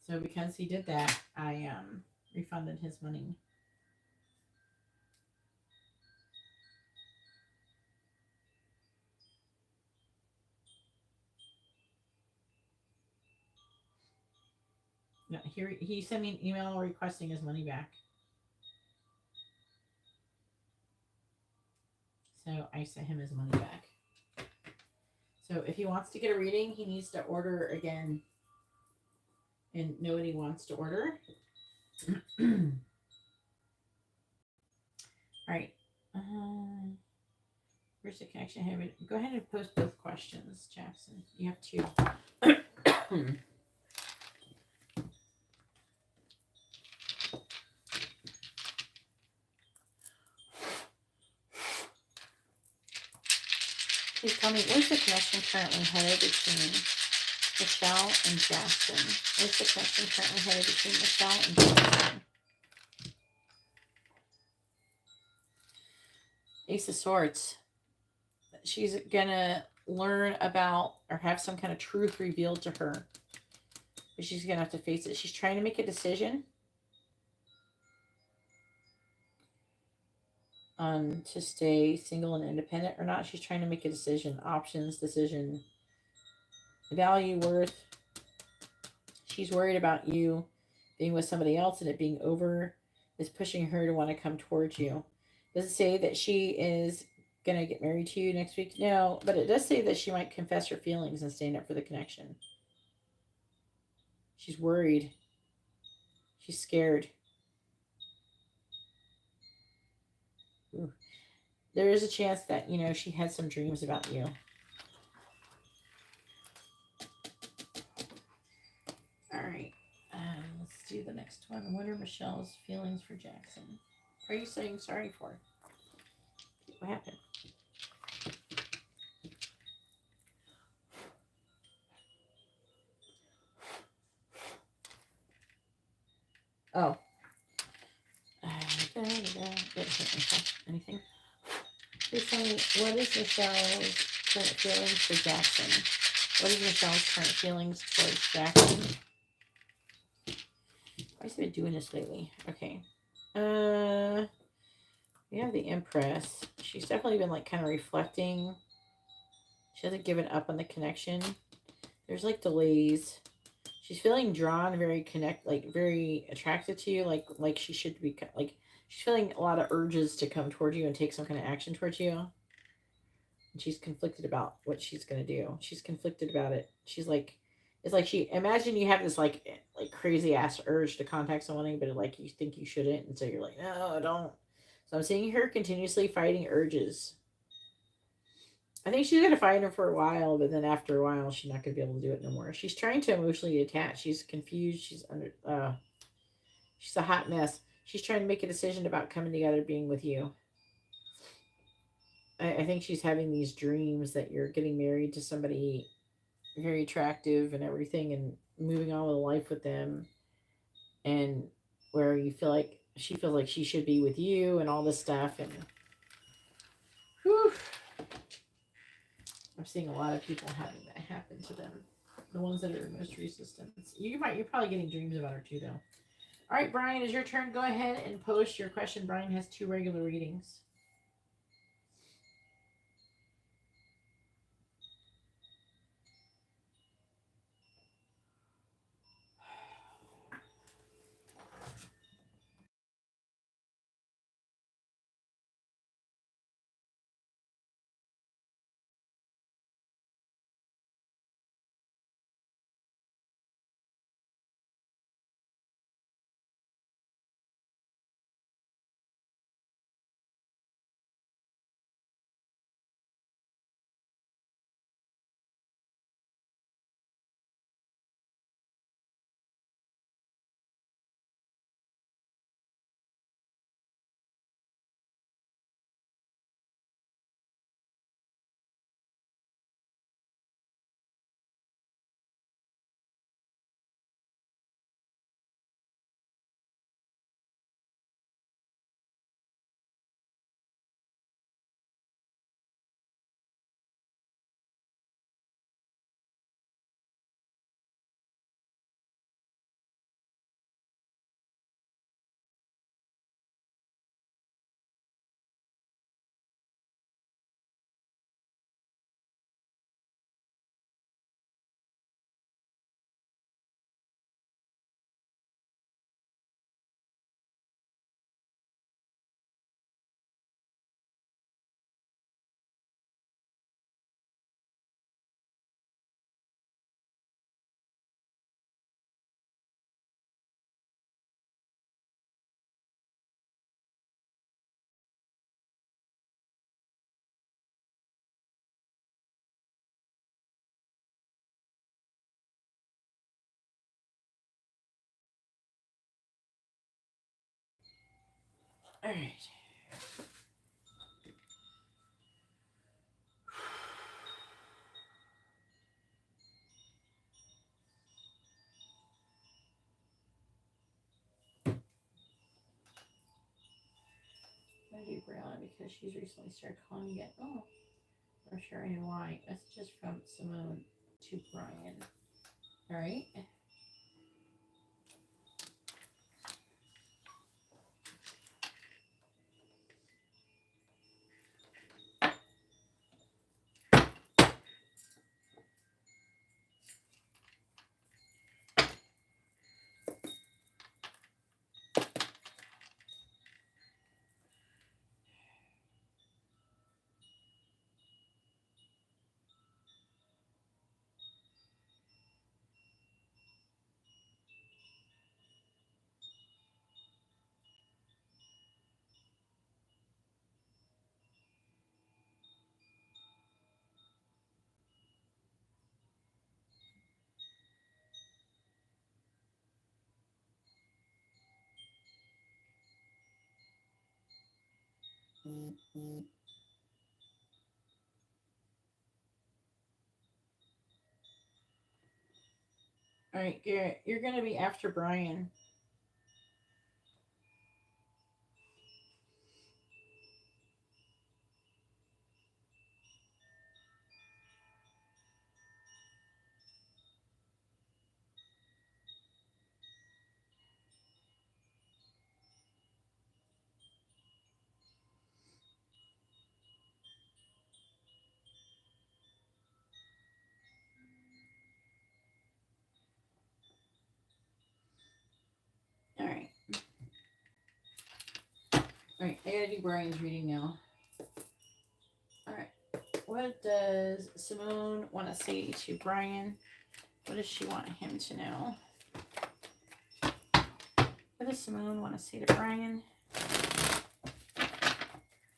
So because he did that, I refunded his money. No, he sent me an email requesting his money back. So I sent him his money back. So if he wants to get a reading, he needs to order again and know what he wants to order. All right. Where's the connection? Go ahead and post both questions, Jackson. You have two. Please tell me, where's the connection connection currently headed between Michelle and Jackson? Where's the connection currently headed between Michelle and Jackson? Ace of Swords. She's gonna learn about or have some kind of truth revealed to her. But she's gonna have to face it. She's trying to make a decision on to stay single and independent or not. She's trying to make a decision. Options, decision, value, worth. She's worried about you being with somebody else and it being over is pushing her to want to come towards you. Does it say that she is going to get married to you next week? No, but it does say that she might confess her feelings and stand up for the connection. She's worried. She's scared. Ooh. There is a chance that, you know, she had some dreams about you. All right. Let's do the next one. What are Michelle's feelings for Jackson? What are you saying sorry for? What happened? Oh. Anything? Please tell me, what is Michelle's current feelings for Jackson? What is Michelle's current feelings towards Jackson? Why has he been doing this lately? Okay. We have the Empress. She's definitely been like kind of reflecting. She hasn't given up on the connection. There's like delays. She's feeling drawn, very very attracted to you, like she should be, like she's feeling a lot of urges to come towards you and take some kind of action towards you. And she's conflicted about what she's gonna do. She's conflicted about it. She's like, it's like she imagine you have this like crazy ass urge to contact someone, but like you think you shouldn't, and so you're like, no, don't. So I'm seeing her continuously fighting urges. I think she's gonna fight him for a while, but then after a while, she's not gonna be able to do it no more. She's trying to emotionally attach. She's confused. She's she's a hot mess. She's trying to make a decision about coming together, being with you. I think she's having these dreams that you're getting married to somebody very attractive and everything, and moving on with a life with them, and where you feel like she feels like she should be with you, and all this stuff, and whew. I'm seeing a lot of people having that happen to them. The ones that are most resistant. You're probably getting dreams about her too, though. All right, Brian, it's your turn. Go ahead and post your question. Brian has 2 regular readings. All right. to do Brianna because she's recently started calling me again. Oh, I'm sure I know why. Messages from Simone to Brian. All right. All right, Garrett, you're going to be after Brian. All right. All right, I got to do Brian's reading now. All right. What does Simone want to say to Brian? What does she want him to know? What does Simone want to say to Brian? I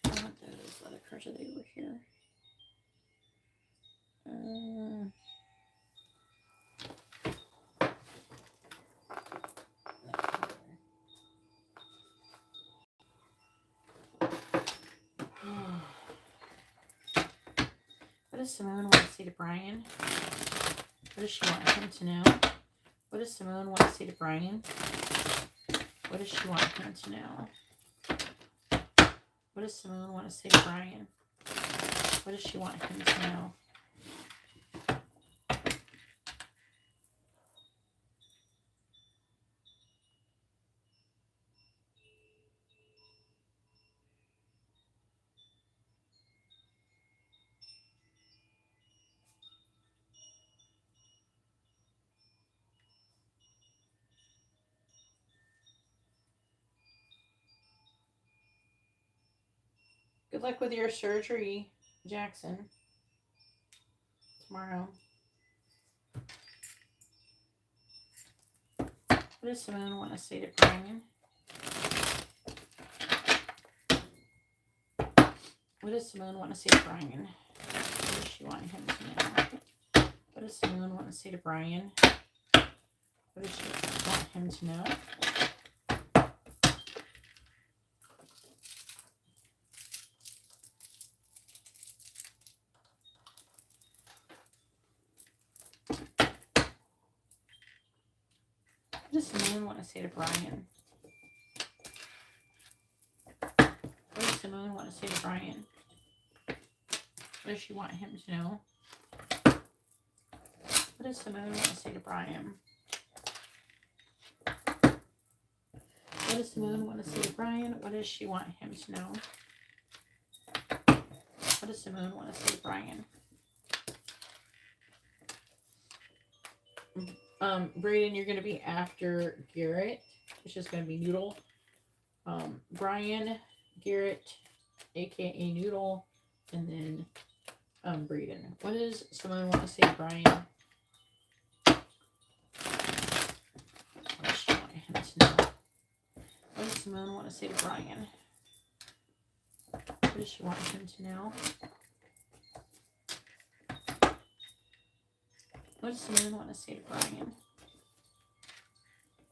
want those other cards. Are they over here? What does Simone want to say to Brian? What does she want him to know? What does Simone want to say to Brian? What does she want him to know? What does Simone want to say to Brian? What does she want him to know? Good luck with your surgery, Jackson, tomorrow. What does Simone want to say to Brian? What does Simone want to say to Brian? What does she want him to know? What does Simone want to say to Brian? What does she want him to know? What does Simone want to say to Brian? What does Simone want to say to Brian? What does she want him to know? What does Simone want to say to Brian? What does Simone want to say to Brian? What does she want him to know? What does Simone want to say to Brian? Brayden, you're going to be after Garrett, which is going to be Noodle. Brian, Garrett, aka Noodle, and then Brayden. What does Simone want to say to Brian? What does she want him to know? What does Simone want to say to Brian? What does she want him to know? What does Simone want to say to Brian?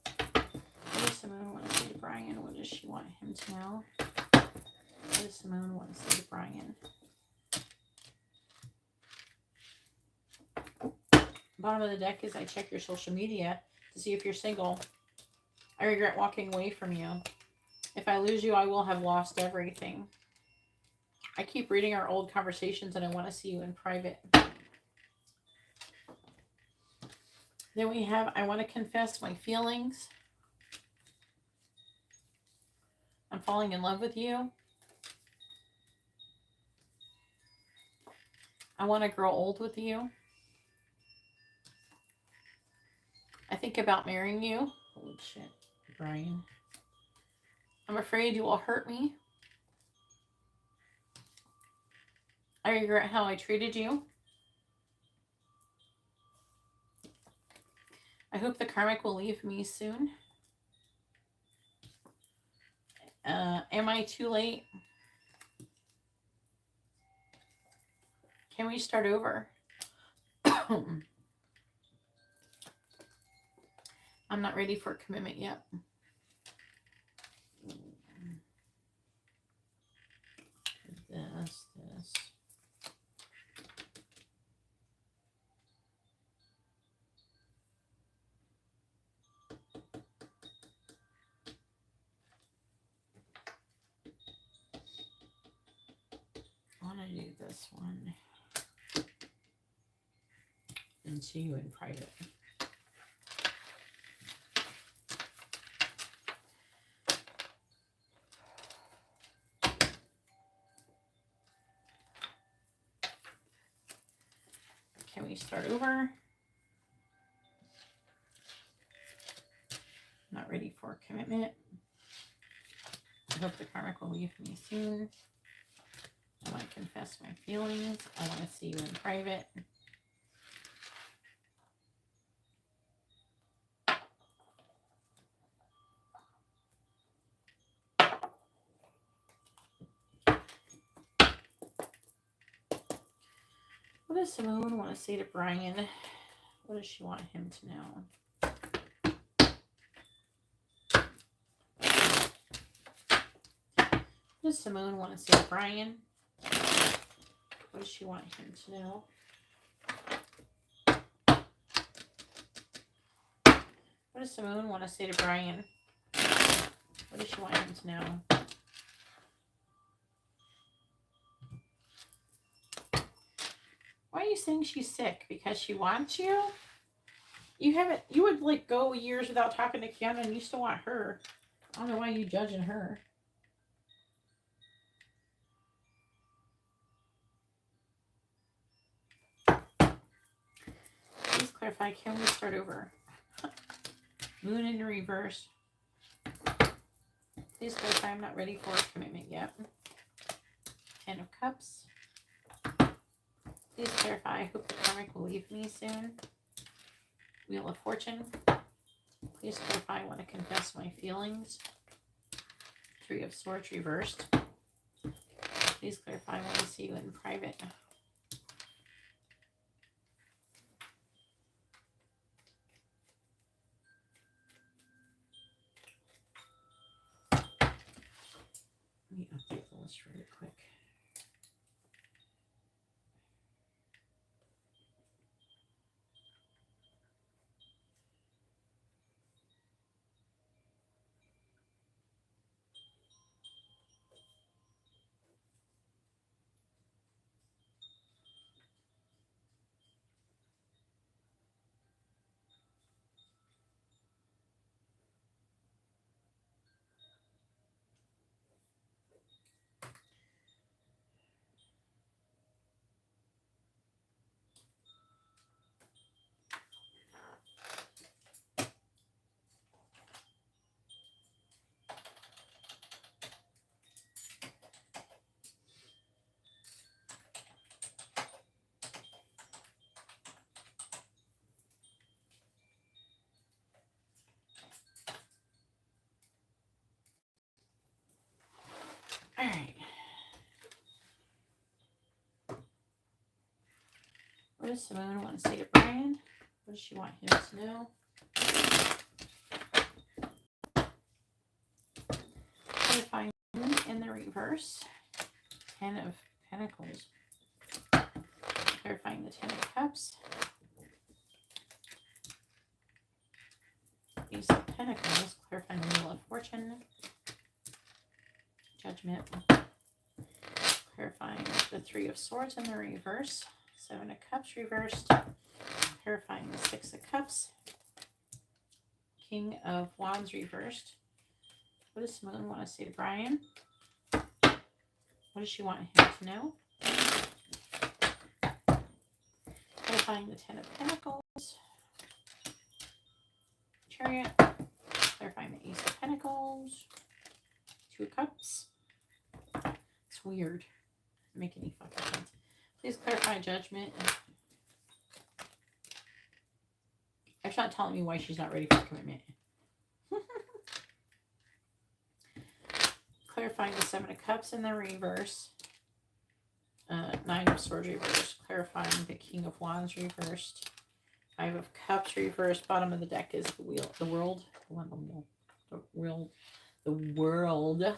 What does Simone want to say to Brian? What does she want him to know? What does Simone want to say to Brian? Bottom of the deck is I check your social media to see if you're single. I regret walking away from you. If I lose you, I will have lost everything. I keep reading our old conversations and I want to see you in private. Then we have, I want to confess my feelings. I'm falling in love with you. I want to grow old with you. I think about marrying you. Holy shit, Brian. I'm afraid you will hurt me. I regret how I treated you. I hope the karmic will leave me soon. Am I too late? Can we start over? I'm not ready for a commitment yet. This. I want to do this one. And see you in private. Can we start over? Not ready for a commitment. I hope the karmic will leave me soon. I want to confess my feelings. I want to see you in private. What does Simone want to say to Brian? What does she want him to know? What does Simone want to say to Brian? What does she want him to know? What does Simone want to say to Brian? What does she want him to know? Why are you saying she's sick? Because she wants you? You would like go years without talking to Kiana and you still want her. I don't know why you judging her. Please clarify, can we start over? Moon in reverse. Please clarify, I'm not ready for a commitment yet. 10 of Cups. Please clarify, I hope the karmic will leave me soon. Wheel of Fortune. Please clarify, I want to confess my feelings. 3 of Swords reversed. Please clarify, I want to see you in private. Let me update the list really quick. All right. What does Simone want to say to Brian? What does she want him to know? Clarifying Moon in the reverse. 10 of Pentacles. Clarifying the 10 of Cups. Ace of Pentacles. Clarifying the Wheel of Fortune. Judgment. Clarifying the Three of Swords in the reverse. Seven of Cups reversed. Clarifying the Six of Cups. King of Wands reversed. What does Simone want to say to Brian? What does she want him to know? Clarifying the Ten of Pentacles. Chariot. Clarifying the Ace of Pentacles. Two of Cups. It's weird. Doesn't make any fucking sense. Please clarify Judgment. It's not telling me why she's not ready for commitment. Clarifying the Seven of Cups in the reverse. Nine of Swords reversed. Clarifying the King of Wands reversed. Five of Cups reversed. Bottom of the deck is the wheel, the world. The world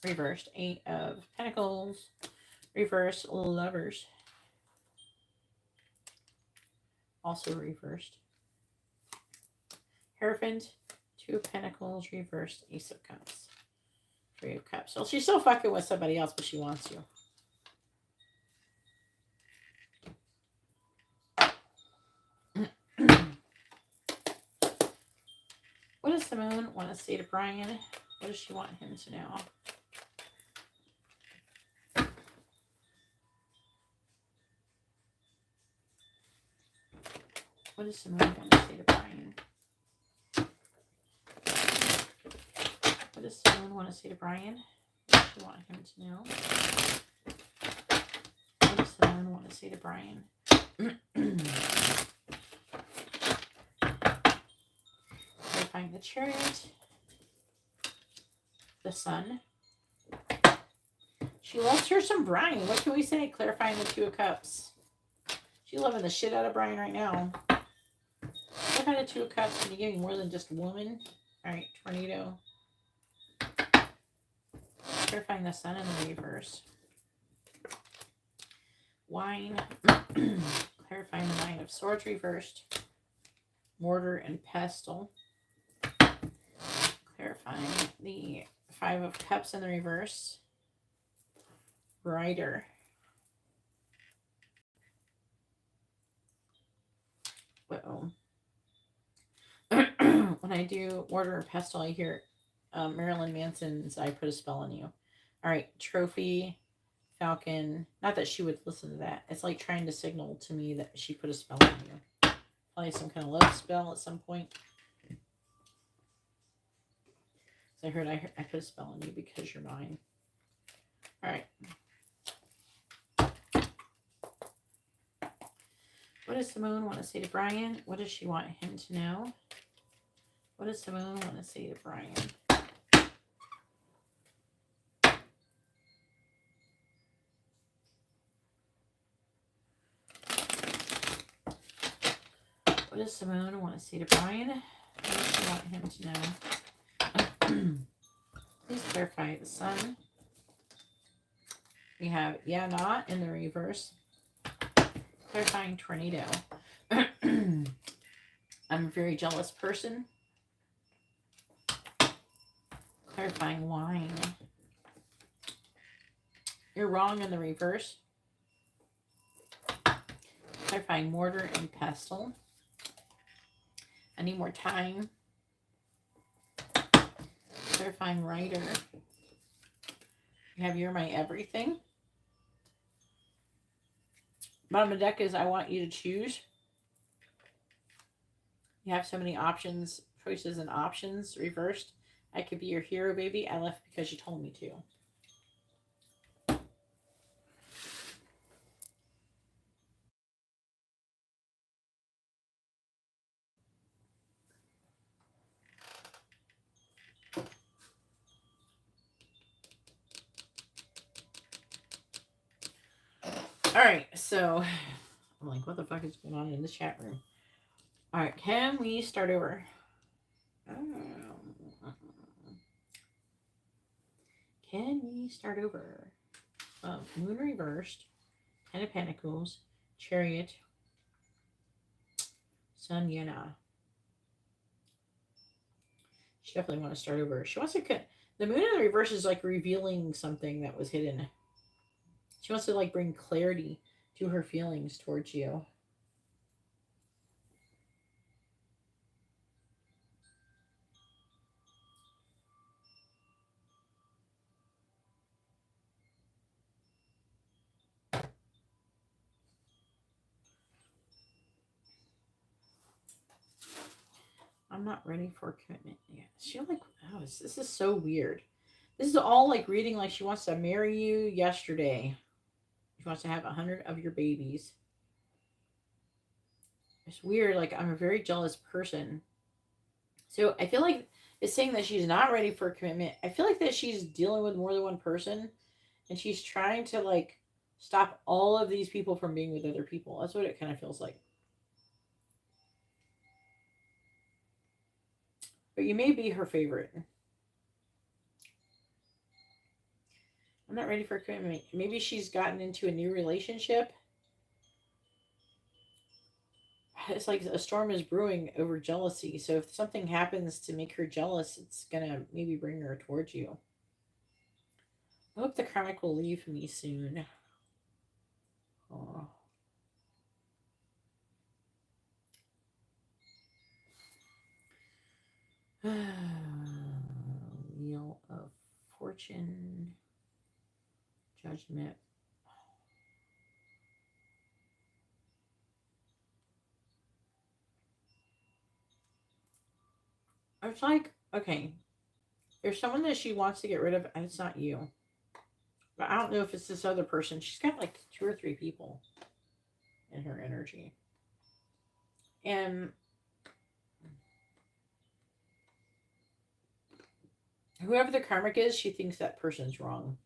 reversed. Eight of Pentacles reversed. Lovers also reversed. Hierophant. Two of Pentacles reversed. Ace of Cups. Three of Cups. So she's still fucking with somebody else, but she wants you. What does Simone want to say to Brian? What does she want him to know? What does Simone want to say to Brian? What does Simone want to say to Brian? What does she want him to know? What does Simone want to say to Brian? Clarifying the Chariot. The Sun. She loves her some Brian. What can we say? Clarifying the Two of Cups. She's loving the shit out of Brian right now. What kind of Two of Cups? Can you give me more than just a woman? Alright, Tornado. Clarifying the Sun in the reverse. Wine. Clarifying the Nine of Swords reversed. Mortar and Pestle. Clarifying the Five of Cups in the reverse. Rider. Uh-oh. When I do Mortar and Pestle, I hear Marilyn Manson's I Put a Spell on You. All right, Trophy, Falcon. Not that she would listen to that. It's like trying to signal to me that she put a spell on you. Probably some kind of love spell at some point. So I heard I put a spell on you because you're mine. All right. What does Simone want to say to Brian? What does she want him to know? What does Simone want to say to Brian? What does Simone want to say to Brian? What does she want him to know? Please clarify the Sun. We have Yeah Not in the reverse. Clarifying Tornado. I'm a very jealous person. Clarifying Wine. You're wrong in the reverse. Clarifying Mortar and Pestle. I need more time. Clarifying Rider. You have You're My Everything. Bottom of the deck is I want you to choose. You have so many options, choices and options reversed. I could be your hero, baby. I left because you told me to. All right, so I'm like, what the fuck is going on in this chat room? All right, can we start over? Can we start over? Moon reversed, Ten of Pentacles, Chariot, Sun, Yana. She definitely wants to start over. She wants to The moon in the reverse is like revealing something that was hidden. She wants to like bring clarity to her feelings towards you. I'm not ready for commitment yet. She like, oh, this is so weird. This is all like reading like she wants to marry you yesterday. She wants to have 100 of your babies. It's weird. Like, I'm a very jealous person. So I feel like it's saying that she's not ready for a commitment. I feel like that she's dealing with more than one person and she's trying to like stop all of these people from being with other people. That's what it kind of feels like. But you may be her favorite. I'm not ready for a commitment. Maybe she's gotten into a new relationship. It's like a storm is brewing over jealousy. So if something happens to make her jealous, it's gonna maybe bring her towards you. I hope the karmic will leave me soon. Oh. Wheel of Fortune. Judgment. It's like, okay, there's someone that she wants to get rid of, and it's not you. But I don't know if it's this other person. She's got like 2 or 3 people in her energy. And whoever the karmic is, she thinks that person's wrong.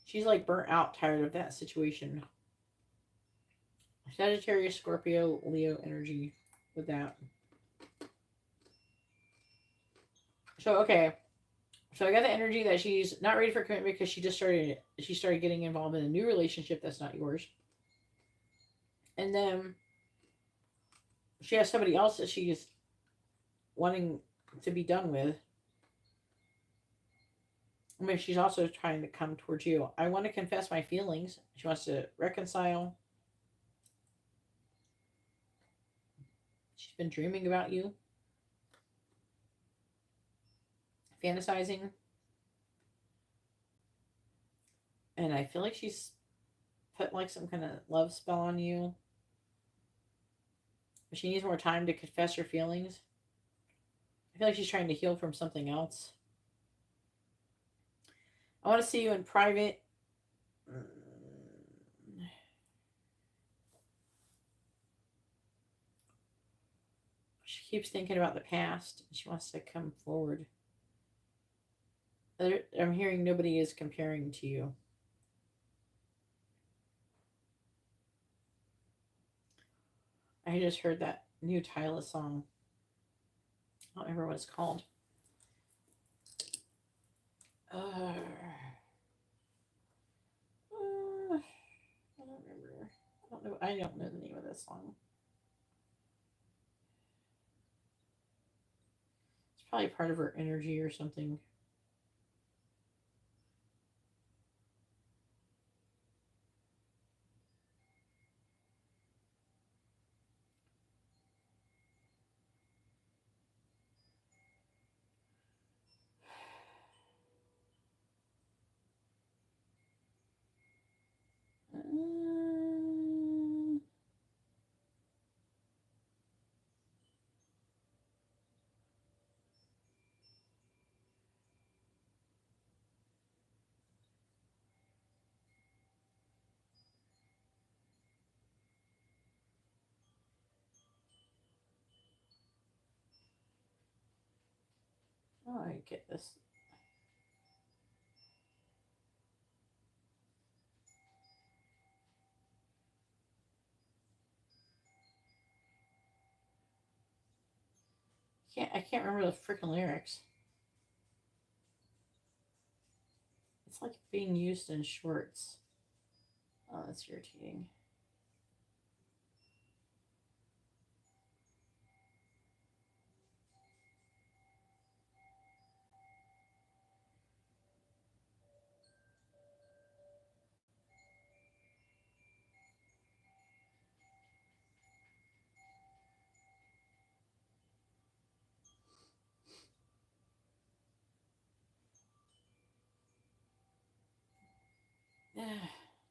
She's like burnt out, tired of that situation. Sagittarius, Scorpio, Leo energy with that. So, okay. So I got the energy that she's not ready for commitment because she started getting involved in a new relationship that's not yours. And then she has somebody else that she's wanting to be done with. I mean, she's also trying to come towards you. I want to confess my feelings. She wants to reconcile. She's been dreaming about you, fantasizing. And I feel like she's put like some kind of love spell on you. But she needs more time to confess her feelings. I feel like she's trying to heal from something else. I want to see you in private. She keeps thinking about the past. She wants to come forward. I'm hearing nobody is comparing to you. I just heard that new Tyla song. I don't remember what it's called. I don't remember. I don't know the name of this song. It's probably part of her energy or something. Oh, I get this. I can't remember the freaking lyrics. It's like being used in shorts. Oh, that's irritating.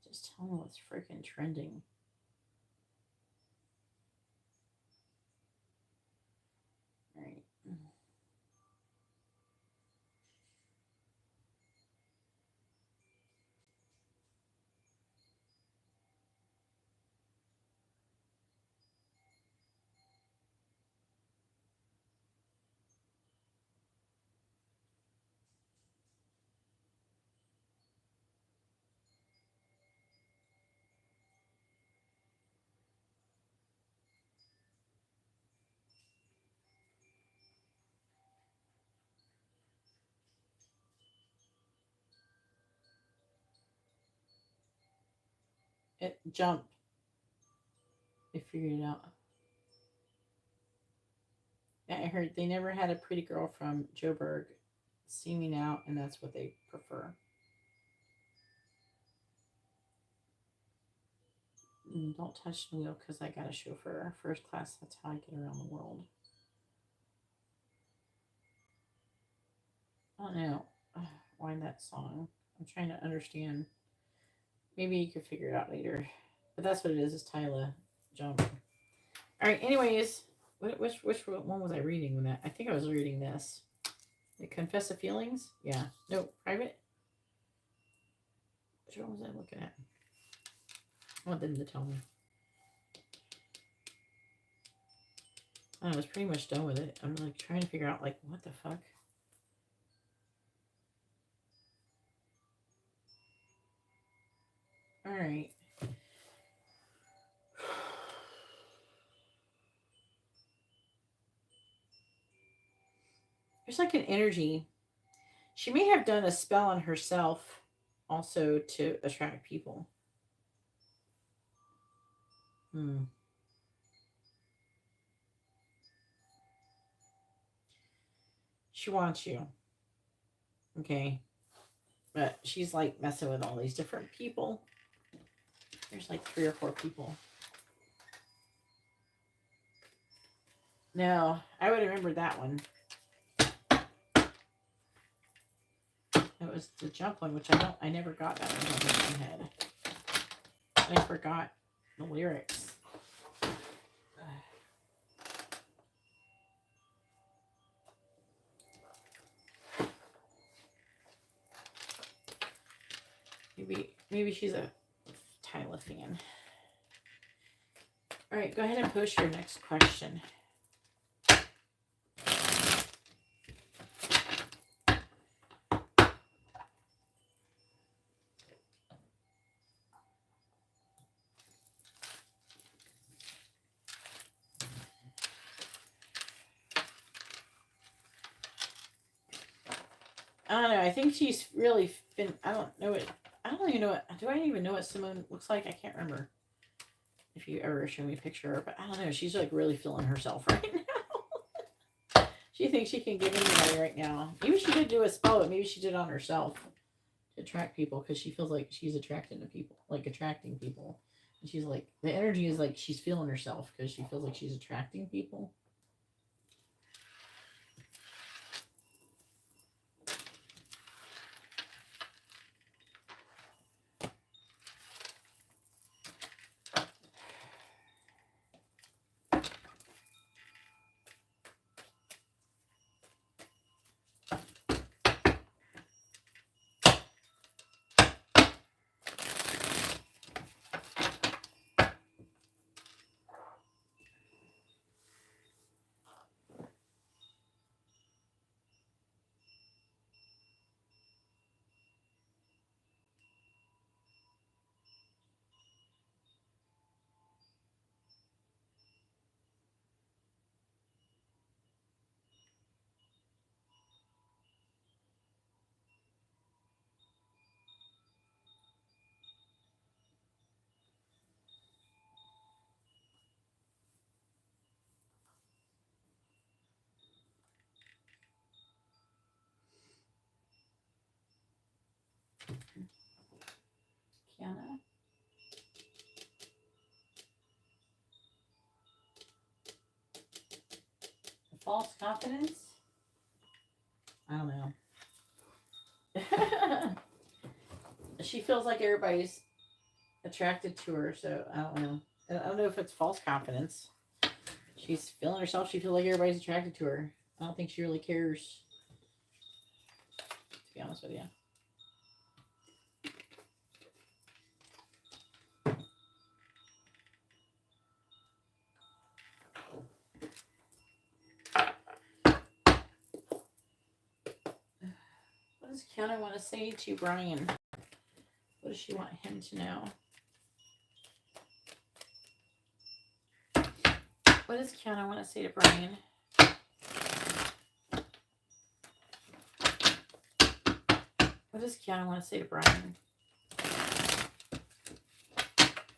Just tell me what's freaking trending. All right. It jumped. I figured it out. Yeah, I heard they never had a pretty girl from Joburg. See me now, and that's what they prefer. Don't touch the wheel because I got a chauffeur. First class, that's how I get around the world. I don't know why that song. I'm trying to understand. Maybe you could figure it out later. But that's what it is Tyla Jump. All right, anyways, which one was I reading when that? I think I was reading this. The Confess the Feelings? Yeah. No, Private? Which one was I looking at? I want them to tell me. I was pretty much done with it. I'm like trying to figure out like what the fuck. All right. There's like an energy. She may have done a spell on herself also to attract people. She wants you. Okay. But she's like messing with all these different people. There's like 3 or 4 people. No, I would remember that one. It was the jump one, which I never got that one in my head. I forgot the lyrics. Maybe she's a Tyla fan. All right, go ahead and post your next question. I don't know. I think she's really been. I don't know it. I don't even know what. Do I even know what Simone looks like? I can't remember. If you ever show me a picture of her, but I don't know. She's like really feeling herself right now. She thinks she can get anybody right now. Maybe she did do a spell, but maybe she did it on herself to attract people because she feels like she's attracting people. And she's like, the energy is like she's feeling herself because she feels like she's attracting people. Kiana. False confidence? I don't know. She feels like everybody's attracted to her, so I don't know. I don't know if it's false confidence. She's feeling herself. She feels like everybody's attracted to her. I don't think she really cares, to be honest with you. What does Kiana want to say to Brian? What does she want him to know? What does Kiana want to say to Brian? What does Kiana want to say to Brian?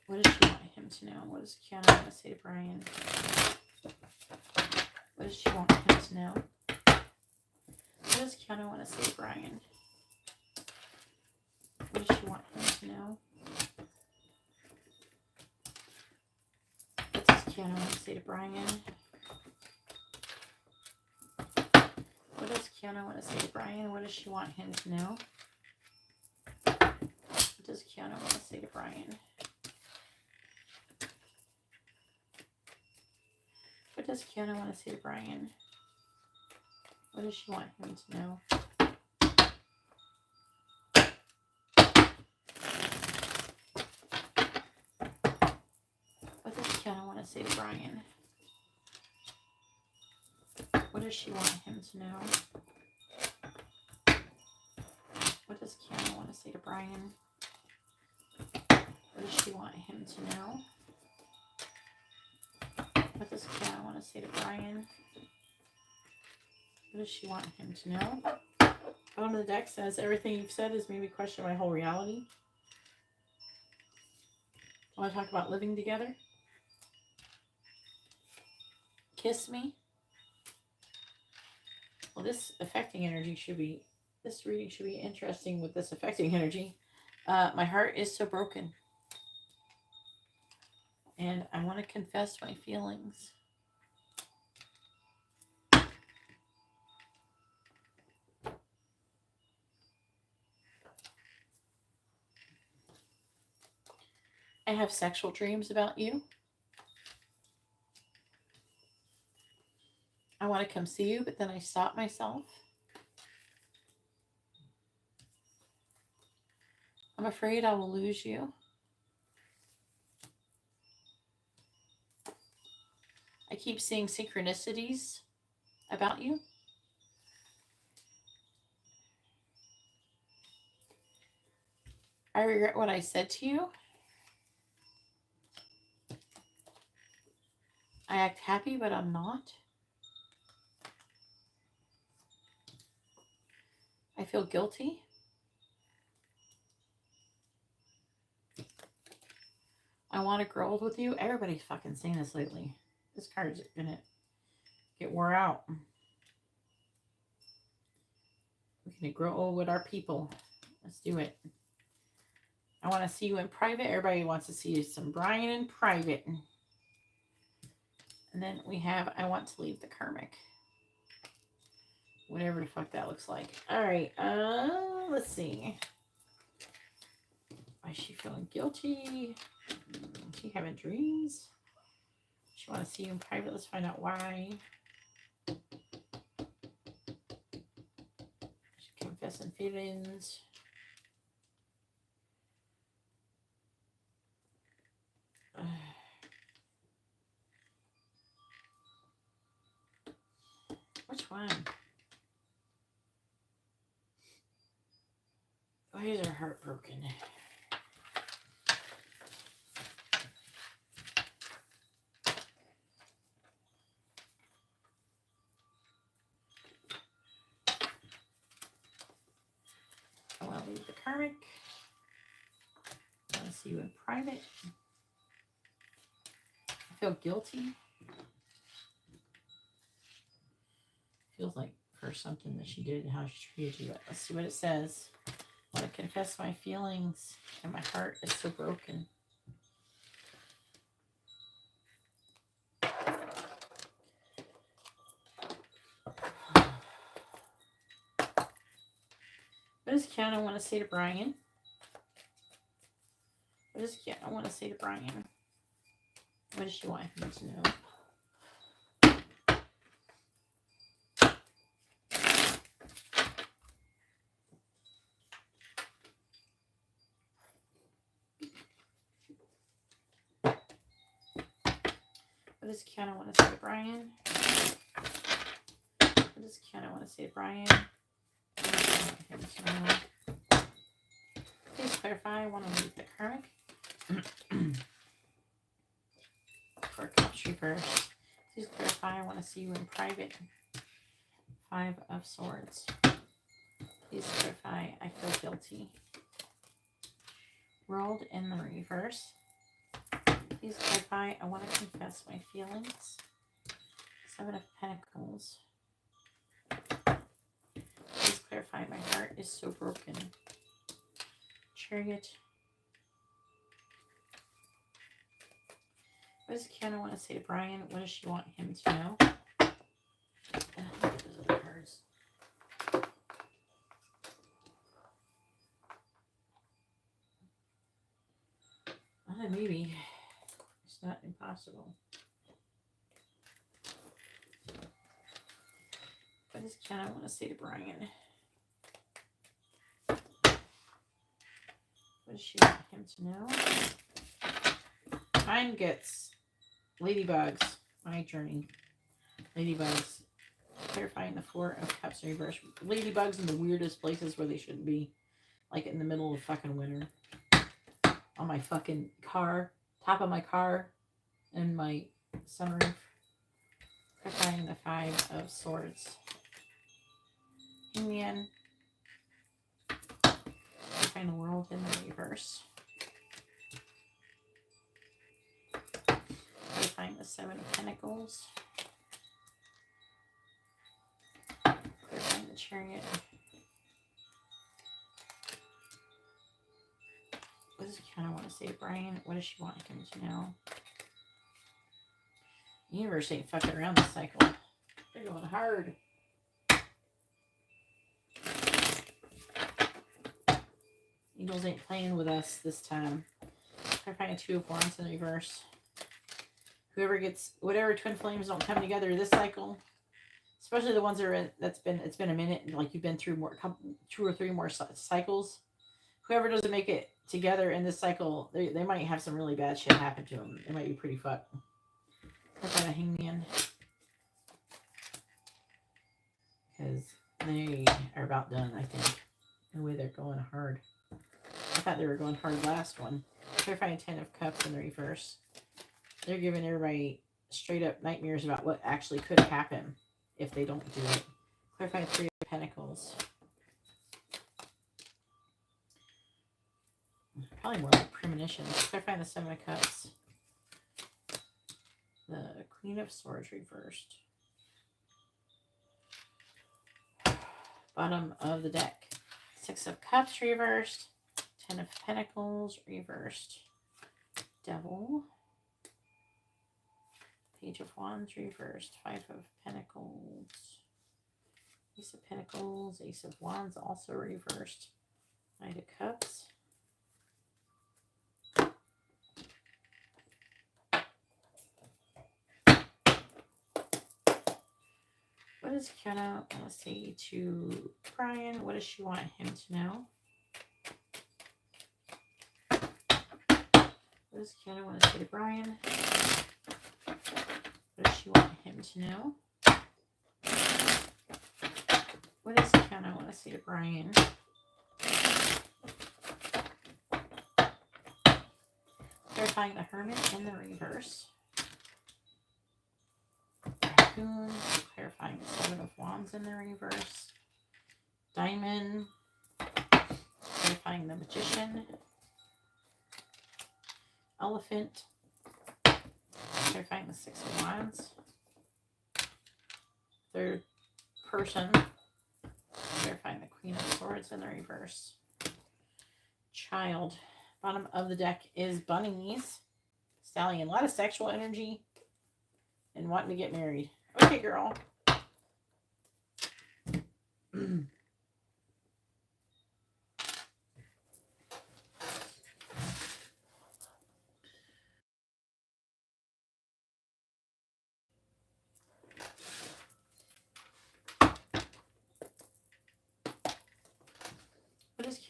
What does she want him to know? What does Kiana want to say to Brian? What does she want him to know? What does Kiana want to say to Brian? What does she want him to know? What does Kiana want to say to Brian? What does Kiana want to say to Brian? What does she want him to know? What does Kiana want to say to Brian? What does Kiana want to say to Brian? What does she want him to know? What does Kiana want to say to Brian? What does she want him to know? What does Kiana want to say to Brian? What does she want him to know? What does Kiana want to say to Brian? What does she want him to know? Bottom of the deck says, everything you've said has made me question my whole reality. I want to talk about living together. Kiss me. Well, this affecting energy should be, this reading should be interesting with this affecting energy. My heart is so broken. And I want to confess my feelings. I have sexual dreams about you. I want to come see you, but then I stop myself. I'm afraid I will lose you. I keep seeing synchronicities about you. I regret what I said to you. I act happy, but I'm not. I feel guilty. I want to grow old with you. Everybody's fucking saying this lately. This card's gonna get wore out. We're gonna grow old with our people. Let's do it. I want to see you in private. Everybody wants to see some Brian in private. And then we have, I want to leave the karmic. Whatever the fuck that looks like. All right. Let's see. Why is she feeling guilty? Is she having dreams? She want to see you in private. Let's find out why. She confessing feelings. Which one? Why is her heart broken? I want to leave the karmic. I want to see you in private. I feel guilty. Feels like for something that she did and how she treated you. Let's see what it says. I want to confess my feelings and my heart is so broken. What does Kiana want to say to Brian? does I want to say to Brian? What does she want him to know? What does Kiana want to say to Brian? What does Kiana want to say to Brian? What does she want him to know? Please clarify. I want to meet the karmic. For Cups reverse. Please clarify. I want to see you in private. 5 of Swords. Please clarify. I feel guilty. World in the reverse. Please clarify. I want to confess my feelings. 7 of Pentacles. Please clarify. My heart is so broken. Chariot. What does Kiana want to say to Brian? What does she want him to know? Those are the cards. Maybe. It's not impossible. What does Kiana want to say to Brian? What does she want him to know? Mine gets ladybugs. My journey. Ladybugs. Clarifying the 4 of Cups in reverse. Ladybugs in the weirdest places where they shouldn't be. Like in the middle of fucking winter. On my fucking car. Top of my car. And my sunroof. Clarifying the 5 of Swords. Indian. Clarifying the World in the reverse. Clarifying the 7 of Pentacles. Clarifying the Chariot. What does Kiana want to say to Brian? What does she want him to know? The universe ain't fucking around this cycle. They're going hard. Eagles ain't playing with us this time. Clarifying 2 of Wands in reverse. Whoever gets, whatever twin flames don't come together this cycle, especially the ones that are in, it's been a minute, like you've been through more, 2 or 3 more cycles. Whoever doesn't make it together in this cycle, they might have some really bad shit happen to them. They might be pretty fucked. Kind of hangman. Because they are about done, I think. In the way they're going hard. I thought they were going hard last one. Clarifying 10 of Cups in the reverse. They're giving everybody straight up nightmares about what actually could happen if they don't do it. Clarifying 3 of Pentacles. Probably more like premonitions. Clarifying the 7 of Cups. The Queen of Swords reversed. Bottom of the deck. 6 of Cups reversed. 10 of Pentacles reversed. Devil. Page of Wands reversed. 5 of Pentacles. Ace of Pentacles. Ace of Wands also reversed. Knight of Cups. What does Kiana want to say to Brian? What does she want him to know? What does Kiana want to say to Brian? What does she want him to know? What does Kiana want to say to Brian? Clarifying the Hermit in the reverse. Raccoon. Clarifying the 7 of Wands in the reverse. Diamond. Clarifying the Magician. Elephant. Clarifying the 6 of Wands. Third person. Clarifying the Queen of Swords in the reverse. Child. Bottom of the deck is bunnies. Stallion. A lot of sexual energy and wanting to get married. Okay, girl.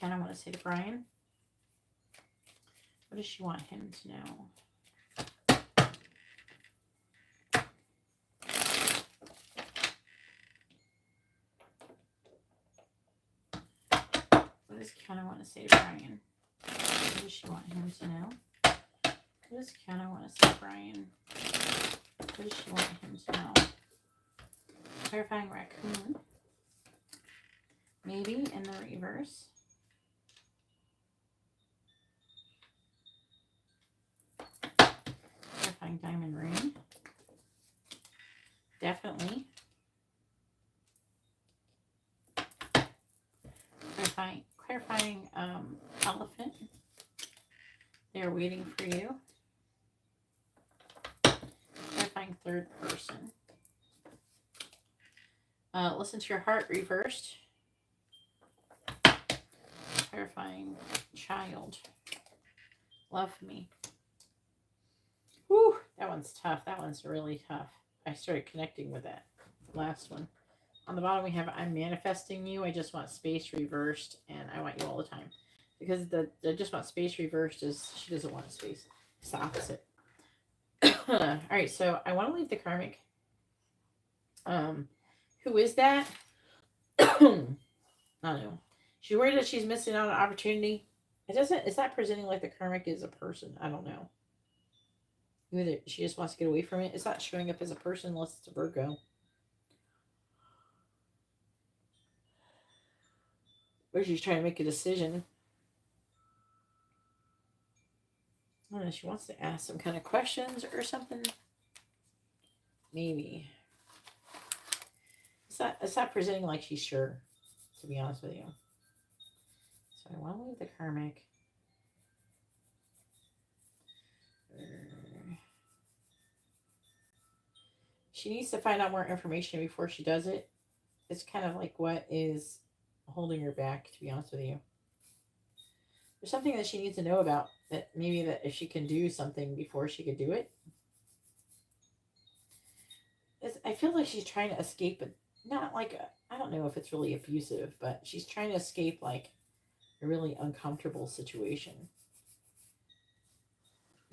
kind of want to say to Brian? What does she want him to know? What does Kiana want to say to Brian? What does she want him to know? What does Kiana want to say to Brian? What does she want him to know? Clarifying raccoon. Maybe in the reverse. Clarifying diamond ring. Definitely. Clarifying elephant. They're waiting for you. Clarifying third person. Listen to your heart reversed. Clarifying child. Love me. Whew, that one's tough. That one's really tough. I started connecting with that last one. On the bottom we have, I'm manifesting you. I just want space reversed, and I want you all the time. Because the just want space reversed is she doesn't want space. It's the opposite. All right, so I want to leave the karmic. Who is that? I don't know. She's worried that she's missing out on an opportunity. It's not presenting like the karmic is a person. I don't know. Either she just wants to get away from it. It's not showing up as a person unless it's a Virgo. Or she's trying to make a decision. I don't know. She wants to ask some kind of questions or something. Maybe. It's not presenting like she's sure, to be honest with you. So I want to leave the karmic. She needs to find out more information before she does it. It's kind of like what is holding her back, to be honest with you. There's something that she needs to know about, that maybe that if she can do something before she could do it. I feel like she's trying to escape, but not like, I don't know if it's really abusive, but she's trying to escape like a really uncomfortable situation.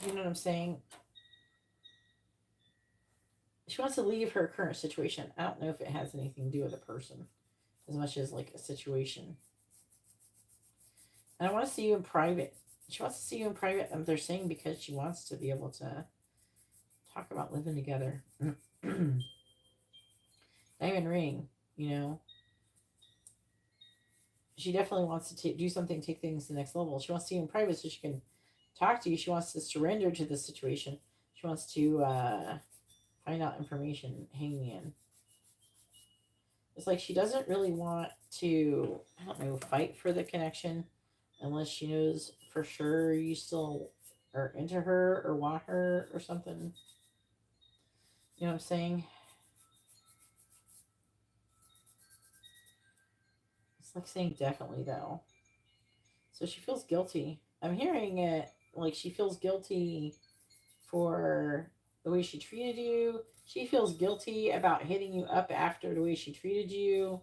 You know what I'm saying? She wants to leave her current situation. I don't know if it has anything to do with a person as much as like a situation. And I want to see you in private. She wants to see you in private. They're saying because she wants to be able to talk about living together. Diamond ring, you know. She definitely wants to do something, take things to the next level. She wants to see you in private so she can talk to you. She wants to surrender to the situation. She wants to find out information. Hangman. It's like she doesn't really want to, I don't know, fight for the connection unless she knows for sure you still are into her or want her or something. You know what I'm saying? It's like saying definitely, though. So she feels guilty. I'm hearing it like she feels guilty for the way she treated you. She feels guilty about hitting you up after the way she treated you.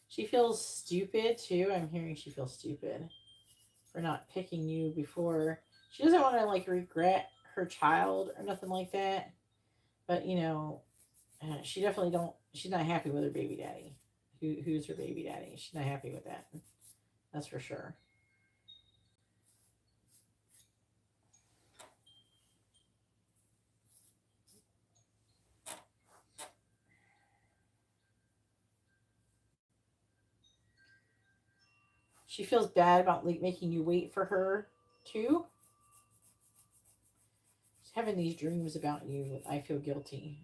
She feels stupid, too. I'm hearing she feels stupid for not picking you before. She doesn't want to, like, regret her child or nothing like that. But, you know, she definitely she's not happy with her baby daddy. Who's her baby daddy? She's not happy with that. That's for sure. She feels bad about like making you wait for her too. She's having these dreams about you. I feel guilty.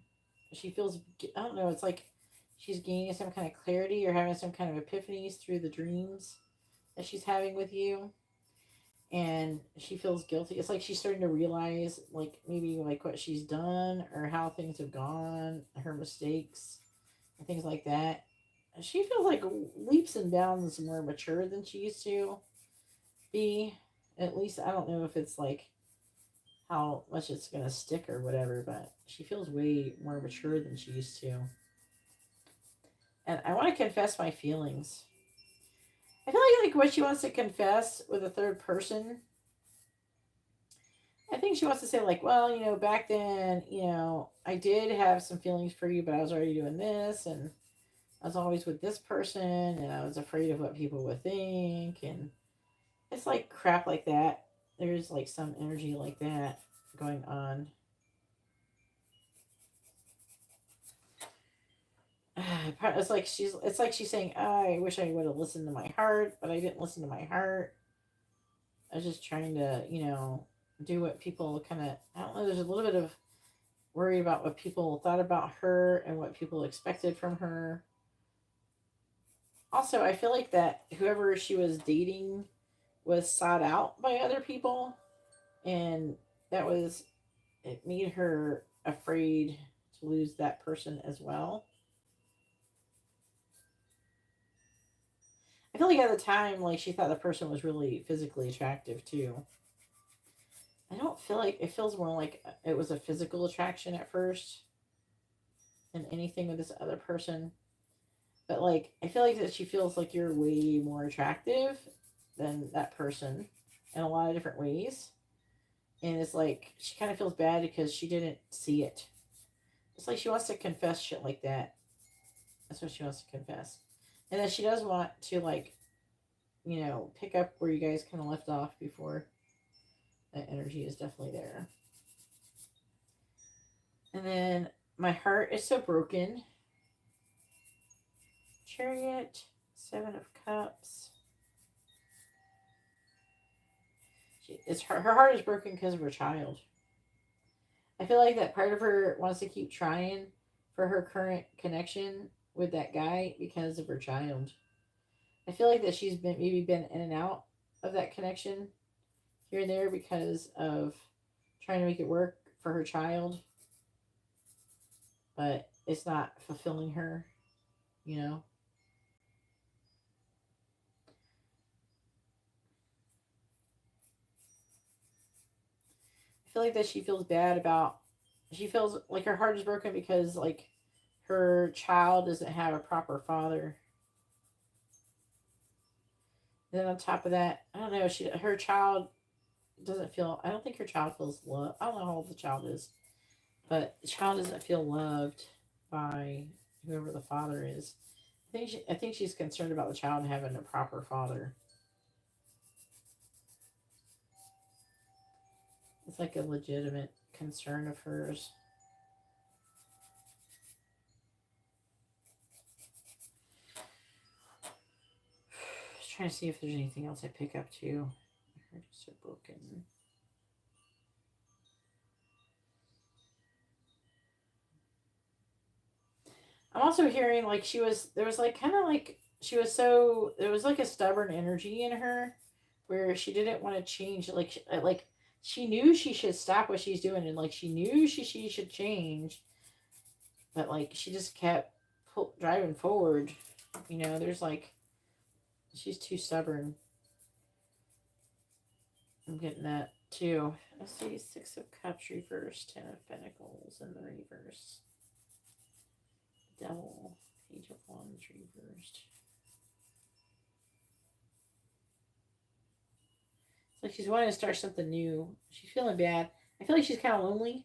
She feels, I don't know, it's like she's gaining some kind of clarity or having some kind of epiphanies through the dreams that she's having with you. And she feels guilty. It's like she's starting to realize like maybe like what she's done or how things have gone, her mistakes, and things like that. She feels like leaps and bounds more mature than she used to be. At least I don't know if it's like how much it's gonna stick or whatever, but she feels way more mature than she used to. And I want to confess my feelings. I feel like what she wants to confess with a third person, I think she wants to say like, well, back then, I did have some feelings for you, but I was already doing this, and I was always with this person, and I was afraid of what people would think, and it's like crap like that. There's like some energy like that going on. It's like she's saying, I wish I would have listened to my heart, but I didn't listen to my heart. I was just trying to, do what people kind of, I don't know, there's a little bit of worry about what people thought about her and what people expected from her. Also, I feel like that whoever she was dating was sought out by other people, and that was, it made her afraid to lose that person as well. I feel like at the time, like she thought the person was really physically attractive too. I don't feel like it feels more like it was a physical attraction at first than anything with this other person. But like, I feel like that she feels like you're way more attractive than that person in a lot of different ways. And it's like she kind of feels bad because she didn't see it. It's like she wants to confess shit like that. That's what she wants to confess. And then she does want to like, pick up where you guys kind of left off before. That energy is definitely there. And then my heart is so broken. Chariot, 7 of Cups. Her heart is broken because of her child. I feel like that part of her wants to keep trying for her current connection with that guy because of her child. I feel like that she's maybe been in and out of that connection here and there because of trying to make it work for her child, but it's not fulfilling her, you know. I feel like that she feels bad about. She feels like her heart is broken because like her child doesn't have a proper father. And then on top of that, I don't know. Her child doesn't feel. I don't think her child feels love. I don't know how old the child is, but the child doesn't feel loved by whoever the father is. I think she's concerned about the child having a proper father. It's like a legitimate concern of hers. Just trying to see if there's anything else I pick up too. I heard it's so broken. I'm also hearing like there was like kind of like she was so, there was like a stubborn energy in her where she didn't want to change. Like she knew she should stop what she's doing, and like she knew she should change, but like she just kept driving forward. There's like, she's too stubborn. I'm getting that too. Let's see, 6 of Cups reversed, 10 of Pentacles in the reverse. Devil, Page of Wands reversed. It's like she's wanting to start something new. She's feeling bad. I feel like she's kind of lonely.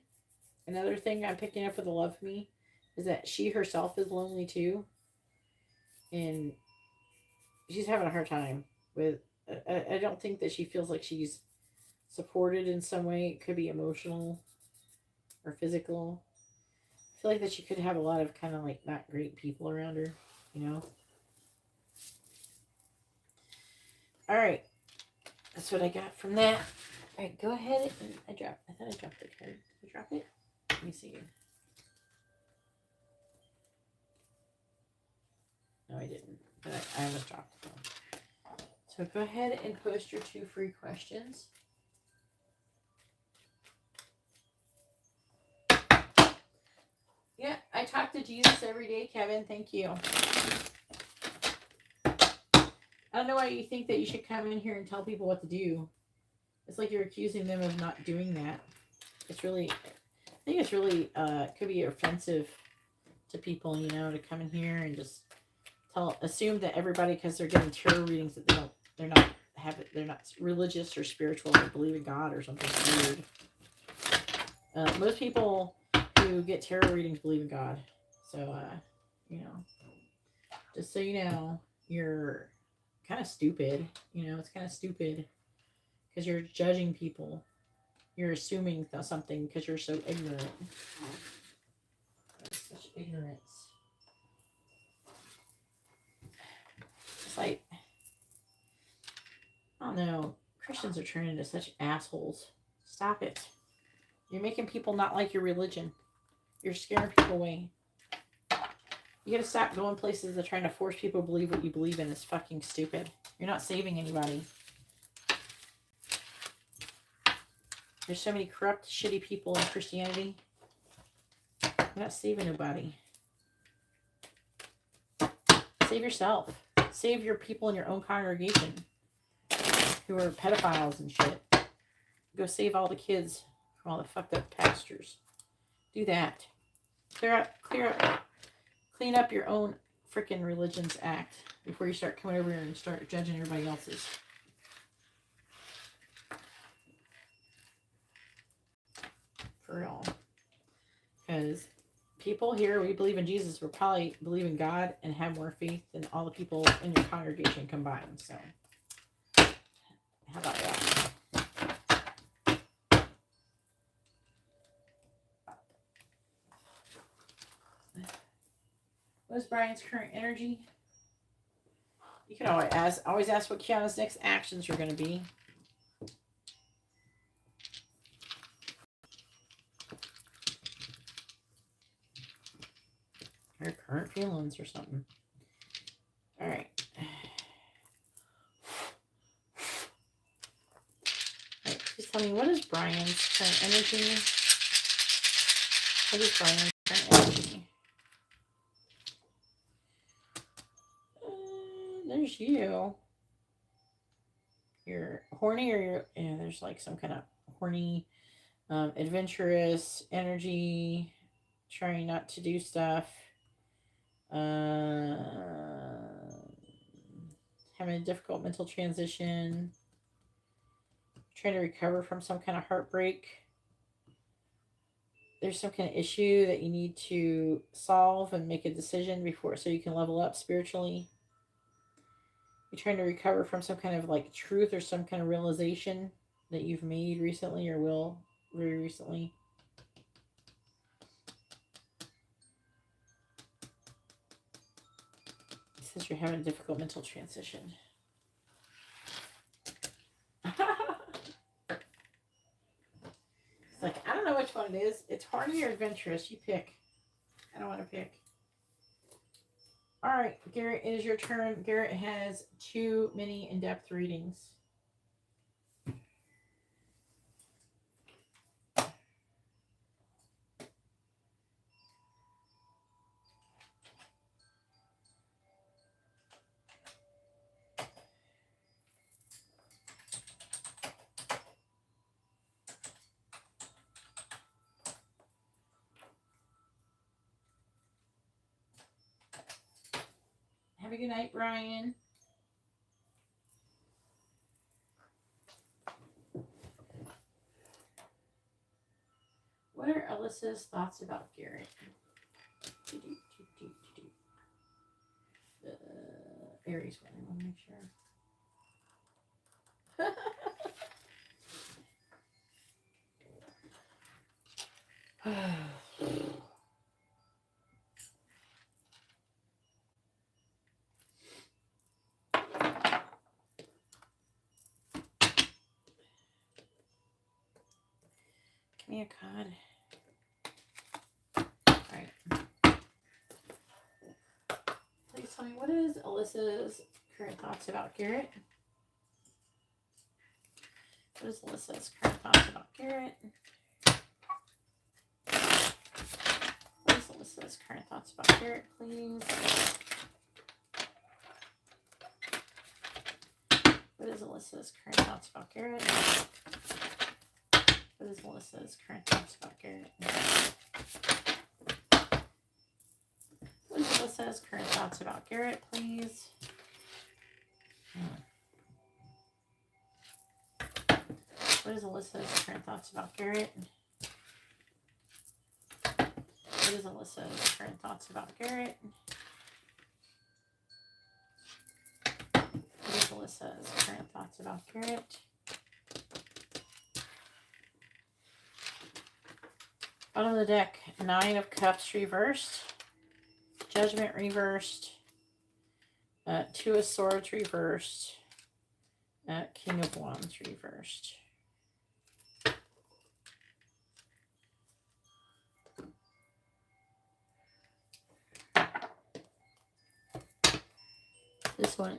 Another thing I'm picking up with the Love Me is that she herself is lonely too. And she's having a hard time with, I don't think that she feels like she's supported in some way. It could be emotional or physical. I feel like that she could have a lot of kind of like not great people around her, All right. That's what I got from that. All right, go ahead and I thought I dropped the card. Did I drop it? Let me see. No, I didn't. But I almost dropped it. So go ahead and post your 2 free questions. Yeah, I talk to Jesus every day, Kevin. Thank you. I don't know why you think that you should come in here and tell people what to do. It's like you're accusing them of not doing that. I think it's really, could be offensive to people, to come in here and just assume that everybody, because they're getting tarot readings, that they're not religious or spiritual or believe in God or something weird. Most people who get tarot readings believe in God. So, you know, just so you know, you're kind of stupid. You know, it's kind of stupid because you're judging people. You're assuming something because you're so ignorant. That's such ignorance. It's like, I don't know. Christians are turning into such assholes. Stop it. You're making people not like your religion. You're scaring people away. You gotta stop going places that are trying to force people to believe what you believe in is fucking stupid. You're not saving anybody. There's so many corrupt, shitty people in Christianity. You're not saving nobody. Save yourself. Save your people in your own congregation who are pedophiles and shit. Go save all the kids from all the fucked up pastors. Do that. Clean up your own freaking religion's act before you start coming over here and start judging everybody else's. For real. Because people here, we believe in Jesus, will probably believe in God and have more faith than all the people in your congregation combined. So, how about that? What is Brian's current energy? You can always ask what Kiana's next actions are going to be. Her current feelings or something. All right. Please tell me, what is Brian's current energy? What is Brian's current energy? There's you. You're horny, or there's like some kind of horny, adventurous energy, trying not to do stuff. Having a difficult mental transition. Trying to recover from some kind of heartbreak. There's some kind of issue that you need to solve and make a decision before, so you can level up spiritually. You're trying to recover from some kind of like truth or some kind of realization that you've made recently or will very recently. It says you're having a difficult mental transition. It's like, I don't know which one it is. It's horny or adventurous. You pick. I don't want to pick. All right, Garrett, it is your turn. Garrett has too many in-depth readings. Have a good night, Brian. What are Alyssa's thoughts about Garrett? The Aries one, I want to make sure. Give me a card. Alright. Please tell me, what is Alyssa's current thoughts about Garrett? What is Alyssa's current thoughts about Garrett? What is Alyssa's current thoughts about Garrett, please? What is Alyssa's current thoughts about Garrett? What is Alyssa's current thoughts about Garrett? What is Alyssa Alyssa's current thoughts about Garrett, please? What is Alyssa's current thoughts about Garrett? What is Alyssa's current thoughts about Garrett? What is Alyssa's current thoughts about Garrett? Bottom of the deck, 9 of Cups reversed, Judgment reversed, 2 of Swords reversed, King of Wands reversed. This one,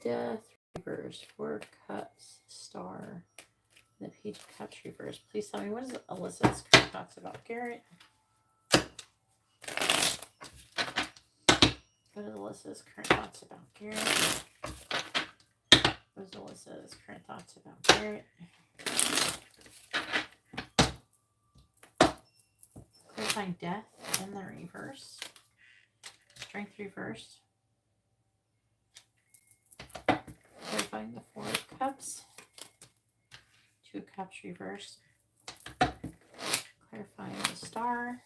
Death reversed, 4 of Cups, Star, the Page of Cups reversed. Please tell me, what is Alyssa's current thoughts about Garrett? What is Alyssa's current thoughts about Garrett? What is Alyssa's current thoughts about Garrett? Clarifying Death in the reverse. Strength reversed. Clarifying the 4 of Cups. 2 of Cups reversed. Clarifying the Star.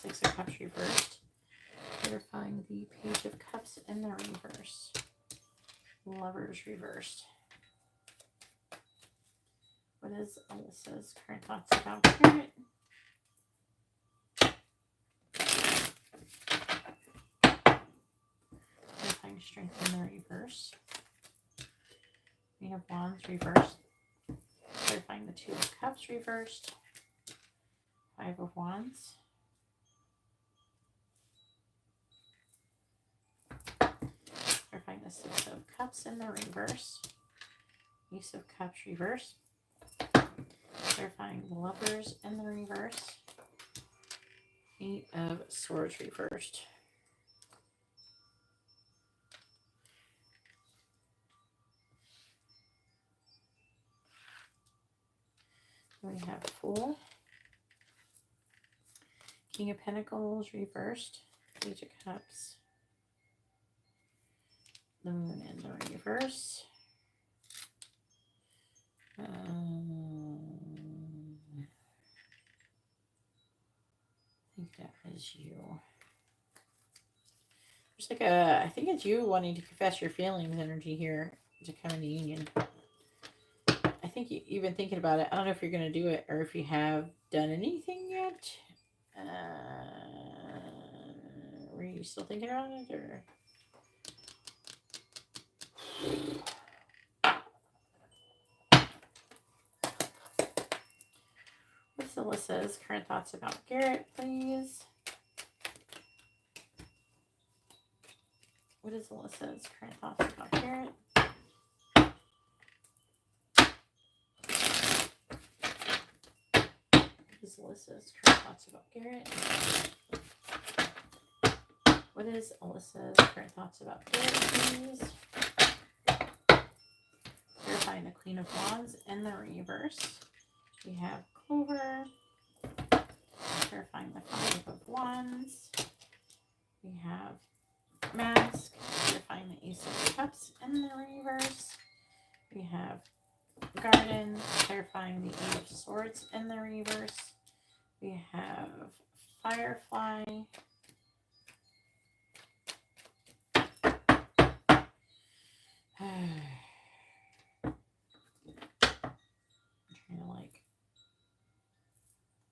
6 of Cups reversed. Clarifying the Page of Cups in the reverse. Lovers reversed. What is Alyssa's current thoughts about Garrett? Clarifying Strength in the reverse. Queen of Wands reversed. Clarifying the 2 of Cups reversed. 5 of Wands. Clarifying the 6 of Cups in the reverse. Ace of Cups reversed. Clarifying the Lovers in the reverse. 8 of Swords reversed. We have Fool. King of Pentacles reversed. Page of Cups. The Moon in the reverse. I think that is you. There's like a, I think it's you wanting to confess your feelings energy here to come into union. I think you've been thinking about it. I don't know if you're going to do it or if you have done anything yet. Were you still thinking about it or? What's Alyssa's current thoughts about Garrett, please? What is Alyssa's current thoughts about Garrett? What is Alyssa's current thoughts about Garrett? What is Alyssa's current thoughts about Garrett, please? Clarifying the Queen of Wands in the reverse. We have Clover. Clarifying the 5 of Wands. We have Mask. Clarifying the Ace of Cups in the reverse. We have Garden. Clarifying the 8 of Swords in the reverse. We have Firefly.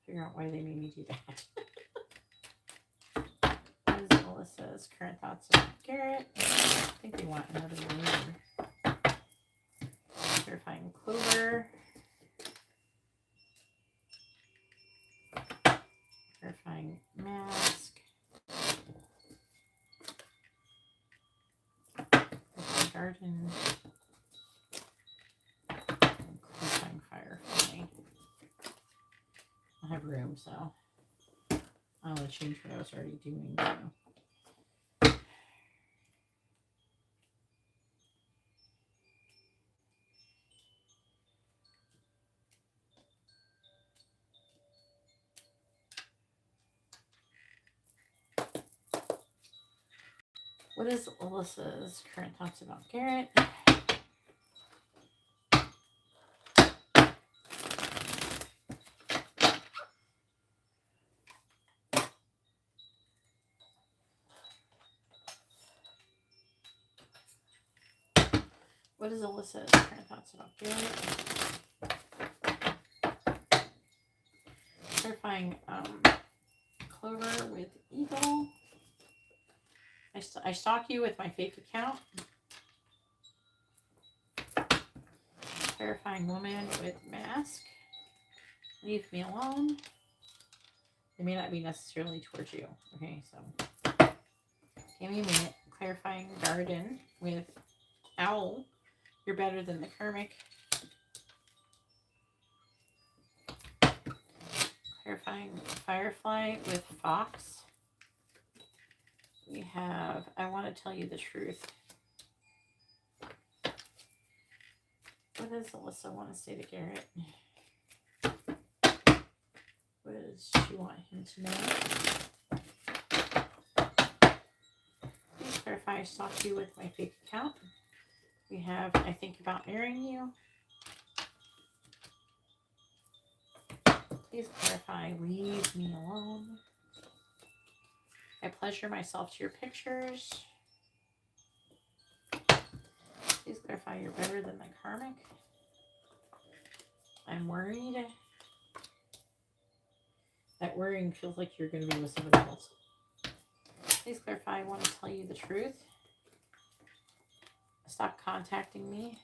Figure out why they made me do that. What is Alyssa's current thoughts about Garrett? I think they want another reader. Clarifying Clover. Clarifying Mask. Clarifying Garden. And clarifying Firefly. I have room, so I don't want to change what I was already doing. So. What is Alyssa's current thoughts about Garrett? What is Alyssa's current thoughts about Garrett? Clarifying Clover with Eagle. I stalk you with my fake account. Clarifying Woman with Mask. Leave me alone. It may not be necessarily towards you. Okay, so give me a minute. Clarifying Garden with Owl. You're better than the karmic. Clarifying Firefly with Fox. We have I want to tell you the truth. What does Alyssa want to say to Garrett? What does she want him to know? Please clarify I stalked you with my fake account. We have I think about marrying you. Please clarify leave me alone. I pleasure myself to your pictures. Please clarify you're better than the karmic. I'm worried. That worrying feels like you're going to be with somebody else. Please clarify I want to tell you the truth. Stop contacting me.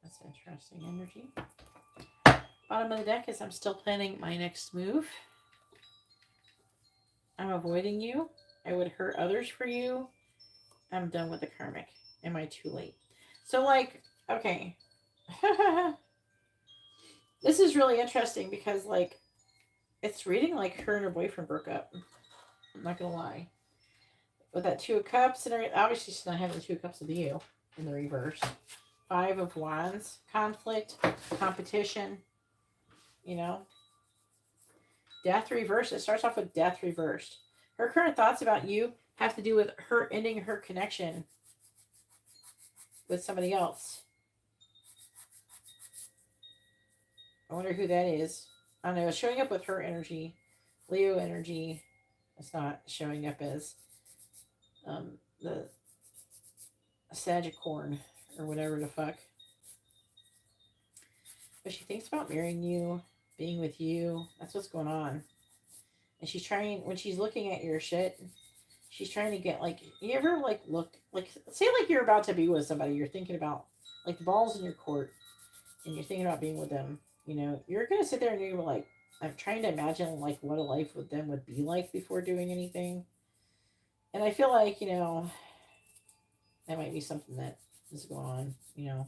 That's interesting energy. Bottom of the deck is I'm still planning my next move. I'm avoiding you. I would hurt others for you. I'm done with the karmic. Am I too late? So, like, okay. This is really interesting because, like, it's reading like her and her boyfriend broke up. I'm not going to lie. With that Two of Cups and everything. Obviously, she's not having the Two of Cups with you in the reverse. Five of Wands. Conflict. Competition. You know. Death reversed. It starts off with death reversed. Her current thoughts about you have to do with her ending her connection with somebody else. I wonder who that is. I don't know. It's showing up with her energy. Leo energy. It's not showing up as the Sagicorn or whatever the fuck. But she thinks about marrying you, being with you. That's what's going on. And she's trying, when she's looking at your shit, she's trying to get, like, you ever, like, look, like, say, like, you're about to be with somebody, you're thinking about, like, the ball's in your court, and you're thinking about being with them, you know, you're going to sit there and you're like, I'm trying to imagine, like, what a life with them would be like before doing anything. And I feel like, you know, that might be something that is going on, you know,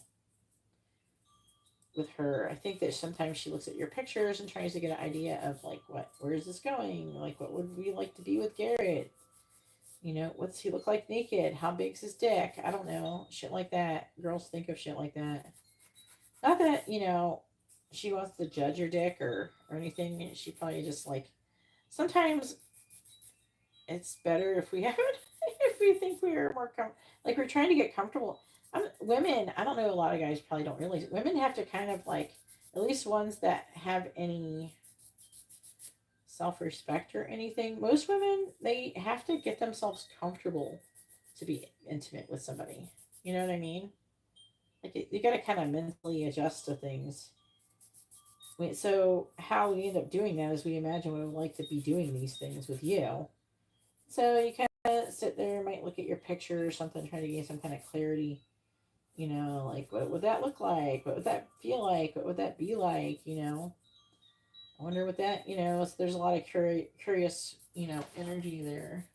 with her. I think that sometimes she looks at your pictures and tries to get an idea of, like, where is this going? Like, what would we like to be with Garrett? You know, what's he look like naked? How big's his dick? I don't know. Shit like that. Girls think of shit like that. Not that, you know, she wants to judge your dick or anything. She probably just, like, sometimes it's better if we have it, if we think we are more like we're trying to get comfortable. Women, I don't know, a lot of guys probably don't realize it. Women have to kind of, like, at least ones that have any self-respect or anything. Most women, they have to get themselves comfortable to be intimate with somebody. You know what I mean? Like, you got to kind of mentally adjust to things. So how we end up doing that is we imagine we would like to be doing these things with you. So you kind of sit there, might look at your picture or something, trying to gain some kind of clarity. You know, like, what would that look like? What would that feel like? What would that be like? You know, I wonder what that, you know, so there's a lot of curious, you know, energy there.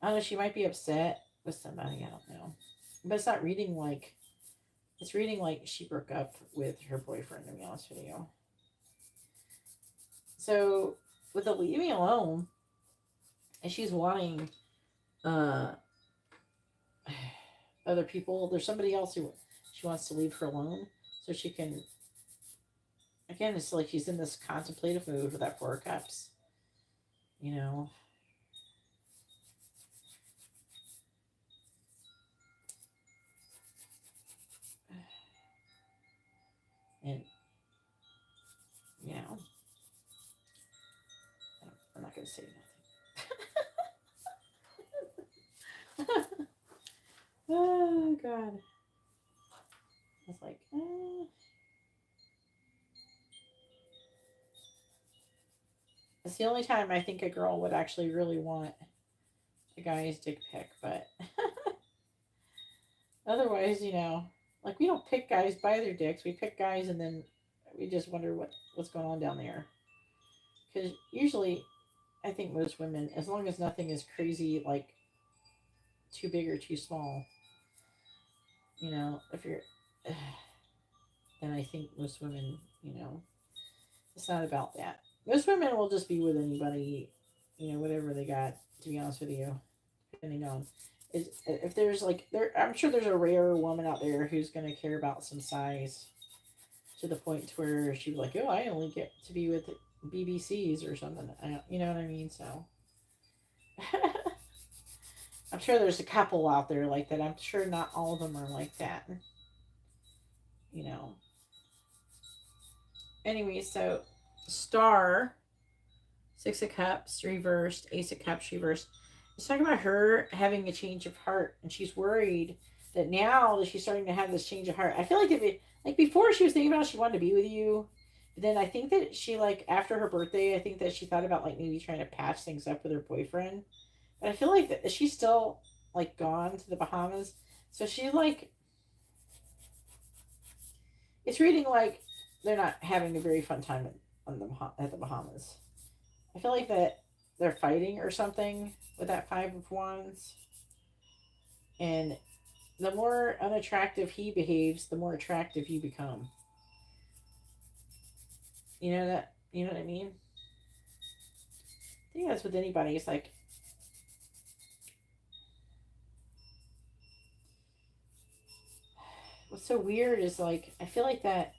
I don't know, she might be upset with somebody, I don't know. But it's not reading like, it's reading like she broke up with her boyfriend, to be honest with you. So, with the leave me alone, and she's wanting other people, there's somebody else who she wants to leave her alone so she can again, it's like she's in this contemplative mood with that Four of Cups. You know. And, you know, I'm not going to say nothing. Oh, God. It's like, It's the only time I think a girl would actually really want a guy's dick pic, but otherwise, you know, like we don't pick guys by their dicks. We pick guys and then we just wonder what's going on down there. Because usually, I think most women, as long as nothing is crazy, like too big or too small, you know, if you're, then I think most women, you know, it's not about that. Most women will just be with anybody, you know, whatever they got. To be honest with you, depending on if there's like there, I'm sure there's a rare woman out there who's gonna care about some size to the point where she'd be like, oh, I only get to be with BBCs or something. You know what I mean? So I'm sure there's a couple out there like that. I'm sure not all of them are like that. You know. Anyway, so Star, Six of Cups reversed, Ace of Cups reversed. It's talking about her having a change of heart, and she's worried that now that she's starting to have this change of heart. I feel like if it, like before she was thinking about she wanted to be with you, but then I think that she like after her birthday, I think that she thought about like maybe trying to patch things up with her boyfriend. But I feel like that she's still like gone to the Bahamas, so she like it's reading like they're not having a very fun time at the Bahamas. I feel like that they're fighting or something with that Five of Wands. And the more unattractive he behaves, the more attractive you become. You know that? You know what I mean? I think that's with anybody. It's like, what's so weird is like, I feel like that.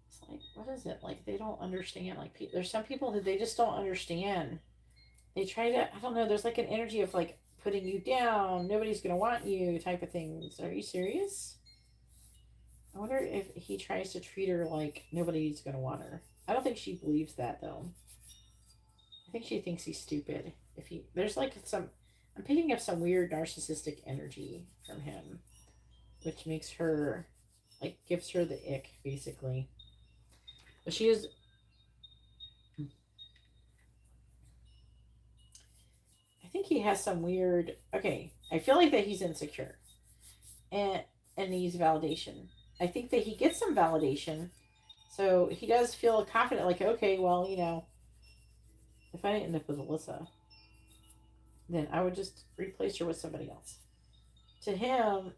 It's like, what is it? Like, they don't understand. Like, there's some people that they just don't understand. They try to, I don't know, there's like an energy of like putting you down, nobody's going to want you type of things. Are you serious? I wonder if he tries to treat her like nobody's going to want her. I don't think she believes that though. I think she thinks he's stupid. If he, there's like some, I'm picking up some weird narcissistic energy from him, which makes her, like, gives her the ick basically. But she is, I think he has some weird, okay, I feel like that he's insecure and, and needs validation. I think that he gets some validation. So he does feel confident, like, okay, well, you know, if I end up with Alyssa, then I would just replace her with somebody else. To him,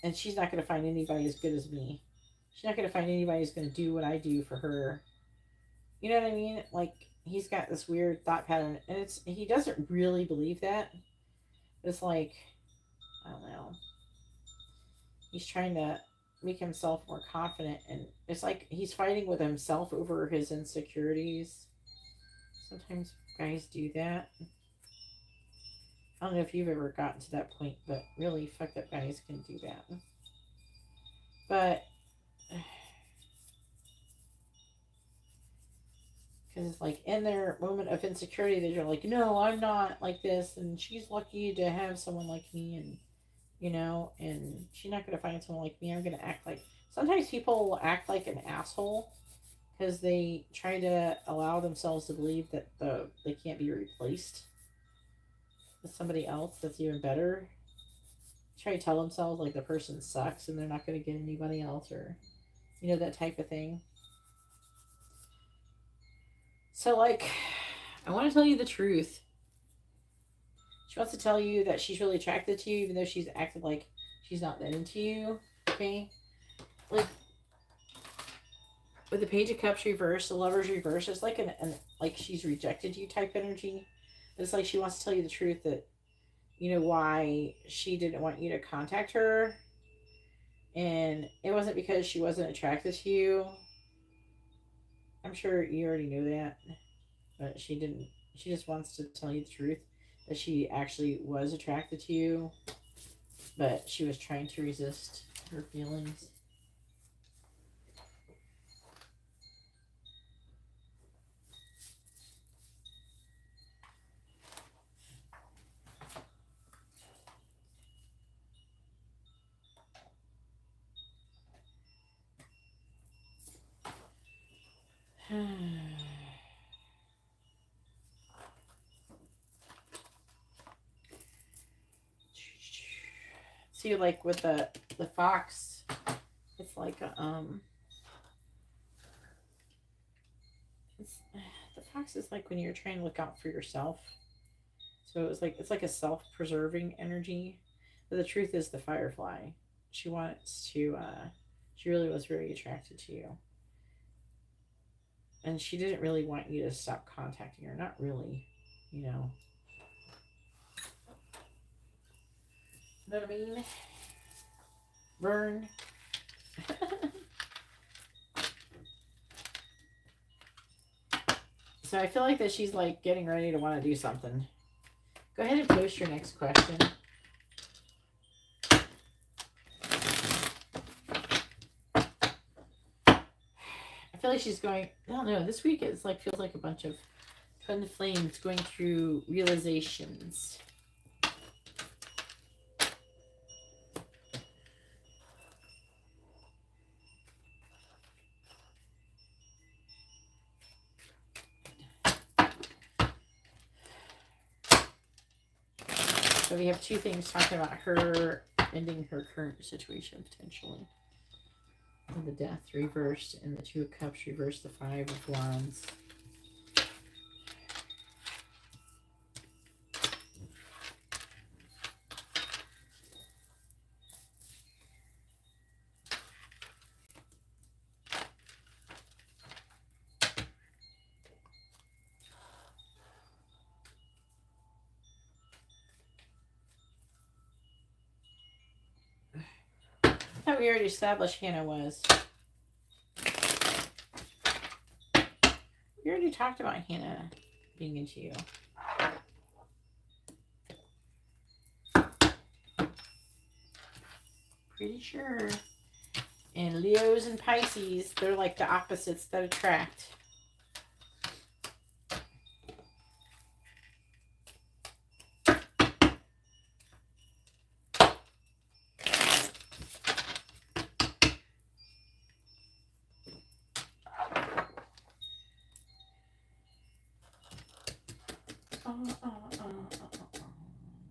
and she's not going to find anybody as good as me. She's not going to find anybody who's going to do what I do for her. You know what I mean? Like, he's got this weird thought pattern, and it's he doesn't really believe that. It's like, I don't know. He's trying to make himself more confident, and it's like he's fighting with himself over his insecurities. Sometimes guys do that. I don't know if you've ever gotten to that point, but really fucked up guys can do that. But because it's like in their moment of insecurity, they're like, no, I'm not like this, and she's lucky to have someone like me, and you know, and she's not gonna find someone like me. I'm gonna act like. Sometimes people will act like an asshole because they try to allow themselves to believe that they can't be replaced with somebody else that's even better. Try to tell themselves like the person sucks and they're not going to get anybody else, or you know, that type of thing. So like, I want to tell you the truth. She wants to tell you that she's really attracted to you, even though she's acted like she's not that into you. Okay, like with the Page of Cups reversed, the Lovers reversed, it's like an like she's rejected you type energy. It's like she wants to tell you the truth that you know, why she didn't want you to contact her. And it wasn't because she wasn't attracted to you. I'm sure you already knew that. But she didn't. She just wants to tell you the truth that she actually was attracted to you. But she was trying to resist her feelings. See, like with the fox, it's like a, the fox is like when you're trying to look out for yourself. So it's like a self-preserving energy. But the truth is the firefly. She wants to she really was very attracted to you. And she didn't really want you to stop contacting her. Not really, you know. You know what I mean? Burn. So I feel like that she's like getting ready to want to do something. Go ahead and post your next question. I feel like she's going, I don't know, this week it's like, feels like a bunch of twin flames going through realizations. So we have two things talking about her ending her current situation potentially. And the Death reversed and the Two of Cups reversed, the Five of Wands. I thought we already established Hannah was. We already talked about Hannah being into you. Pretty sure. And Leos and Pisces, they're like the opposites that attract.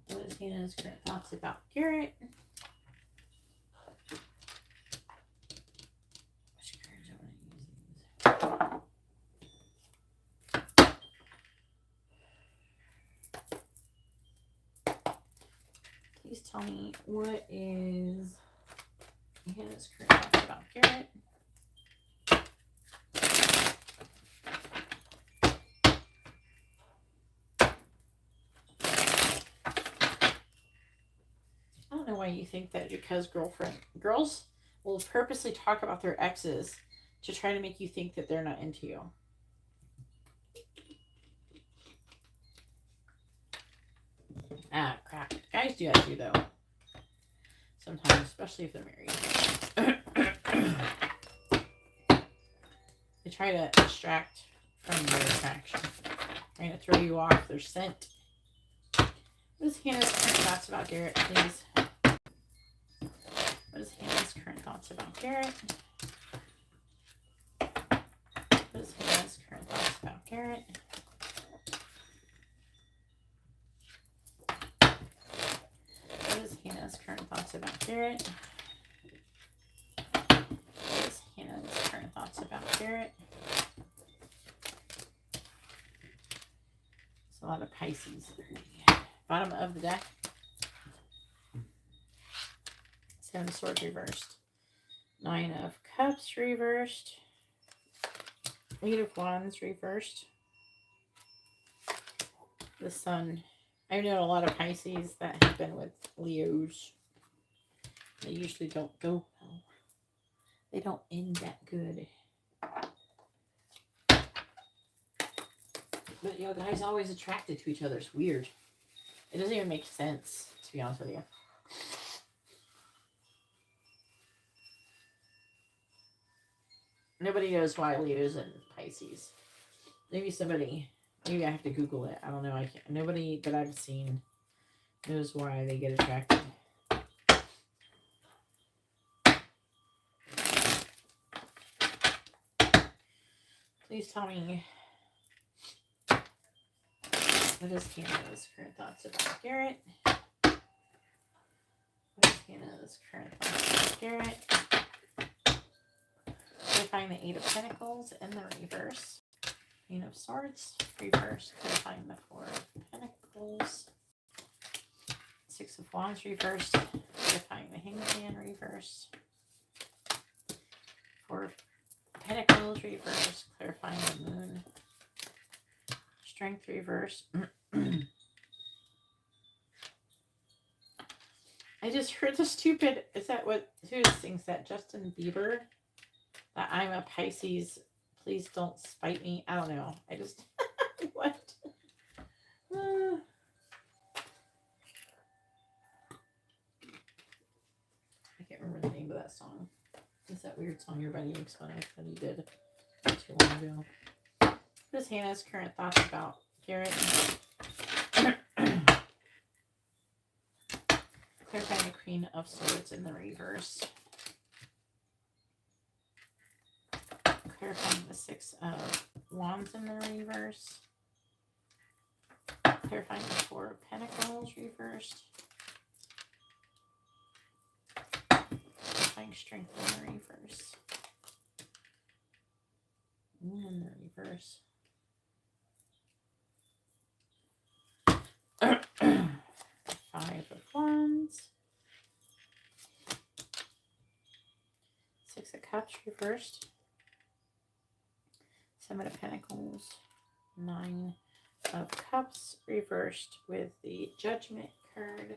What is Hannah's current thoughts about Garrett? Which cards I want to use? Please tell me what is Hannah's current thoughts about Garrett? I don't know why you think that, because girls will purposely talk about their exes to try to make you think that they're not into you. Ah, crap. Guys do that too, though. Sometimes, especially if they're married. They try to distract from their attraction. Trying to throw you off their scent. What is Hannah's current thoughts about Garrett, please? What is Hannah's current thoughts about Garrett? What is Hannah's current thoughts about Garrett? What is Hannah's current thoughts about Garrett? What is Hannah's current thoughts about Garrett? It's a lot of Pisces. Bottom of the deck. Seven of Swords reversed. Nine of Cups reversed. Eight of Wands reversed. The Sun I've known a lot of Pisces that have been with Leos. They usually don't go well. They don't end that good. But you guys always attracted to each other. It's weird. It doesn't even make sense, to be honest with you. Nobody knows why Leos and Pisces. Maybe I have to Google it. I don't know. I can't. Nobody that I've seen knows why they get attracted. Please tell me what is Hannah's current thoughts about Garrett? What is Hannah's current thoughts about Garrett? Clarifying the Eight of Pentacles in the reverse. Queen of Swords, reverse. Clarifying the Four of Pentacles. Six of Wands, reverse. Clarifying the Hanged Man, reverse. Four of Pentacles, reverse. Clarifying the Moon. Strength, reverse. I just heard the stupid, is that what, who sings that? Justin Bieber? That I'm a Pisces, please don't spite me. I don't know. I just, what? I can't remember the name of that song. It's that weird song everybody makes fun of that he did not too long ago. What is Hannah's current thoughts about Garrett? Clarifying the Queen of Swords in the reverse. Clarifying the Six of Wands in the reverse. Clarifying the Four of Pentacles reversed. Clarifying Strength in the reverse. Moon in the reverse. Five of Wands. Six of Cups reversed. Seven of Pentacles. Nine of Cups reversed with the Judgment card.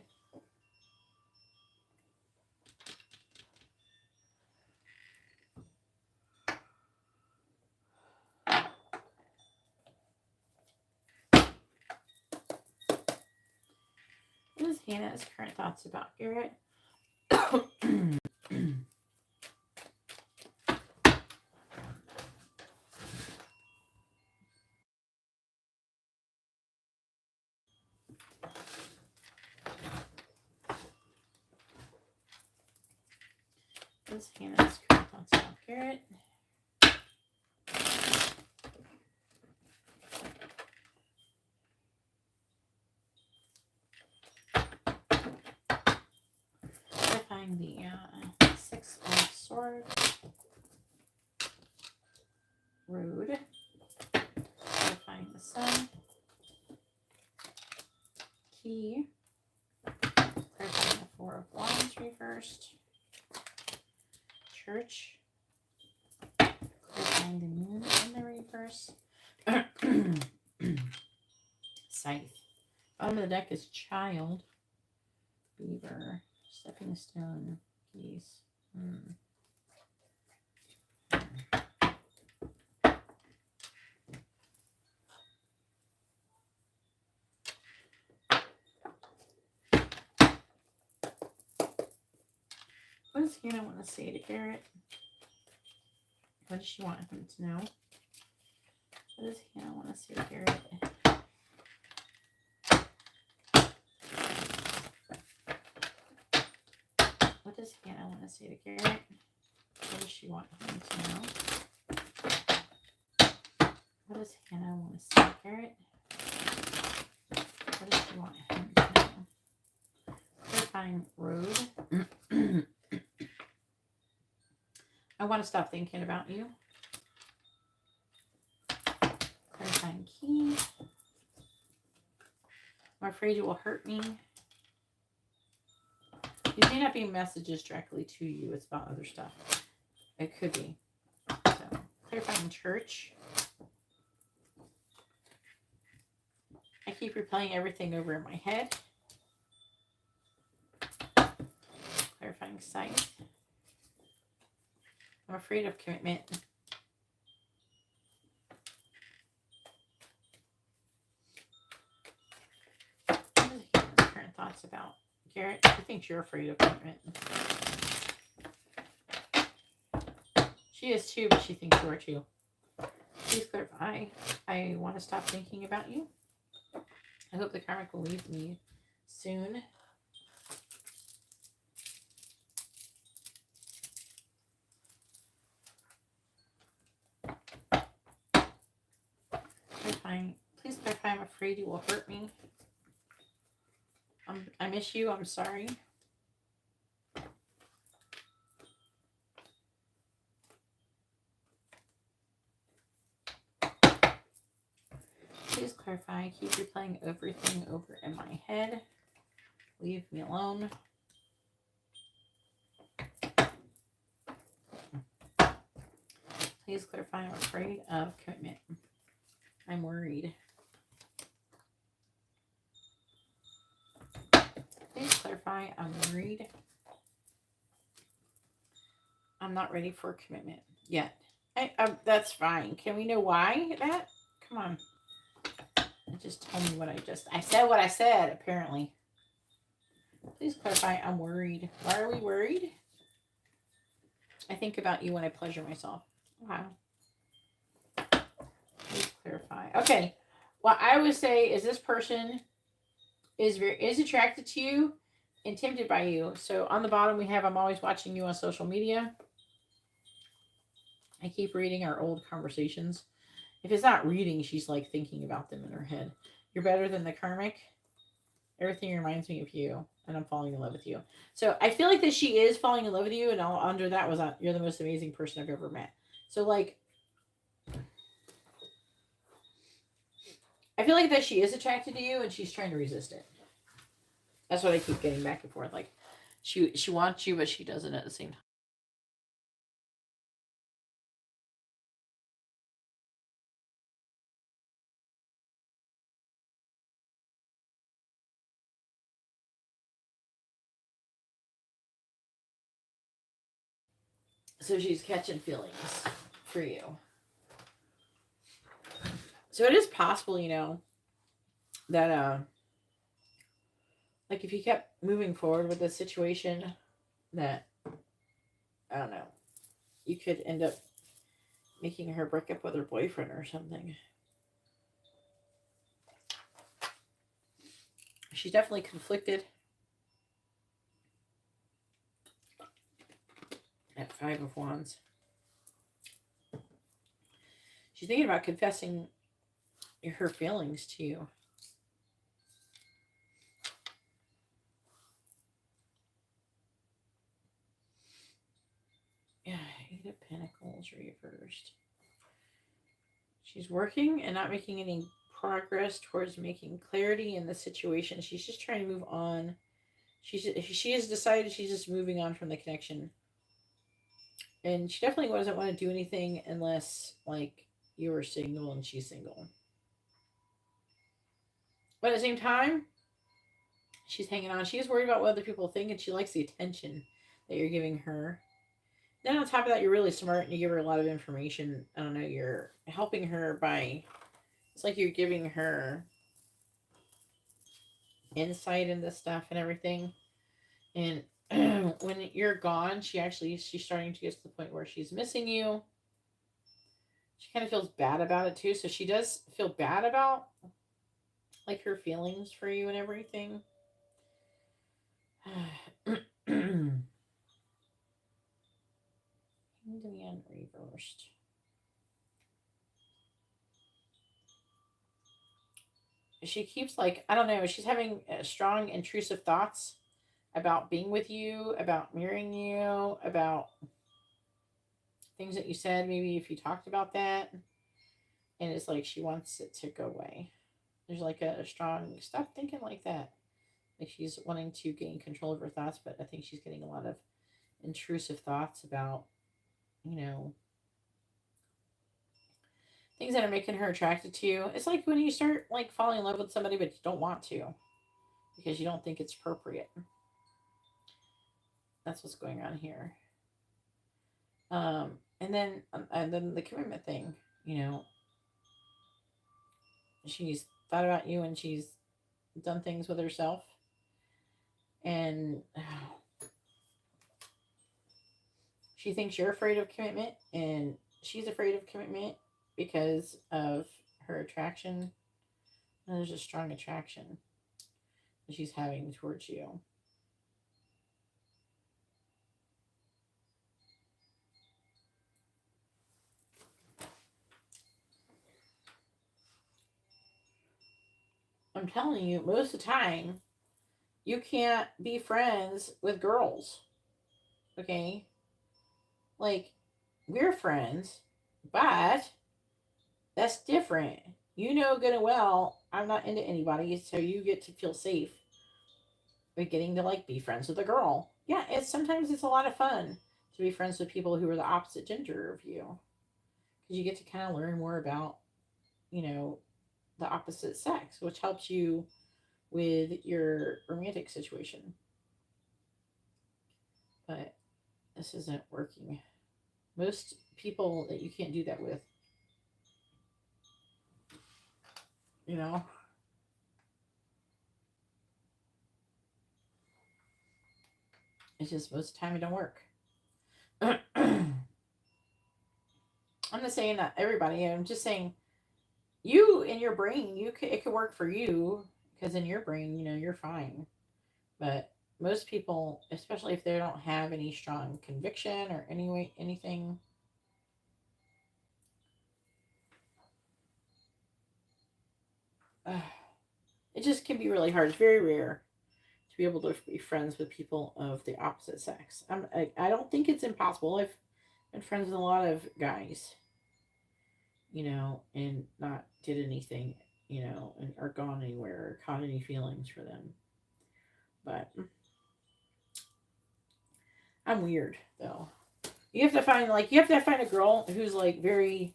What is Hannah's current thoughts about Garrett? What is Hannah's current thoughts about Garrett? Clarifying the Six of Swords. Rude. Clarifying the Sun. Key. Clarifying the Four of Wands reversed. Church. Clarifying the Moon in the reverse. Scythe. Bottom of the deck is Child. Beaver. Stepping Stone. Geese. What does Hannah want to say to Garrett? What does she want him to know? What does Hannah want to say to Garrett? What does Hannah want to say to Garrett? What does she want him to know? What does Hannah want to say to Garrett? What does she want him to know? Clarifying Road. I want to stop thinking about you. Clarifying Key. I'm afraid you will hurt me. These may not be messages directly to you. It's about other stuff. It could be. So, clarifying Church. I keep replaying everything over in my head. Clarifying sight. I'm afraid of commitment. Current thoughts about Garrett. She thinks you're afraid of commitment. She is too, but she thinks you are too. Please clarify. I want to stop thinking about you. I hope the karmic will leave me soon. Please clarify. I'm afraid you will hurt me. I miss you. I'm sorry. Please clarify. I keep replaying everything over in my head. Leave me alone. Please clarify. I'm afraid of commitment. I'm worried. Please clarify. I'm worried. I'm not ready for commitment yet. That's fine. Can we know why that? Come on. Just tell me what I said what I said, apparently. Please clarify. I'm worried. Why are we worried? I think about you when I pleasure myself. Wow. Please clarify. Okay. What I would say is this person is attracted to you and tempted by you. So on the bottom we have, I'm always watching you on social media. I keep reading our old conversations. If it's not reading, she's like thinking about them in her head. You're better than the karmic. Everything reminds me of you, and I'm falling in love with you. So I feel like that she is falling in love with you, and all under that was you're the most amazing person I've ever met. So like, I feel like that she is attracted to you, and she's trying to resist it. That's what I keep getting back and forth. Like, she wants you, but she doesn't at the same time. So she's catching feelings for you. So it is possible, you know, that like if you kept moving forward with this situation, that I don't know, you could end up making her break up with her boyfriend or something. She's definitely conflicted. At 5 of Wands. She's thinking about confessing her feelings to you. Yeah, 8 of Pentacles reversed. She's working and not making any progress towards making clarity in the situation. She's just trying to move on. She has decided she's just moving on from the connection. And she definitely doesn't want to do anything unless, like, you were single and she's single. But at the same time, she's hanging on. She is worried about what other people think, and she likes the attention that you're giving her. Then on top of that, you're really smart and you give her a lot of information. I don't know, you're helping her by, it's like you're giving her insight into stuff and everything. And when you're gone, she's starting to get to the point where she's missing you. She kind of feels bad about it too. So she does feel bad about like her feelings for you and everything. Kingdom reversed. She keeps like, I don't know, she's having strong intrusive thoughts about being with you, about marrying you, about things that you said, maybe if you talked about that. And it's like she wants it to go away. There's like a strong, stop thinking like that. Like she's wanting to gain control of her thoughts, but I think she's getting a lot of intrusive thoughts about, you know, things that are making her attracted to you. It's like when you start like falling in love with somebody, but you don't want to because you don't think it's appropriate. That's what's going on here. Um, and then the commitment thing. You know, she's thought about you and she's done things with herself, and she thinks you're afraid of commitment, and she's afraid of commitment because of her attraction. And there's a strong attraction that she's having towards you. I'm telling you, most of the time, you can't be friends with girls. Okay? Like, we're friends, but that's different. You know good and well I'm not into anybody, so you get to feel safe with getting to like be friends with a girl. Yeah, it's sometimes it's a lot of fun to be friends with people who are the opposite gender of you. Because you get to kind of learn more about, you know, the opposite sex, which helps you with your romantic situation. But this isn't working. Most people that you can't do that with, you know. It's just most of the time it don't work. I'm not saying that everybody. I'm just saying you in your brain, it could work for you because in your brain, you know, you're fine. But most people, especially if they don't have any strong conviction or anything, it just can be really hard. It's very rare to be able to be friends with people of the opposite sex. I don't think it's impossible. I've been friends with a lot of guys, you know, and not did anything, you know, and or gone anywhere or caught any feelings for them. But I'm weird though. You have to find a girl who's like very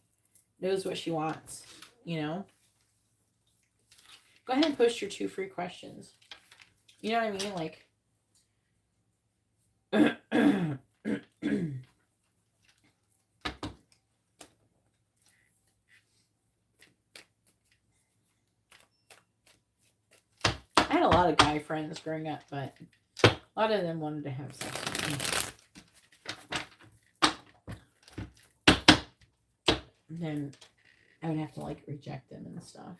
knows what she wants, you know. Go ahead and post your 2 free questions. You know what I mean? Like I had a lot of guy friends growing up, but a lot of them wanted to have sex with me. And then I would have to like reject them and stuff.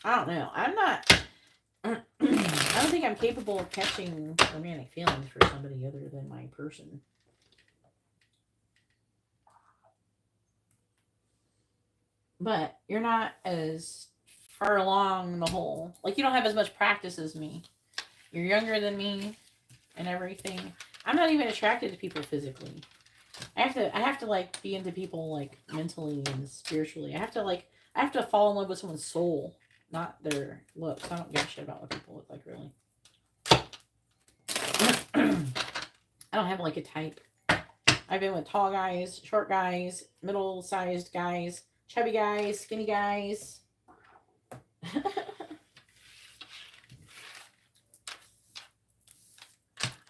I don't know. I'm not. I don't think I'm capable of catching romantic feelings for somebody other than my person. But you're not as far along the whole. Like, you don't have as much practice as me. You're younger than me and everything. I'm not even attracted to people physically. I have to like be into people like mentally and spiritually. I have to fall in love with someone's soul, not their looks. I don't give a shit about what people look like, really. I don't have like a type. I've been with tall guys, short guys, middle-sized guys, chubby guys, skinny guys.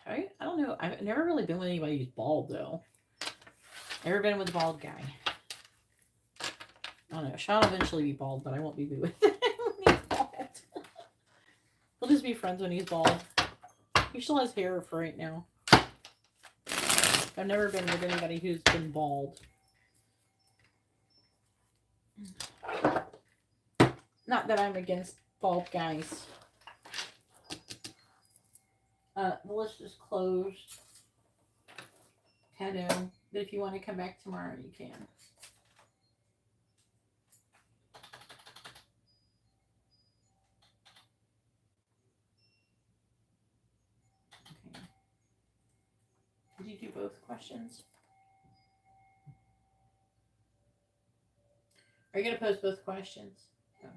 I don't know. I've never really been with anybody who's bald, though. Never been with a bald guy. I don't know. Sean will eventually be bald, but I won't be with him when he's bald. We'll just be friends when he's bald. He still has hair for right now. I've never been with anybody who's been bald. Not that I'm against bald guys. The list is closed. Hello. But if you want to come back tomorrow, you can. Okay. Did you do both questions? Are you going to pose both questions? No.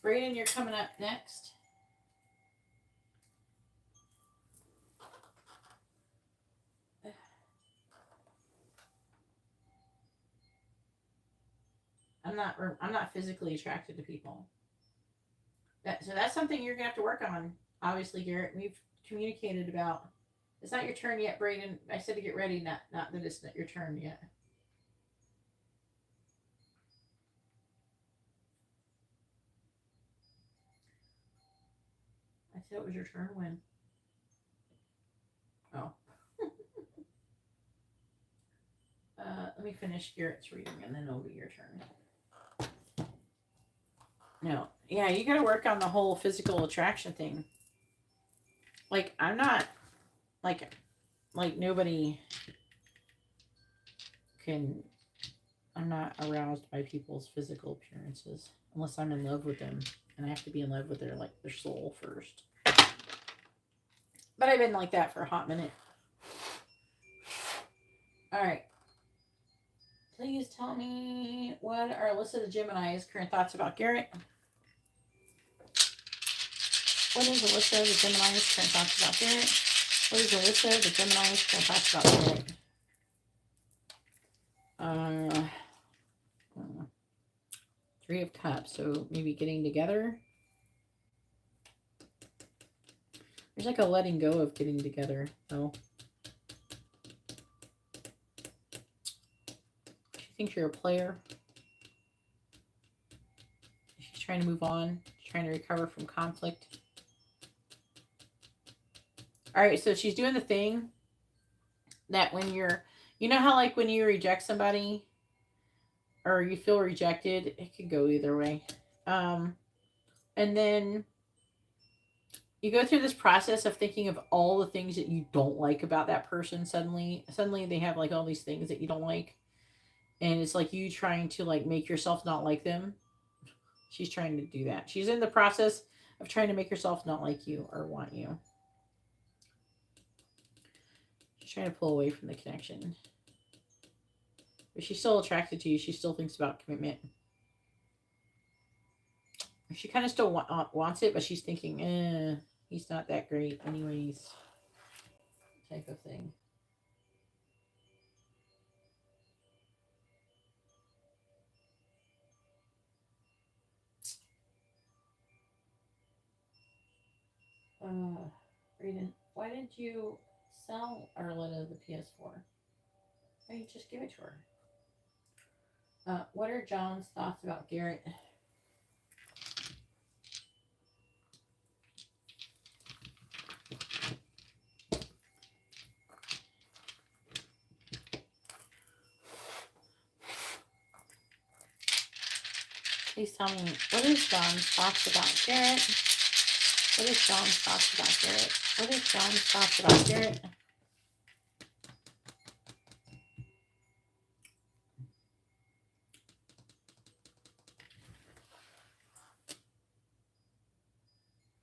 Brayden, you're coming up next. I'm not physically attracted to people. So that's something you're gonna have to work on. Obviously, Garrett, we've communicated about. It's not your turn yet, Brayden. I said to get ready, not that it's not your turn yet. I said it was your turn when. Oh. Let me finish Garrett's reading and then it'll be your turn. No. Yeah, you gotta work on the whole physical attraction thing. Like, I'm not, like nobody can, I'm not aroused by people's physical appearances unless I'm in love with them. And I have to be in love with their soul first. But I've been like that for a hot minute. Alright. Please tell me what are Alyssa the Gemini's current thoughts about Garrett? What is Alyssa the Gemini's current thoughts about Garrett? What is Alyssa the Gemini's current thoughts about Garrett? 3 of Cups, so maybe getting together. There's like a letting go of getting together, though. She thinks you're a player. She's trying to move on. She's trying to recover from conflict. Alright, so she's doing the thing that when you're... You know how like when you reject somebody or you feel rejected, it could go either way. And then you go through this process of thinking of all the things that you don't like about that person. Suddenly they have like all these things that you don't like. And it's like you trying to like make yourself not like them. She's trying to do that. She's in the process of trying to make herself not like you or want you. She's trying to pull away from the connection. But she's still attracted to you. She still thinks about commitment. She kind of still wants it, but she's thinking, he's not that great anyways. Type of thing. Why didn't you sell Arletta the PS4? Why didn't you just give it to her? What are John's thoughts about Garrett? Please tell me, what is John's thoughts about Garrett? What is John's thoughts about Garrett? What is John's thoughts about Garrett?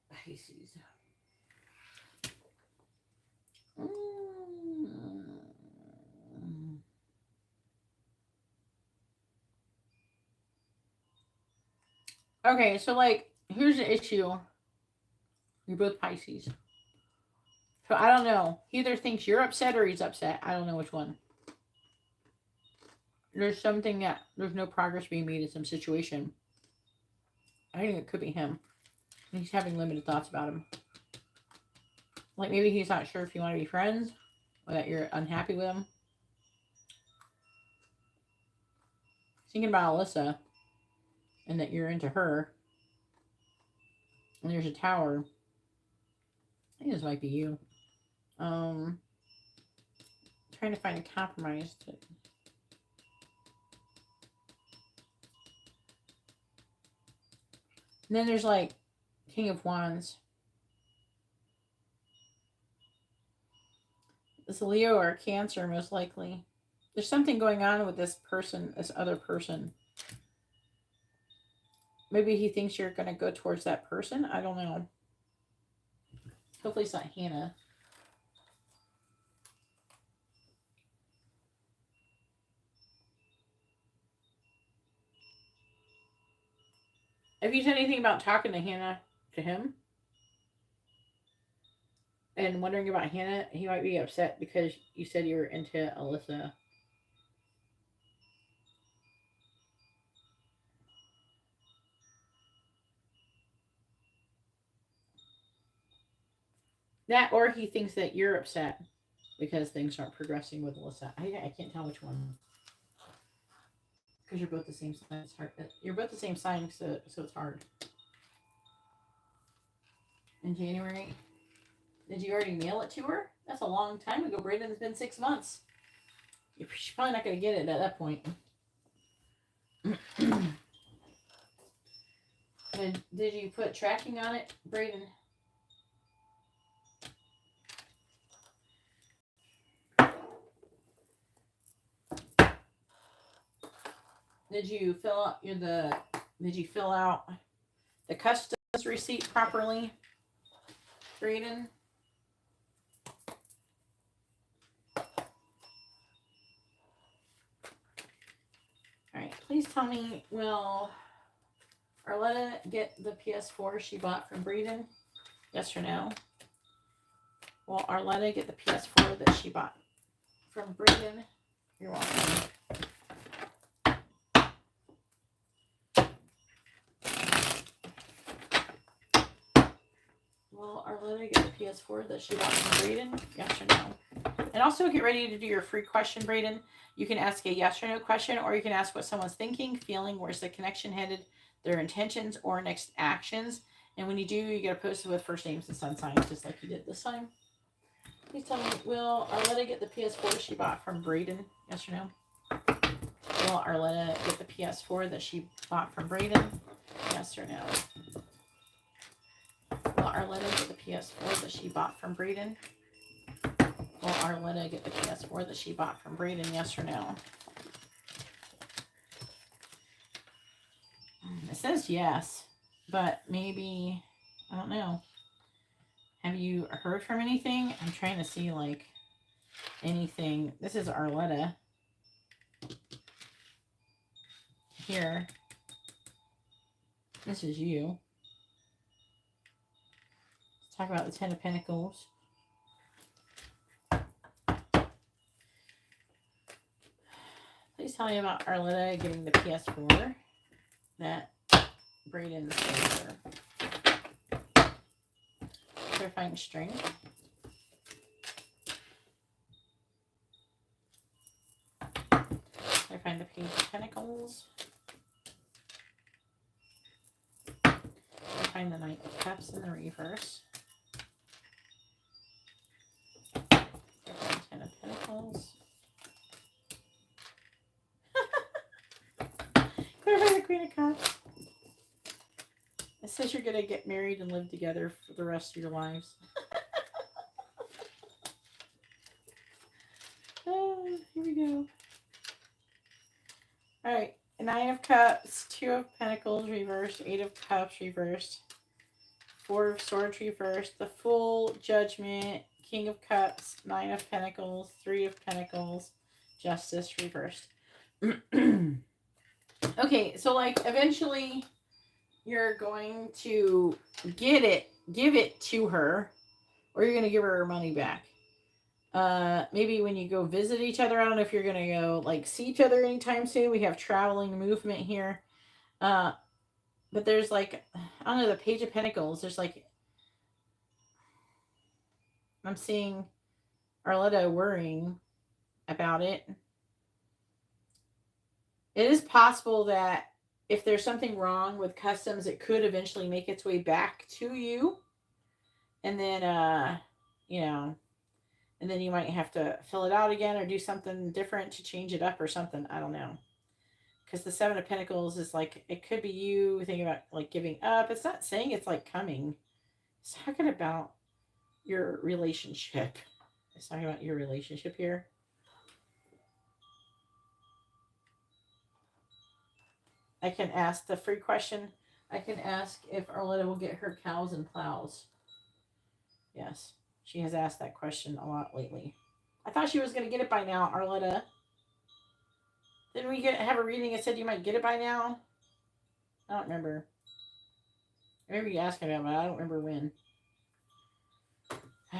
Pisces. Okay, so like, here's the issue. You're both Pisces. So I don't know. He either thinks you're upset or he's upset. I don't know which one. There's something that there's no progress being made in some situation. I think it could be him. He's having limited thoughts about him. Like maybe he's not sure if you want to be friends or that you're unhappy with him. Thinking about Alyssa and that you're into her. And there's a tower. I think this might be you. Trying to find a compromise. And then there's like King of Wands. It's a Leo or a Cancer, most likely. There's something going on with this person, this other person. Maybe he thinks you're going to go towards that person. I don't know. Hopefully it's not Hannah. Have you said anything about talking to Hannah, to him? And wondering about Hannah? He might be upset because you said you're into Alyssa. That, or he thinks that you're upset because things aren't progressing with Alyssa. I can't tell which one. Because you're both the same sign. It's hard. You're both the same sign, so it's hard. In January, did you already mail it to her? That's a long time ago, Brayden. It's been 6 months. She's probably not going to get it at that point. And did you put tracking on it, Brayden? Did you fill out the customs receipt properly, Brayden? Alright, please tell me, will Arletta get the PS4 she bought from Brayden? Yes or no? Will Arletta get the PS4 that she bought from Brayden? You're welcome. Will Arletta get the PS4 that she bought from Brayden? Yes or no? And also get ready to do your free question, Brayden. You can ask a yes or no question, or you can ask what someone's thinking, feeling, where's the connection headed, their intentions, or next actions. And when you do, you get to post it with first names and sun signs, just like you did this time. Please tell me, will Arletta get the PS4 she bought from Brayden? Yes or no? Will Arletta get the PS4 that she bought from Brayden? Yes or no? Will Arletta get the PS4 that she bought from Brayden? Will Arletta get the PS4 that she bought from Brayden? Yes or no? It says yes, but maybe, I don't know. Have you heard from anything? I'm trying to see, like, anything. This is Arletta. Here. This is you. Let's talk about the Ten of Pentacles. Please tell me about Arletta getting the PS4 that Brayden's gave her. Clarifying strength. Clarifying the Page of Pentacles. Clarifying the Knight of Cups in the reverse. Clarifying Ten of Pentacles. Clarifying the Queen of Cups. It says you're going to get married and live together for the rest of your lives. Oh, here we go. Alright, Nine of Cups, Two of Pentacles reversed, Eight of Cups reversed, Four of Swords reversed, the Full, Judgment, King of Cups, Nine of Pentacles, Three of Pentacles, Justice reversed. Okay, so like eventually you're going to give it to her, or you're going to give her money back. Maybe when you go visit each other. I don't know if you're going to go like see each other anytime soon. We have traveling movement here. But there's like, I don't know, the Page of Pentacles. There's like, I'm seeing Arletta worrying about it. It is possible that if there's something wrong with customs, it could eventually make its way back to you. And then, you know, and then you might have to fill it out again or do something different to change it up or something. I don't know. Because the Seven of Pentacles is like, it could be you thinking about like giving up. It's not saying it's like coming. It's talking about your relationship. It's talking about your relationship here. I can ask the free question. I can ask if Arletta will get her cows and plows. Yes. She has asked that question a lot lately. I thought she was going to get it by now, Arletta. Didn't we have a reading that said you might get it by now? I don't remember. I remember you asking about it, but I don't remember when. I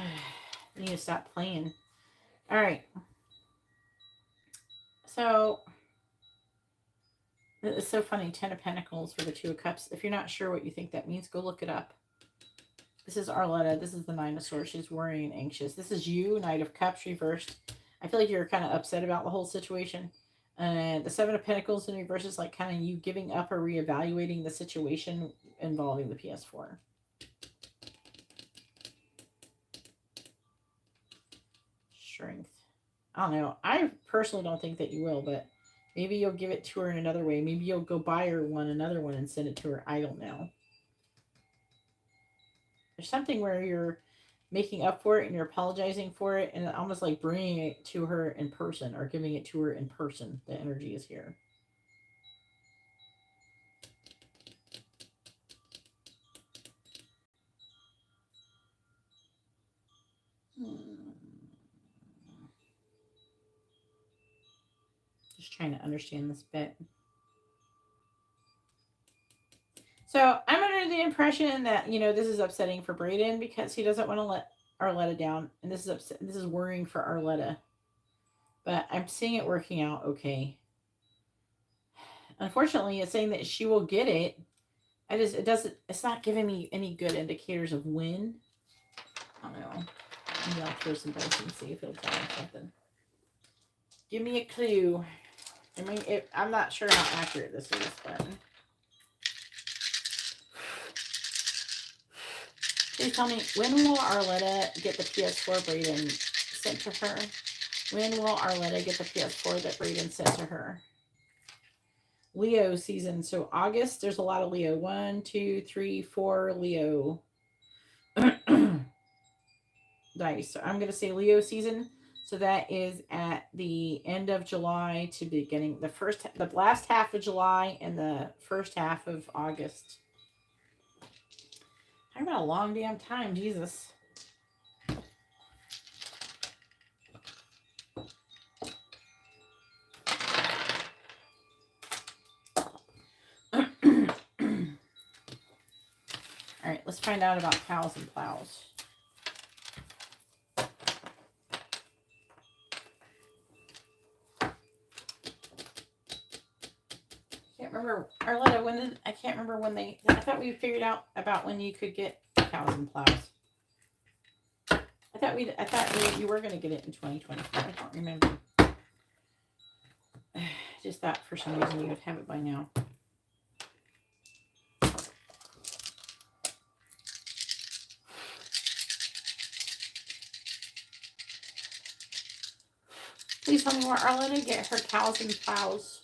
need to stop playing. All right. So, it's so funny. 10 of Pentacles for the 2 of Cups. If you're not sure what you think that means, go look it up. This is Arletta. This is the 9 of Swords. She's worrying and anxious. This is you, Knight of Cups reversed. I feel like you're kind of upset about the whole situation. And the 7 of Pentacles in reverse is like kind of you giving up or reevaluating the situation involving the PS4. Strength. I don't know. I personally don't think that you will, but maybe you'll give it to her in another way. Maybe you'll go buy her another one and send it to her. I don't know. There's something where you're making up for it and you're apologizing for it and almost like bringing it to her in person or giving it to her in person. The energy is here. Just trying to understand this bit. So I'm under the impression that, this is upsetting for Brayden because he doesn't want to let Arletta down. And this is worrying for Arletta. But I'm seeing it working out okay. Unfortunately, it's saying that she will get it. It's not giving me any good indicators of when. I don't know. Maybe I'll throw some dice and see if it'll tell me something. Give me a clue. I mean, I'm not sure how accurate this is, but please tell me, when will Arletta get the PS4 Brayden sent to her? When will Arletta get the PS4 that Brayden sent to her? Leo season. So August, there's a lot of Leo. 1, 2, 3, 4 Leo dice. So I'm going to say Leo season. So that is at the end of July to beginning the last half of July and the first half of August. Talking about a long damn time, Jesus. All right, let's find out about cows and plows. Remember, Arletta, I can't remember when I thought we figured out about when you could get cows and plows. I thought you were going to get it in 2024. I don't remember. Just thought for some reason you would have it by now. Please tell me where Arletta get her cows and plows.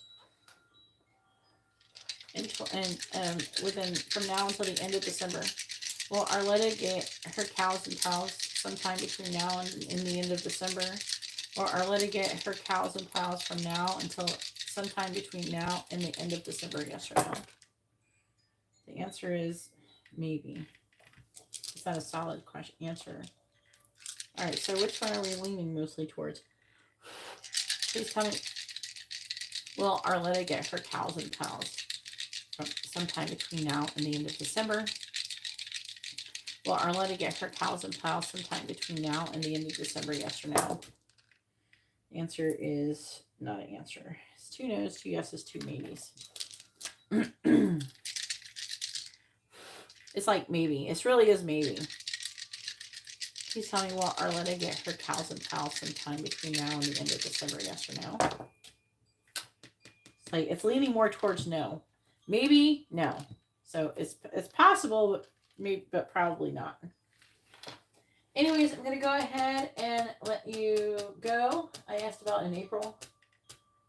And within from now until the end of December. Will Arletta get her cows and plows sometime between now and in the end of December? Will Arletta get her cows and plows from now until sometime between now and the end of December? Yes or no? The answer is maybe. It's not a solid question answer. All right, so which one are we leaning mostly towards? Please tell me. Will Arletta get her cows and plows sometime between now and the end of December? Will Arletta get her cows and plows sometime between now and the end of December? Yes or no? The answer is not an answer. It's 2 no's, 2 yeses, 2 maybes. It's like maybe. It really is maybe. Please tell me, will Arletta get her cows and plows sometime between now and the end of December? Yes or no? It's like it's leaning more towards no. Maybe no. So it's possible, but maybe, but probably not. Anyways, I'm gonna go ahead and let you go. I asked about in April.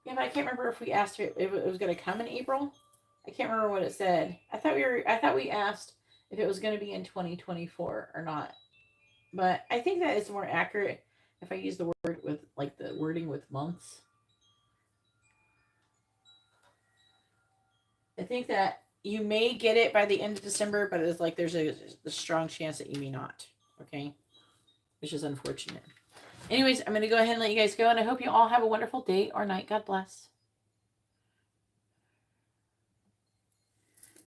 Yeah, but I can't remember if we asked if it was gonna come in April. I can't remember what it said. I thought we asked if it was gonna be in 2024 or not. But I think that is more accurate if I use the word with like the wording with months. I think that you may get it by the end of December, but it's like there's a strong chance that you may not. Okay. which is unfortunate. Anyways, I'm going to go ahead and let you guys go, and I hope you all have a wonderful day or night. God bless.